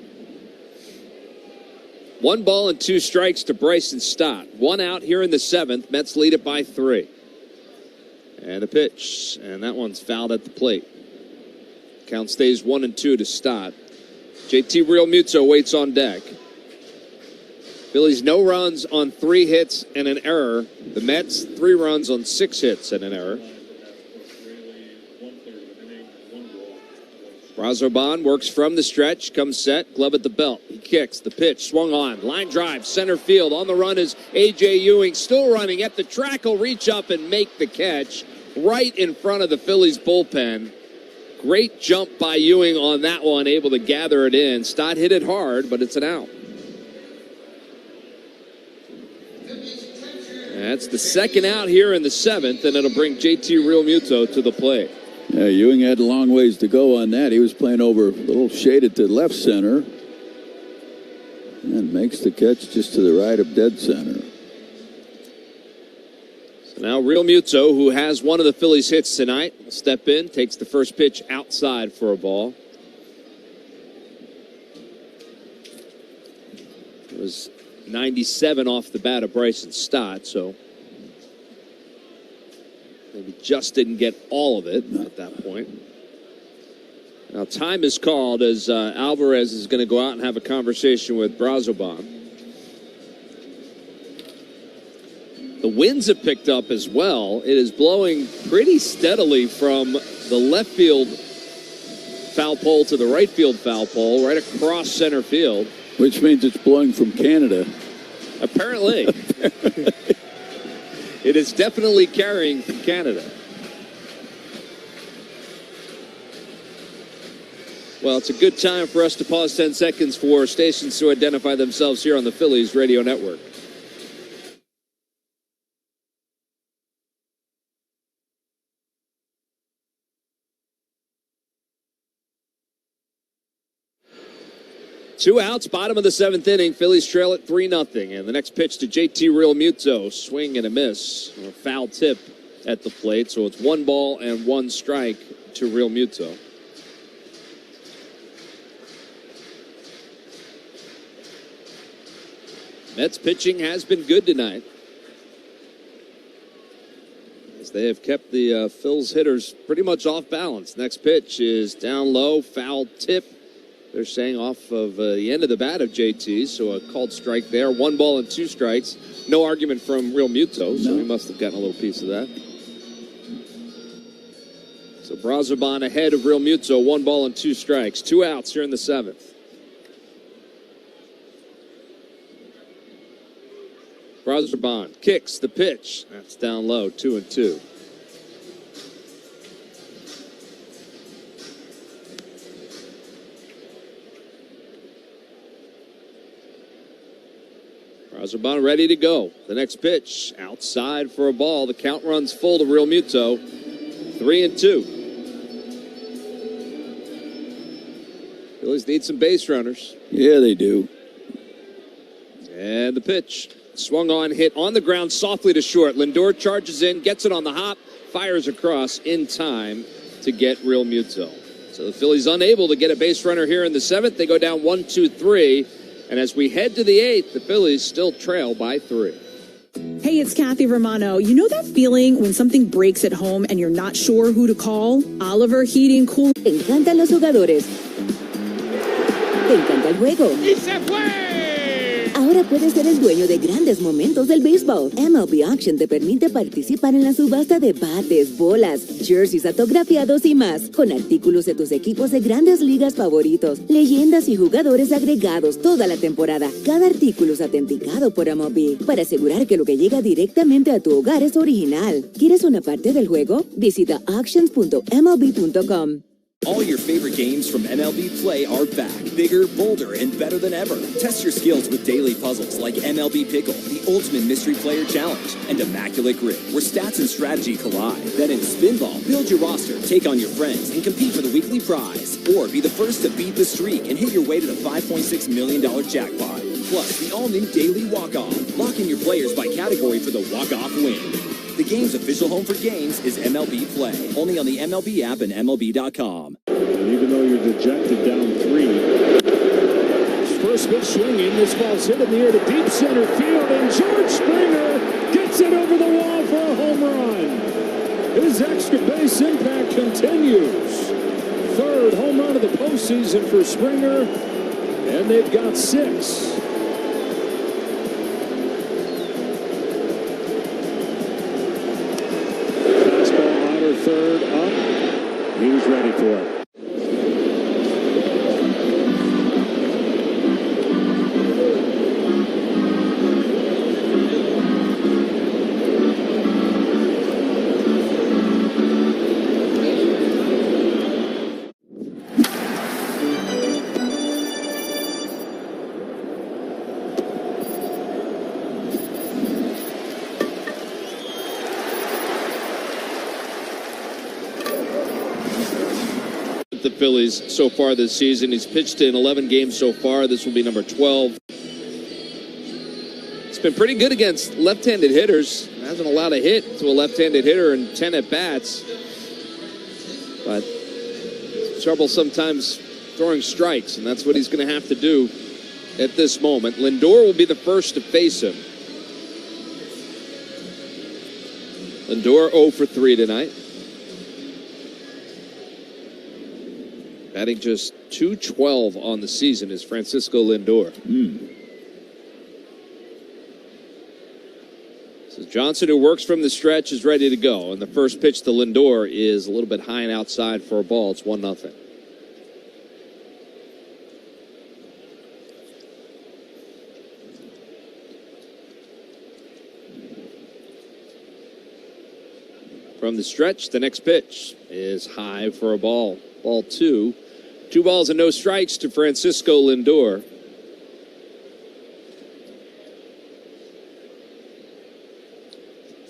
Speaker 1: 1 ball and 2 strikes to Bryson Stott. 1 out here in the 7th. Mets lead it by 3. And a pitch. And that one's fouled at the plate. Count stays 1-2 to Stott. JT Realmuto waits on deck. Phillies no runs on 3 hits and an error. The Mets 3 runs on 6 hits and an error. Brazoban works from the stretch, comes set, glove at the belt. He kicks, the pitch, swung on, line drive, center field. On the run is A.J. Ewing, still running at the track. He'll reach up and make the catch right in front of the Phillies bullpen. Great jump by Ewing on that one, able to gather it in. Stott hit it hard, but it's an out. That's the 2nd out here in the 7th, and it'll bring JT Realmuto to the plate.
Speaker 2: Yeah, Ewing had a long ways to go on that. He was playing over a little shaded to left center. And makes the catch just to the right of dead center.
Speaker 1: So now Realmuto, who has one of the Phillies' hits tonight, will step in, takes the first pitch outside for a ball. It was 97 off the bat of Bryson Stott, so maybe just didn't get all of it at that point. Now time is called as Alvarez is going to go out and have a conversation with Brazoban. The winds have picked up as well. It is blowing pretty steadily from the left field foul pole to the right field foul pole, right across center field.
Speaker 2: Which means it's blowing from Canada.
Speaker 1: Apparently. It is definitely carrying from Canada. Well, it's a good time for us to pause 10 seconds for stations to identify themselves here on the Phillies Radio Network. Two outs, bottom of the 7th inning. Phillies trail it 3-0. And the next pitch to JT Realmuto. Swing and a miss. A foul tip at the plate. So it's 1 ball and 1 strike to Realmuto. Mets pitching has been good tonight, as they have kept the Phils hitters pretty much off balance. Next pitch is down low, foul tip. They're saying off of the end of the bat of JT, so a called strike there. 1 ball and 2 strikes. No argument from Realmuto, so he must have gotten a little piece of that. So Brazoban ahead of Realmuto, 1 ball and 2 strikes. 2 outs here in the 7th. Brazoban kicks the pitch. That's down low, 2-2. Brazoban ready to go. The next pitch outside for a ball. The count runs full to Realmuto. 3-2. Phillies need some base runners.
Speaker 2: Yeah, they do.
Speaker 1: And the pitch. Swung on, hit on the ground softly to short. Lindor charges in, gets it on the hop, fires across in time to get Realmuto. So the Phillies unable to get a base runner here in the 7th. They go down 1-2-3. And as we head to the 8th, the Phillies still trail by 3.
Speaker 3: Hey, it's Kathy Romano. You know that feeling when something breaks at home and you're not sure who to call? Oliver Heating Cool.
Speaker 12: Te encantan los jugadores. Te encanta el juego.
Speaker 22: ¡Y se fue!
Speaker 12: Ahora puedes ser el dueño de grandes momentos del béisbol. MLB Auction te permite participar en la subasta de bates, bolas, jerseys autografiados y más, con artículos de tus equipos de grandes ligas favoritos, leyendas y jugadores agregados toda la temporada. Cada artículo es autenticado por MLB para asegurar que lo que llega directamente a tu hogar es original. ¿Quieres una parte del juego? Visita auctions.mlb.com.
Speaker 18: All your favorite games from MLB Play are back, bigger, bolder, and better than ever. Test your skills with daily puzzles like MLB Pickle, the Ultimate Mystery Player Challenge, and Immaculate Grid, where stats and strategy collide. Then in Spinball, build your roster, take on your friends, and compete for the weekly prize. Or be the first to beat the streak and hit your way to the $5.6 million jackpot. Plus, the all-new Daily Walk-Off. Lock in your players by category for the walk-off win. The game's official home for games is MLB Play. Only on the MLB app and MLB.com.
Speaker 6: And even though you're dejected down 3, first pitch swinging. This ball's hit in the air to deep center field, and George Springer gets it over the wall for a home run. His extra base impact continues. Third home run of the postseason for Springer, and they've got 6. Third up. He's ready for it.
Speaker 1: The Phillies so far this season. He's pitched in 11 games so far. This will be number 12. It's been pretty good against left-handed hitters. Hasn't allowed a hit to a left-handed hitter in 10 at-bats. But trouble sometimes throwing strikes, and that's what he's going to have to do at this moment. Lindor will be the first to face him. Lindor 0 for 3 tonight. Batting just .212 on the season is Francisco Lindor. So Johnson, who works from the stretch, is ready to go. And the first pitch to Lindor is a little bit high and outside for a ball. It's 1-0. From the stretch, the next pitch is high for a ball. Ball 2. 2 balls and no strikes to Francisco Lindor.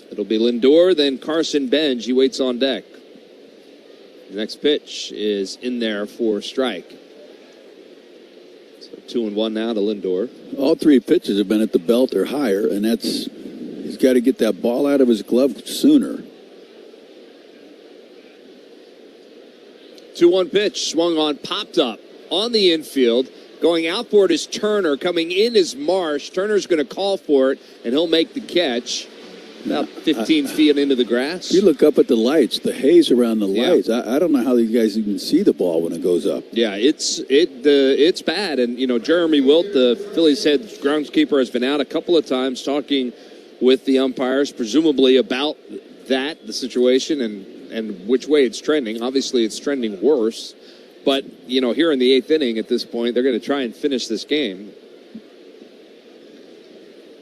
Speaker 1: It'll be Lindor, then Carson Benj. He waits on deck. The next pitch is in there for a strike. So 2-1 now to Lindor.
Speaker 2: All 3 pitches have been at the belt or higher, and he's got to get that ball out of his glove sooner.
Speaker 1: 2-1 pitch, swung on, popped up on the infield. Going out for it is Turner. Coming in is Marsh. Turner's going to call for it, and he'll make the catch. About 15 feet into the grass.
Speaker 2: You look up at the lights, the haze around the lights. I don't know how these guys even see the ball when it goes up.
Speaker 1: Yeah, it's bad. And, Jeremy Wilt, the Phillies head groundskeeper, has been out a couple of times talking with the umpires, presumably about the situation, and which way it's trending. Obviously, it's trending worse. But, here in the 8th inning at this point, they're going to try and finish this game.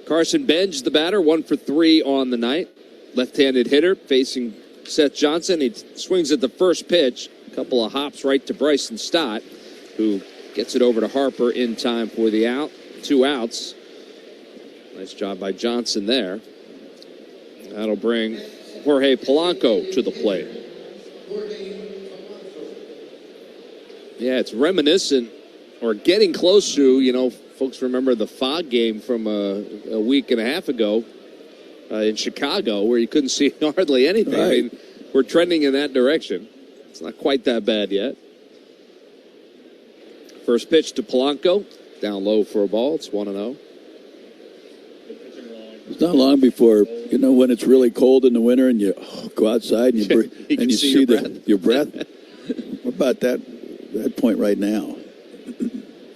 Speaker 1: Carson Benj, the batter, 1 for 3 on the night. Left-handed hitter facing Seth Johnson. He swings at the first pitch. A couple of hops right to Bryson Stott, who gets it over to Harper in time for the out. 2 outs. Nice job by Johnson there. That'll bring Jorge Polanco to the plate. Yeah, it's reminiscent, or getting close to, folks remember the fog game from a week and a half ago in Chicago, where you couldn't see hardly anything. Right. I mean, we're trending in that direction. It's not quite that bad yet. First pitch to Polanco, down low for a ball. It's 1-0.
Speaker 2: It's not long before, when it's really cold in the winter and you go outside and you see your breath. What about that point right now?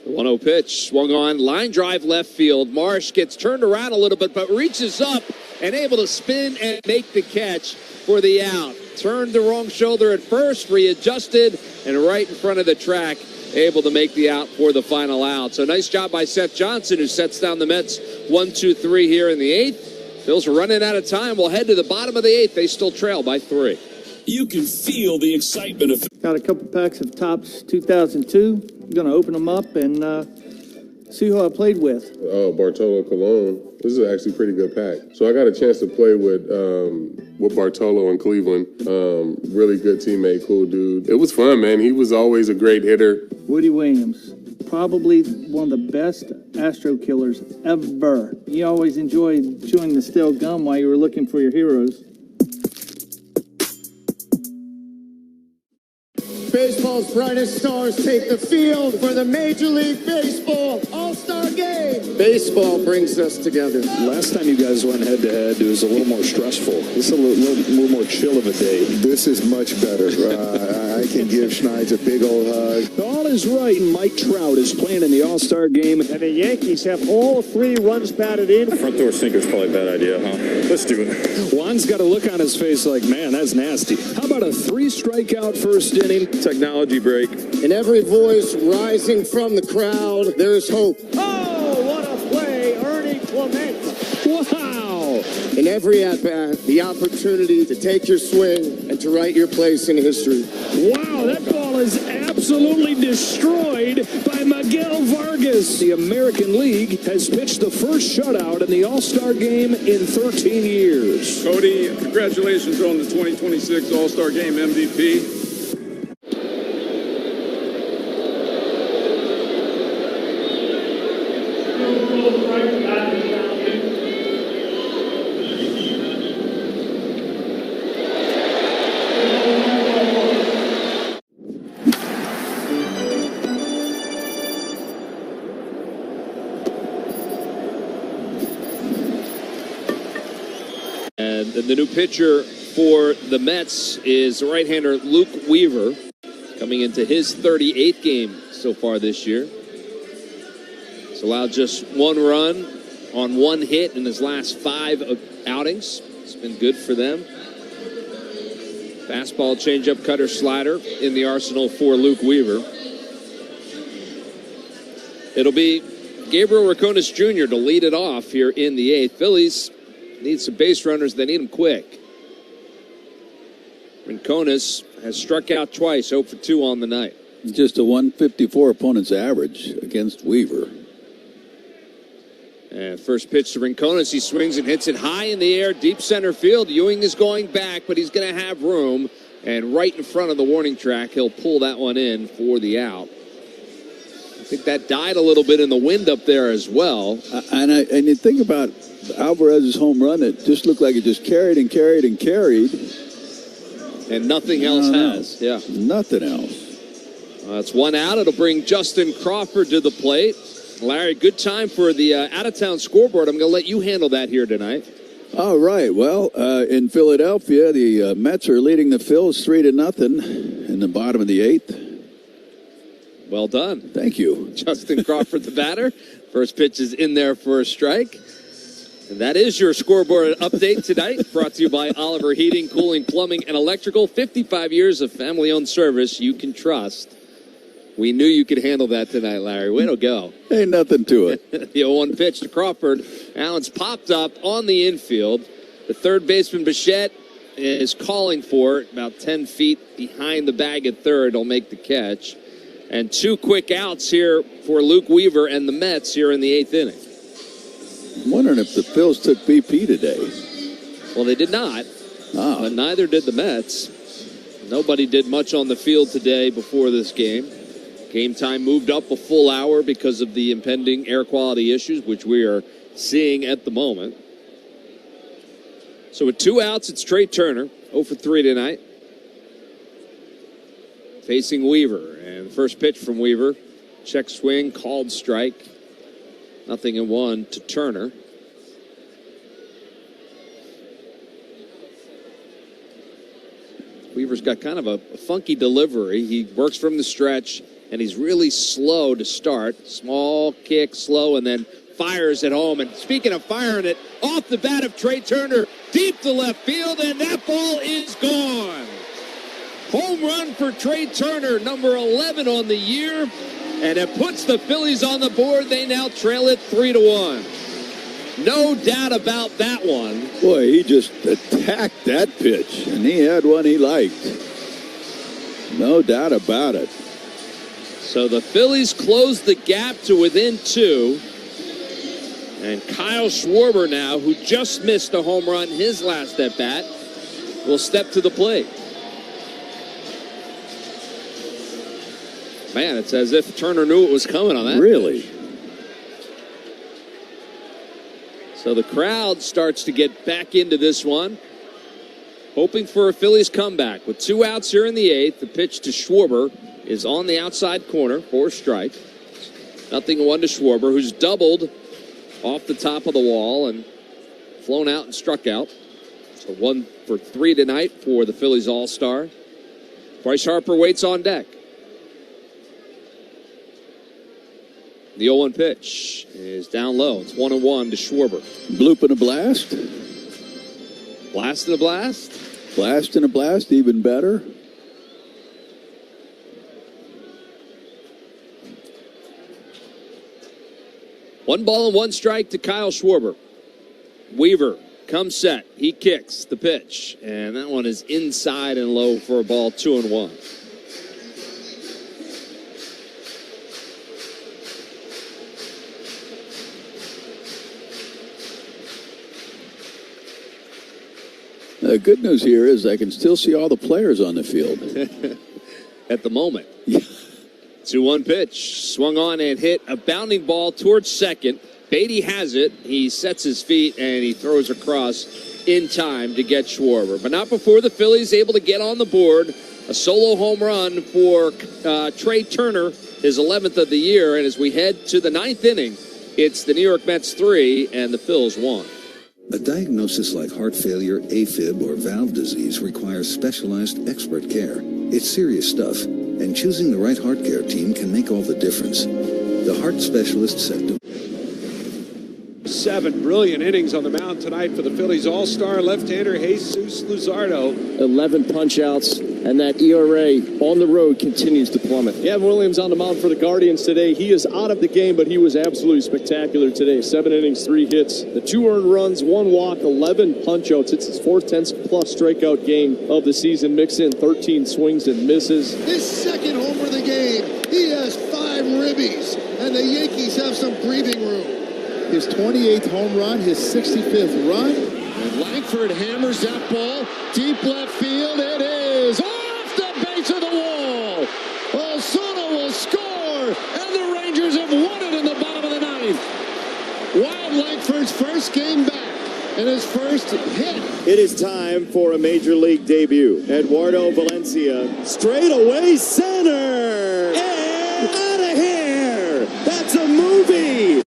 Speaker 1: 1-0 pitch, swung on, line drive left field. Marsh gets turned around a little bit, but reaches up and able to spin and make the catch for the out. Turned the wrong shoulder at first, readjusted, and right in front of the track, able to make the out for the final out. So nice job by Seth Johnson, who sets down the Mets 1-2-3 here in the 8th. Phil's running out of time. We'll head to the bottom of the 8th. They still trail by 3.
Speaker 13: you can feel the excitement of.
Speaker 7: Got a couple packs of Topps 2002. I'm going to open them up and see who I played with.
Speaker 16: Oh, Bartolo Colon. This is actually a pretty good pack. So I got a chance to play with Bartolo in Cleveland. Really good teammate, cool dude. It was fun, man. He was always a great hitter.
Speaker 7: Woody Williams, probably one of the best Astro killers ever. You always enjoyed chewing the stale gum while you were looking for your heroes.
Speaker 21: Baseball's brightest stars take the field for the Major League Baseball All-Star Game. Baseball brings us together.
Speaker 13: Last time you guys went head-to-head, it was a little more stressful. This is a little more chill of a day.
Speaker 24: This is much better. I can give Schneid's a big old hug.
Speaker 13: All is right. Mike Trout is playing in the All-Star Game.
Speaker 6: And the Yankees have all 3 runs batted in.
Speaker 9: Front door sinker's probably a bad idea, huh? Let's do it.
Speaker 13: Juan's got a look on his face like, man, that's nasty. How about a 3-strikeout first inning?
Speaker 9: Technology break.
Speaker 21: In every voice rising from the crowd, there is hope.
Speaker 6: Oh, what a play, Ernie Clement.
Speaker 13: Wow.
Speaker 21: In every at-bat, the opportunity to take your swing and to write your place in history.
Speaker 13: Wow, that ball is absolutely destroyed by Miguel Vargas. The American League has pitched the first shutout in the All-Star Game in 13 years.
Speaker 9: Cody, congratulations on the 2026 All-Star Game MVP.
Speaker 1: And the new pitcher for the Mets is right-hander Luke Weaver, coming into his 38th game so far this year. He's allowed just 1 run on 1 hit in his last 5 outings. It's been good for them. Fastball, changeup, cutter, slider in the arsenal for Luke Weaver. It'll be Gabriel Raconis Jr. to lead it off here in the 8th. Phillies need some base runners. They need them quick. Rincones has struck out twice, 0 for 2 on the night.
Speaker 2: Just a 154 opponent's average against Weaver.
Speaker 1: And first pitch to Rincones. He swings and hits it high in the air, deep center field. Ewing is going back, but he's going to have room. And right in front of the warning track, he'll pull that one in for the out. I think that died a little bit in the wind up there as well.
Speaker 2: And you think about Alvarez's home run, it just looked like it just carried and carried and carried.
Speaker 1: And nothing else has. Yeah.
Speaker 2: Nothing else.
Speaker 1: That's 1 out. It'll bring Justin Crawford to the plate. Larry, good time for the out-of-town scoreboard. I'm going to let you handle that here tonight.
Speaker 2: All right. Well, in Philadelphia, the Mets are leading the Phils 3-0 in the bottom of the 8th.
Speaker 1: Well done.
Speaker 2: Thank you.
Speaker 1: Justin Crawford, the batter. First pitch is in there for a strike. And that is your scoreboard update tonight, brought to you by Oliver Heating, Cooling, Plumbing, and Electrical. 55 years of family-owned service you can trust. We knew you could handle that tonight, Larry. Way to go.
Speaker 2: Ain't nothing to it.
Speaker 1: The 0-1 pitch to Crawford. Allen's popped up on the infield. The third baseman, Bichette, is calling for it about 10 feet behind the bag at third. He'll make the catch. And 2 quick outs here for Luke Weaver and the Mets here in the 8th inning.
Speaker 2: I'm wondering if the Phils took BP today.
Speaker 1: Well, they did not, but neither did the Mets. Nobody did much on the field today before this game. Game time moved up a full hour because of the impending air quality issues, which we are seeing at the moment. So with 2 outs, it's Trey Turner, 0 for 3 tonight. Facing Weaver, and the first pitch from Weaver, check swing, called strike. 0-1 to Turner. Weaver's got kind of a funky delivery. He works from the stretch, and he's really slow to start. Small kick, slow, and then fires at home. And speaking of firing it, off the bat of Trey Turner, deep to left field, and that ball is gone. Home run for Trey Turner, number 11 on the year, and it puts the Phillies on the board. They now trail it 3-1. No doubt about that one.
Speaker 2: Boy, he just attacked that pitch, and he had one he liked. No doubt about it.
Speaker 1: So the Phillies close the gap to within 2. And Kyle Schwarber now, who just missed a home run his last at-bat, will step to the plate. Man, it's as if Turner knew it was coming on that.
Speaker 2: Really?
Speaker 1: Pitch. So the crowd starts to get back into this one, hoping for a Phillies comeback. With 2 outs here in the 8th, the pitch to Schwarber is on the outside corner for a strike. 0-1 to Schwarber, who's doubled off the top of the wall and flown out and struck out. So 1 for 3 tonight for the Phillies All-Star. Bryce Harper waits on deck. The 0-1 pitch is down low. It's 1-1 to Schwarber.
Speaker 2: Bloop and a blast.
Speaker 1: Blast and a blast.
Speaker 2: Blast and a blast, even better.
Speaker 1: One ball and 1 strike to Kyle Schwarber. Weaver comes set. He kicks the pitch. And that one is inside and low for a ball, 2-1.
Speaker 2: The good news here is I can still see all the players on the field.
Speaker 1: At the moment. 2-1 pitch. Swung on and hit a bounding ball towards second. Beatty has it. He sets his feet and he throws across in time to get Schwarber. But not before the Phillies able to get on the board. A solo home run for Trey Turner, his 11th of the year. And as we head to the 9th inning, it's the New York Mets 3 and the Phils 1.
Speaker 5: A diagnosis like heart failure, AFib, or valve disease requires specialized expert care. It's serious stuff, and choosing the right heart care team can make all the difference. The heart specialists at
Speaker 14: 7 brilliant innings on the mound tonight for the Phillies All-Star left-hander Jesus Luzardo.
Speaker 6: 11 punch-outs, and that ERA on the road continues to plummet. Gavin Williams on the mound for the Guardians today. He is out of the game, but he was absolutely spectacular today. 7 innings, 3 hits, the 2 earned runs, 1 walk, 11 punch-outs. It's his 4th 10-plus strikeout game of the season. Mix in 13 swings and misses.
Speaker 10: His 2nd homer of the game. He has 5 ribbies, and the Yankees have some breathing room.
Speaker 21: His 28th home run, his 65th run.
Speaker 10: And Langford hammers that ball deep left field. It is off the base of the wall. Osuna will score, and the Rangers have won it in the bottom of the 9th. Wild Langford's first game back and his first hit.
Speaker 19: It is time for a major league debut. Eduardo Valencia, straight away center. And out of here. That's a movie.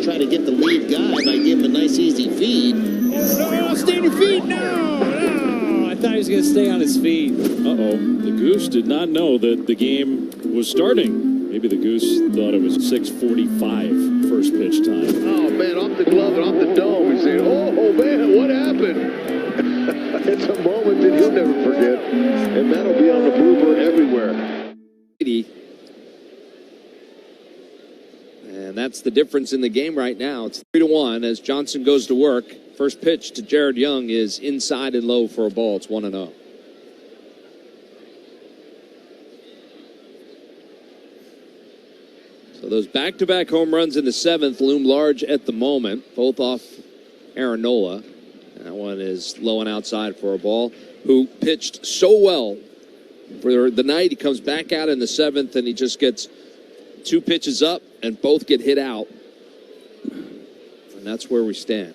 Speaker 21: Try to get the lead guy by giving him a nice easy feed.
Speaker 6: No, stay on your feet. No. I thought he was going to stay on his feet.
Speaker 20: Uh-oh. The Goose did not know that the game was starting. Maybe the Goose thought it was 6:45 first pitch time.
Speaker 21: Oh, man, off the glove and off the dome. He's saying, oh, man, what happened? It's a moment that you'll never forget, and that'll be on the blooper everywhere.
Speaker 1: And that's the difference in the game right now. It's 3-1 as Johnson goes to work. First pitch to Jared Young is inside and low for a ball. It's 1-0. So those back-to-back home runs in the 7th loom large at the moment, both off Aaron Nola. That one is low and outside for a ball, who pitched so well for the night. He comes back out in the 7th, and he just gets 2 pitches up, and both get hit out. And that's where we stand.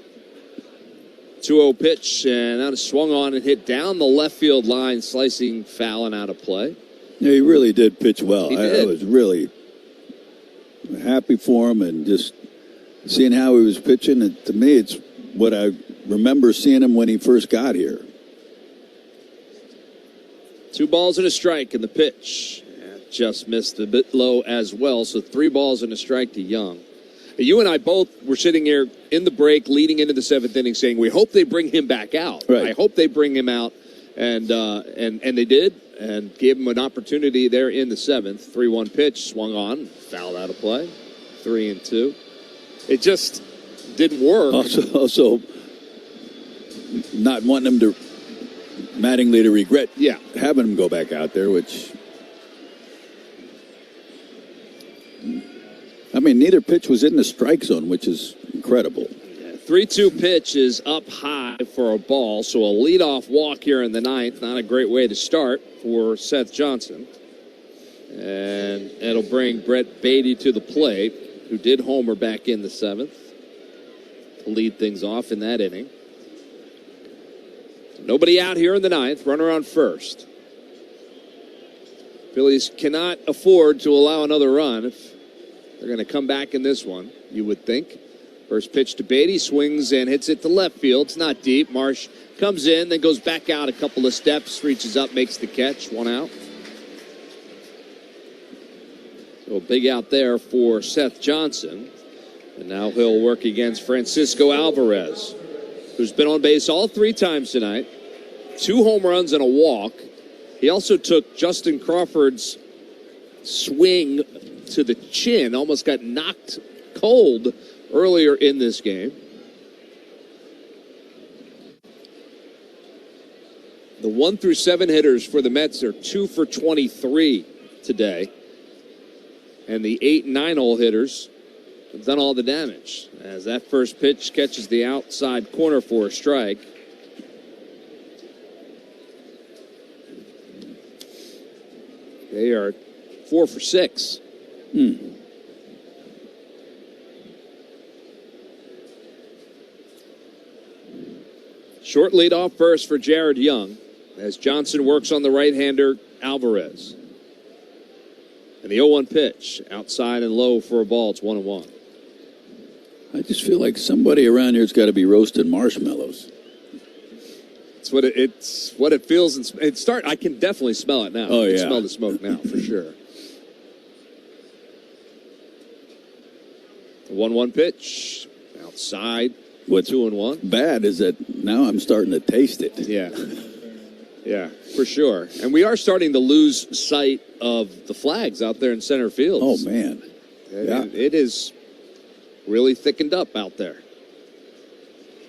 Speaker 1: 2-0 pitch, and that is swung on and hit down the left field line, slicing foul and out of play.
Speaker 2: Yeah, he really did pitch well.
Speaker 1: He did.
Speaker 2: I was really happy for him, and just seeing how he was pitching. And to me, it's what I remember seeing him when he first got here.
Speaker 1: 2 balls and a strike in the pitch. Just missed a bit low as well, so 3 balls and a strike to Young. You and I both were sitting here in the break leading into the 7th inning saying we hope they bring him back out.
Speaker 2: Right.
Speaker 1: I hope they bring him out, and they did, and gave him an opportunity there in the 7th. 3-1 pitch, swung on, fouled out of play. 3-2. It just didn't work.
Speaker 2: Also not wanting him to, Mattingly to regret having him go back out there, which, I mean, neither pitch was in the strike zone, which is incredible.
Speaker 1: 3-2 pitch is up high for a ball, so a leadoff walk here in the 9th. Not a great way to start for Seth Johnson. And it'll bring Brett Beatty to the plate, who did homer back in the 7th to lead things off in that inning. Nobody out here in the 9th, runner on first. Phillies cannot afford to allow another run if they're going to come back in this one, you would think. First pitch to Beatty, swings and hits it to left field. It's not deep. Marsh comes in, then goes back out a couple of steps, reaches up, makes the catch, 1 out. So a big out there for Seth Johnson. And now he'll work against Francisco Alvarez, who's been on base all 3 times tonight. 2 home runs and a walk. He also took Justin Crawford's swing to the chin, almost got knocked cold earlier in this game. The 1 through 7 hitters for the Mets are 2 for 23 today. And the 8 and 9 hole hitters have done all the damage, as that first pitch catches the outside corner for a strike. They are 4 for 6. Short lead off first for Jared Young as Johnson works on the right-hander Alvarez. And the 0-1 pitch, outside and low for a ball. It's 1-1.
Speaker 2: I just feel like somebody around here's got to be roasting marshmallows.
Speaker 1: It's what it feels. I can definitely smell it now.
Speaker 2: Oh,
Speaker 1: I can
Speaker 2: yeah.
Speaker 1: smell the smoke now for sure. The 1-1 pitch, outside.
Speaker 2: What's
Speaker 1: 2-1.
Speaker 2: Bad is that now I'm starting to taste it.
Speaker 1: Yeah. Yeah, for sure. And we are starting to lose sight of the flags out there in center field.
Speaker 2: Oh, man.
Speaker 1: Yeah. It is really thickened up out there.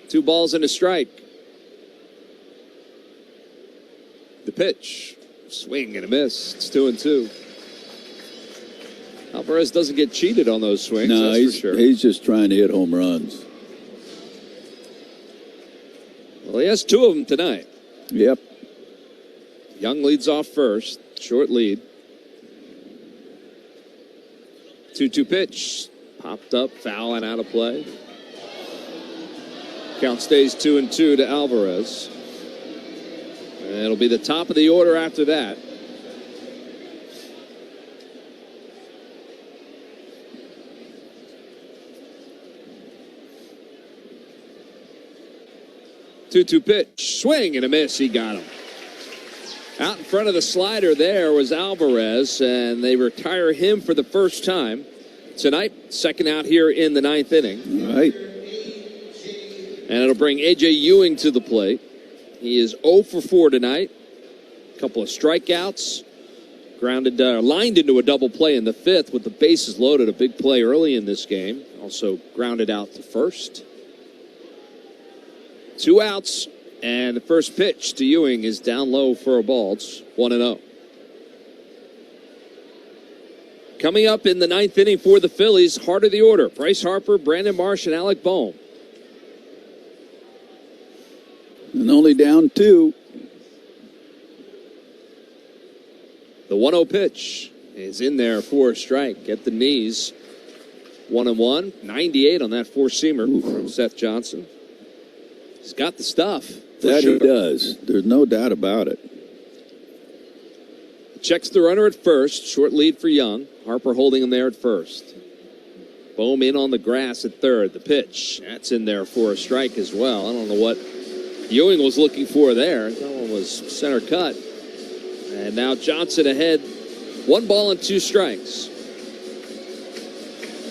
Speaker 1: 2 balls and a strike. The pitch. Swing and a miss. It's 2-2. Alvarez doesn't get cheated on those swings,
Speaker 2: No,
Speaker 1: that's for sure.
Speaker 2: He's just trying to hit home runs.
Speaker 1: Well, he has 2 of them tonight.
Speaker 2: Yep.
Speaker 1: Young leads off first. Short lead. 2-2 pitch. Popped up, foul and out of play. Count stays 2-2 to Alvarez. And it'll be the top of the order after that. Two pitch, swing and a miss. He got him. Out in front of the slider there was Alvarez, and they retire him for the first time tonight. Second out here in the 9th inning.
Speaker 2: All right.
Speaker 1: And it'll bring A.J. Ewing to the plate. He is 0 for 4 tonight. A couple of strikeouts. Lined into a double play in the 5th with the bases loaded. A big play early in this game. Also grounded out to first. 2 outs, and the first pitch to Ewing is down low for a ball. It's 1-0. Coming up in the 9th inning for the Phillies, heart of the order, Bryce Harper, Brandon Marsh, and Alec Bohm.
Speaker 2: And only down 2.
Speaker 1: The 1-0 pitch is in there for a strike at the knees. 1-1, 98 on that 4-seamer from Seth Johnson. He's got the stuff.
Speaker 2: That he does. There's no doubt about it.
Speaker 1: Checks the runner at first. Short lead for Young. Harper holding him there at first. Bohm in on the grass at third. The pitch. That's in there for a strike as well. I don't know what Ewing was looking for there. That one was center cut. And now Johnson ahead. 1 ball and 2 strikes.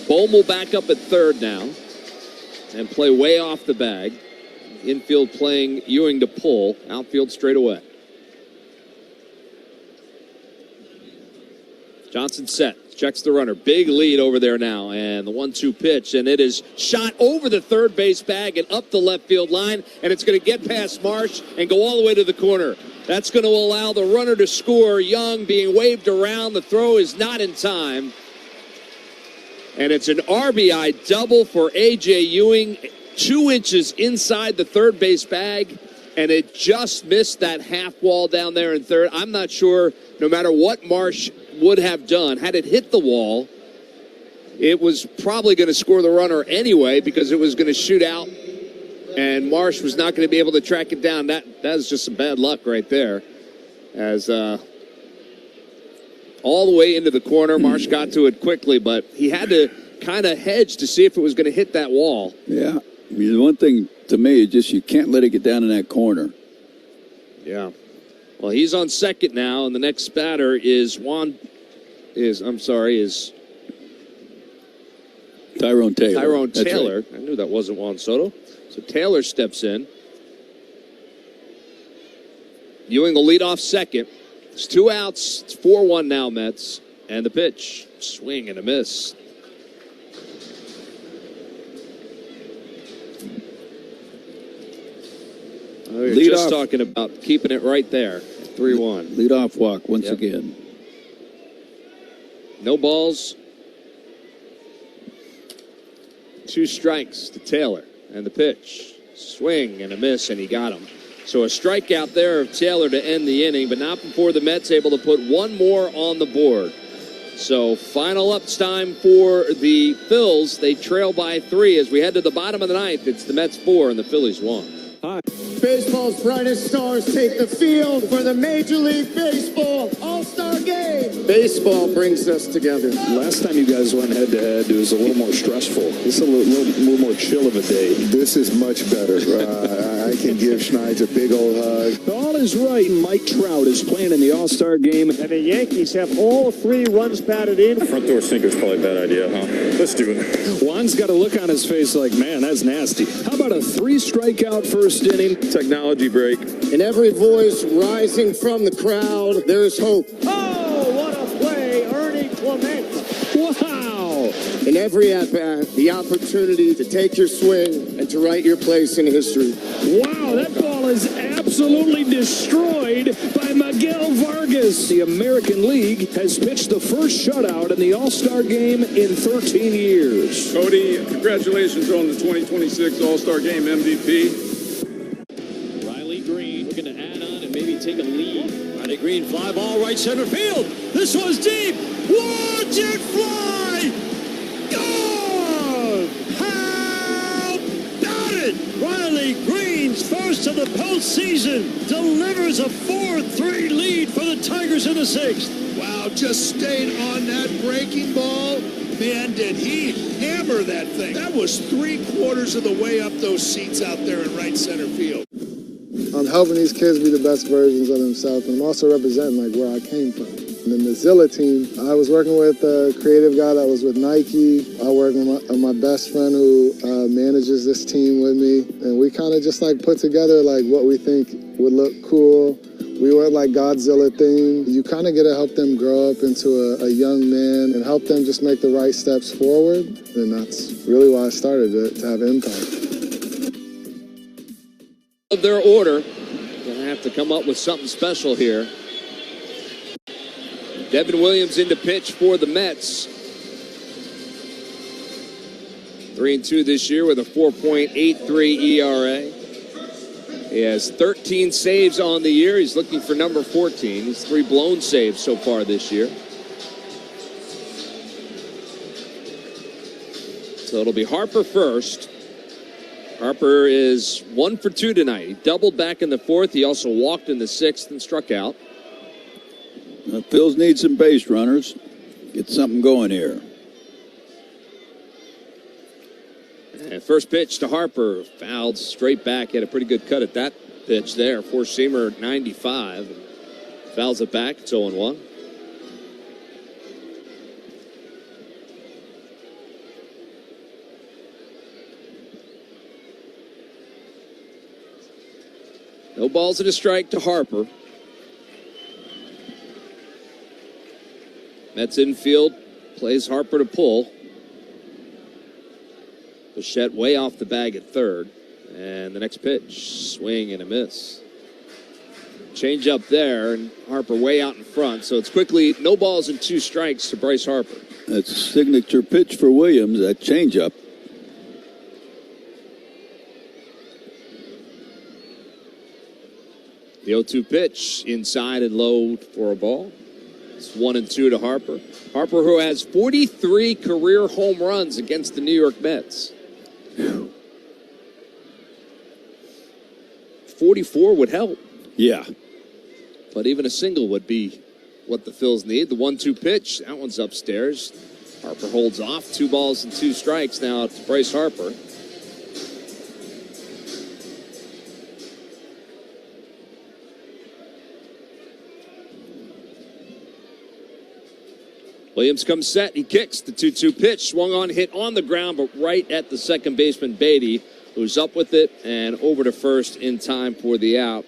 Speaker 1: Bohm will back up at third now and play way off the bag. Infield playing Ewing to pull. Outfield straight away. Johnson set. Checks the runner. Big lead over there now. And the 1-2 pitch. And it is shot over the third base bag and up the left field line. And it's going to get past Marsh and go all the way to the corner. That's going to allow the runner to score. Young being waved around. The throw is not in time. And it's an RBI double for A.J. Ewing. 2 inches inside the third base bag. And it just missed that half wall down there in third. I'm not sure, no matter what Marsh would have done, had it hit the wall, it was probably going to score the runner anyway because it was going to shoot out. And Marsh was not going to be able to track it down. That is just some bad luck right there. As all the way into the corner, Marsh got to it quickly, but he had to kind of hedge to see if it was going to hit that wall.
Speaker 2: Yeah. I mean, the one thing to me is just you can't let it get down in that corner.
Speaker 1: Yeah. Well, he's on second now, and the next batter is Tyrone
Speaker 2: Taylor.
Speaker 1: Tyrone
Speaker 2: That's
Speaker 1: Taylor.
Speaker 2: right.
Speaker 1: I knew that wasn't Juan Soto. So Taylor steps in. Ewing will lead off second. It's 2 outs. It's 4-1 now, Mets. And the pitch. Swing and a miss. We were just talking about keeping it right there. 3-1.
Speaker 2: Leadoff walk once again.
Speaker 1: No balls. 2 strikes to Taylor. And the pitch. Swing and a miss, and he got him. So a strikeout there of Taylor to end the inning, but not before the Mets able to put 1 more on the board. So final ups time for the Phils. They trail by 3 as we head to the bottom of the 9th. It's the Mets 4 and the Phillies 1.
Speaker 10: Baseball's brightest stars take the field for the Major League Baseball All-Star Game. Baseball brings us together.
Speaker 13: Last time you guys went head-to-head, it was a little more stressful. This is a little more chill of a day.
Speaker 24: This is much better. I can give Schneid's a big old hug.
Speaker 13: All is right. Mike Trout is playing in the All-Star Game.
Speaker 6: And the Yankees have all 3 runs batted in.
Speaker 9: Front door sinker's probably a bad idea, huh? Let's do it.
Speaker 13: Juan's got a look on his face like, man, that's nasty. How about a 3-strikeout first inning?
Speaker 9: Technology break.
Speaker 10: In every voice rising from the crowd, there is hope.
Speaker 6: Oh, what a play, Ernie Clement.
Speaker 13: Wow.
Speaker 10: In every at-bat, the opportunity to take your swing and to write your place in history.
Speaker 13: Wow, that ball is absolutely destroyed by Miguel Vargas. The American League has pitched the first shutout in the All-Star Game in 13 years.
Speaker 9: Cody, congratulations on the 2026 All-Star Game MVP.
Speaker 20: Looking to add on and maybe take a lead. Riley Green, fly ball right center field. This one's deep. Watch it fly. Gone. How about it? Riley Green's first of the postseason delivers a 4-3 lead for the Tigers in the 6th.
Speaker 22: Wow, just stayed on that breaking ball. Man, did he hammer that thing. That was 3/4 of the way up those seats out there in right center field.
Speaker 4: I'm helping these kids be the best versions of themselves, and I'm also representing like where I came from. And in the Zilla team, I was working with a creative guy that was with Nike. I work with my best friend who manages this team with me, and we kind of just like put together like what we think would look cool. We went like Godzilla theme. You kind of get to help them grow up into a young man and help them just make the right steps forward, and that's really why I started it, to have impact.
Speaker 1: Of their order, gonna have to come up with something special here. Devin Williams in to pitch for the Mets. 3-2 this year with a 4.83 ERA. He has 13 saves on the year. He's looking for number 14. He's 3 blown saves so far this year. So it'll be Harper first. Harper is 1 for 2 tonight. He doubled back in the 4th. He also walked in the 6th and struck out.
Speaker 2: Phils need some base runners. Get something going here.
Speaker 1: And first pitch to Harper, fouled straight back. Had a pretty good cut at that pitch there. Four-seamer 95. Fouls it back. It's 0-1. No balls and a strike to Harper. Mets infield plays Harper to pull. Bichette way off the bag at third. And the next pitch, swing and a miss. Change up there, and Harper way out in front. So it's quickly no balls and 2 strikes to Bryce Harper.
Speaker 2: That's a signature pitch for Williams, that changeup.
Speaker 1: The 0-2 pitch, inside and low for a ball. It's 1-2 to Harper. Harper, who has 43 career home runs against the New York Mets. 44 would help.
Speaker 2: Yeah.
Speaker 1: But even a single would be what the Phils need. The 1-2 pitch, that one's upstairs. Harper holds off. 2 balls and 2 strikes now to Bryce Harper. Williams comes set. He kicks the 2-2 pitch. Swung on, hit on the ground, but right at the second baseman, Beatty, who's up with it and over to first in time for the out.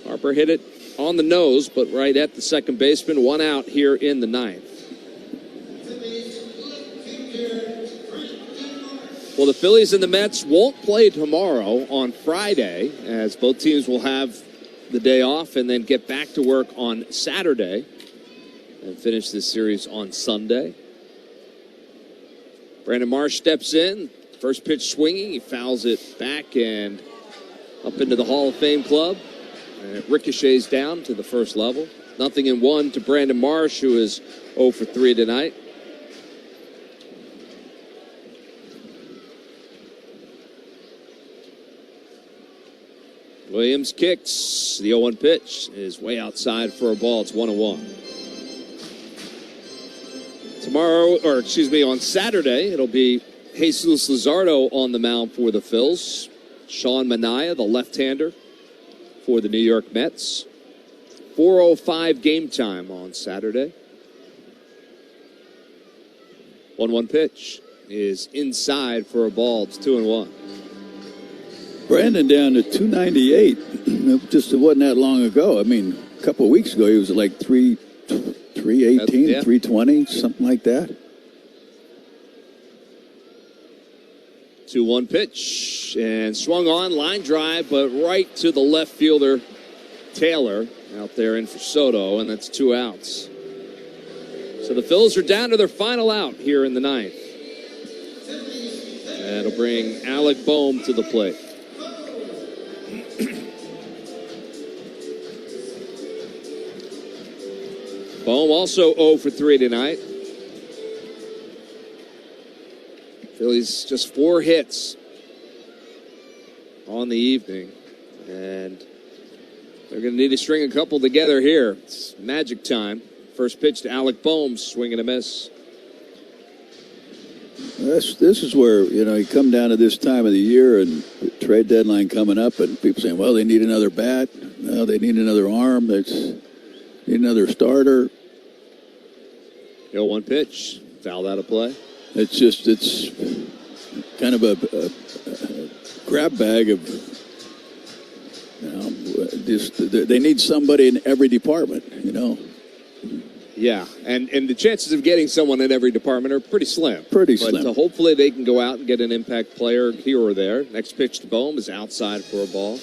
Speaker 1: Harper hit it on the nose, but right at the second baseman. 1 out here in the 9th. Well, the Phillies and the Mets won't play tomorrow on Friday, as both teams will have the day off and then get back to work on Saturday and finish this series on Sunday. Brandon Marsh steps in. First pitch swinging. He fouls it back and up into the Hall of Fame club. And it ricochets down to the first level. 0-1 to Brandon Marsh, who is 0 for 3 tonight. Williams kicks. The 0-1 pitch is way outside for a ball. It's 1-1. On Saturday, it'll be Jesus Luzardo on the mound for the Phils. Sean Manaea, the left-hander for the New York Mets. 4:05 game time on Saturday. 1-1 pitch is inside for a ball. It's 2-1.
Speaker 2: Brandon down to 298. Just it wasn't that long ago. I mean, a couple of weeks ago, he was at like 318, 320, something like that.
Speaker 1: 2-1 pitch and swung on, line drive, but right to the left fielder, Taylor, out there in for Soto, and that's 2 outs. So the Phils are down to their final out here in the 9th. That'll bring Alec Bohm to the plate. Bohm also 0 for 3 tonight. Phillies just 4 hits on the evening, and they're going to need to string a couple together here. It's magic time. First pitch to Alec Bohm, swing and a miss.
Speaker 2: This is where, you come down to this time of the year and the trade deadline coming up, and people saying, well, they need another bat. No, they need another arm. They need another starter.
Speaker 1: 0-1 pitch, fouled out of play.
Speaker 2: It's kind of a grab bag of, they need somebody in every department,
Speaker 1: Yeah, and the chances of getting someone in every department are pretty slim.
Speaker 2: But
Speaker 1: hopefully they can go out and get an impact player here or there. Next pitch to Bohm is outside for a ball.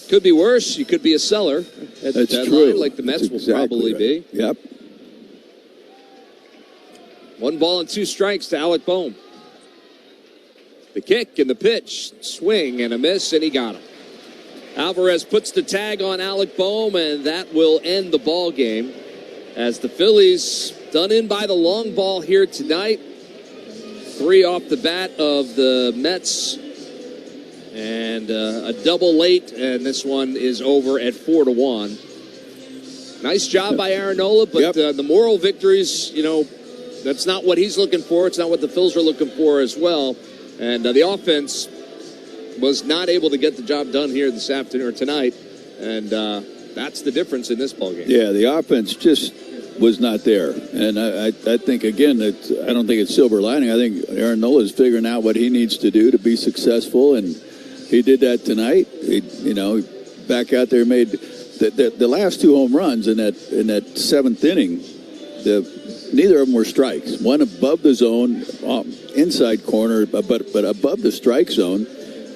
Speaker 1: Could be worse. You could be a seller at the deadline,
Speaker 2: true.
Speaker 1: like the Mets will probably be.
Speaker 2: Yep.
Speaker 1: 1 ball and 2 strikes to Alec Bohm. The kick and the pitch, swing and a miss, and he got him. Alvarez puts the tag on Alec Bohm, and that will end the ball game as the Phillies done in by the long ball here tonight. 3 off the bat of the Mets, and a double late, and this one is over at 4-1. Nice job by Aaron Nola, but the moral victories, That's not what he's looking for. It's not what the Phils are looking for as well. And the offense was not able to get the job done here this afternoon or tonight. And that's the difference in this ballgame.
Speaker 2: Yeah, the offense just was not there. And I think, again, I don't think it's silver lining. I think Aaron Nola is figuring out what he needs to do to be successful, and he did that tonight. Back out there, made the last 2 home runs in that 7th inning. Neither of them were strikes. One above the zone, inside corner, but above the strike zone.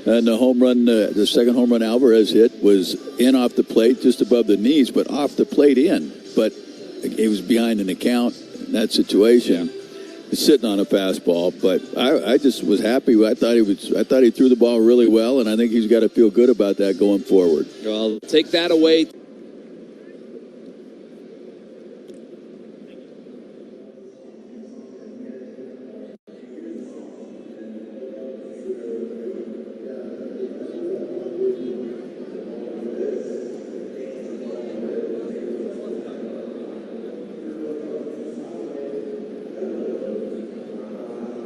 Speaker 2: And the home run, the second home run Alvarez hit was in off the plate, just above the knees, but off the plate in. But he was behind an account in that situation. He's sitting on a fastball, but I just was happy. I thought he threw the ball really well, and I think he's got to feel good about that going forward.
Speaker 1: Well, take that away.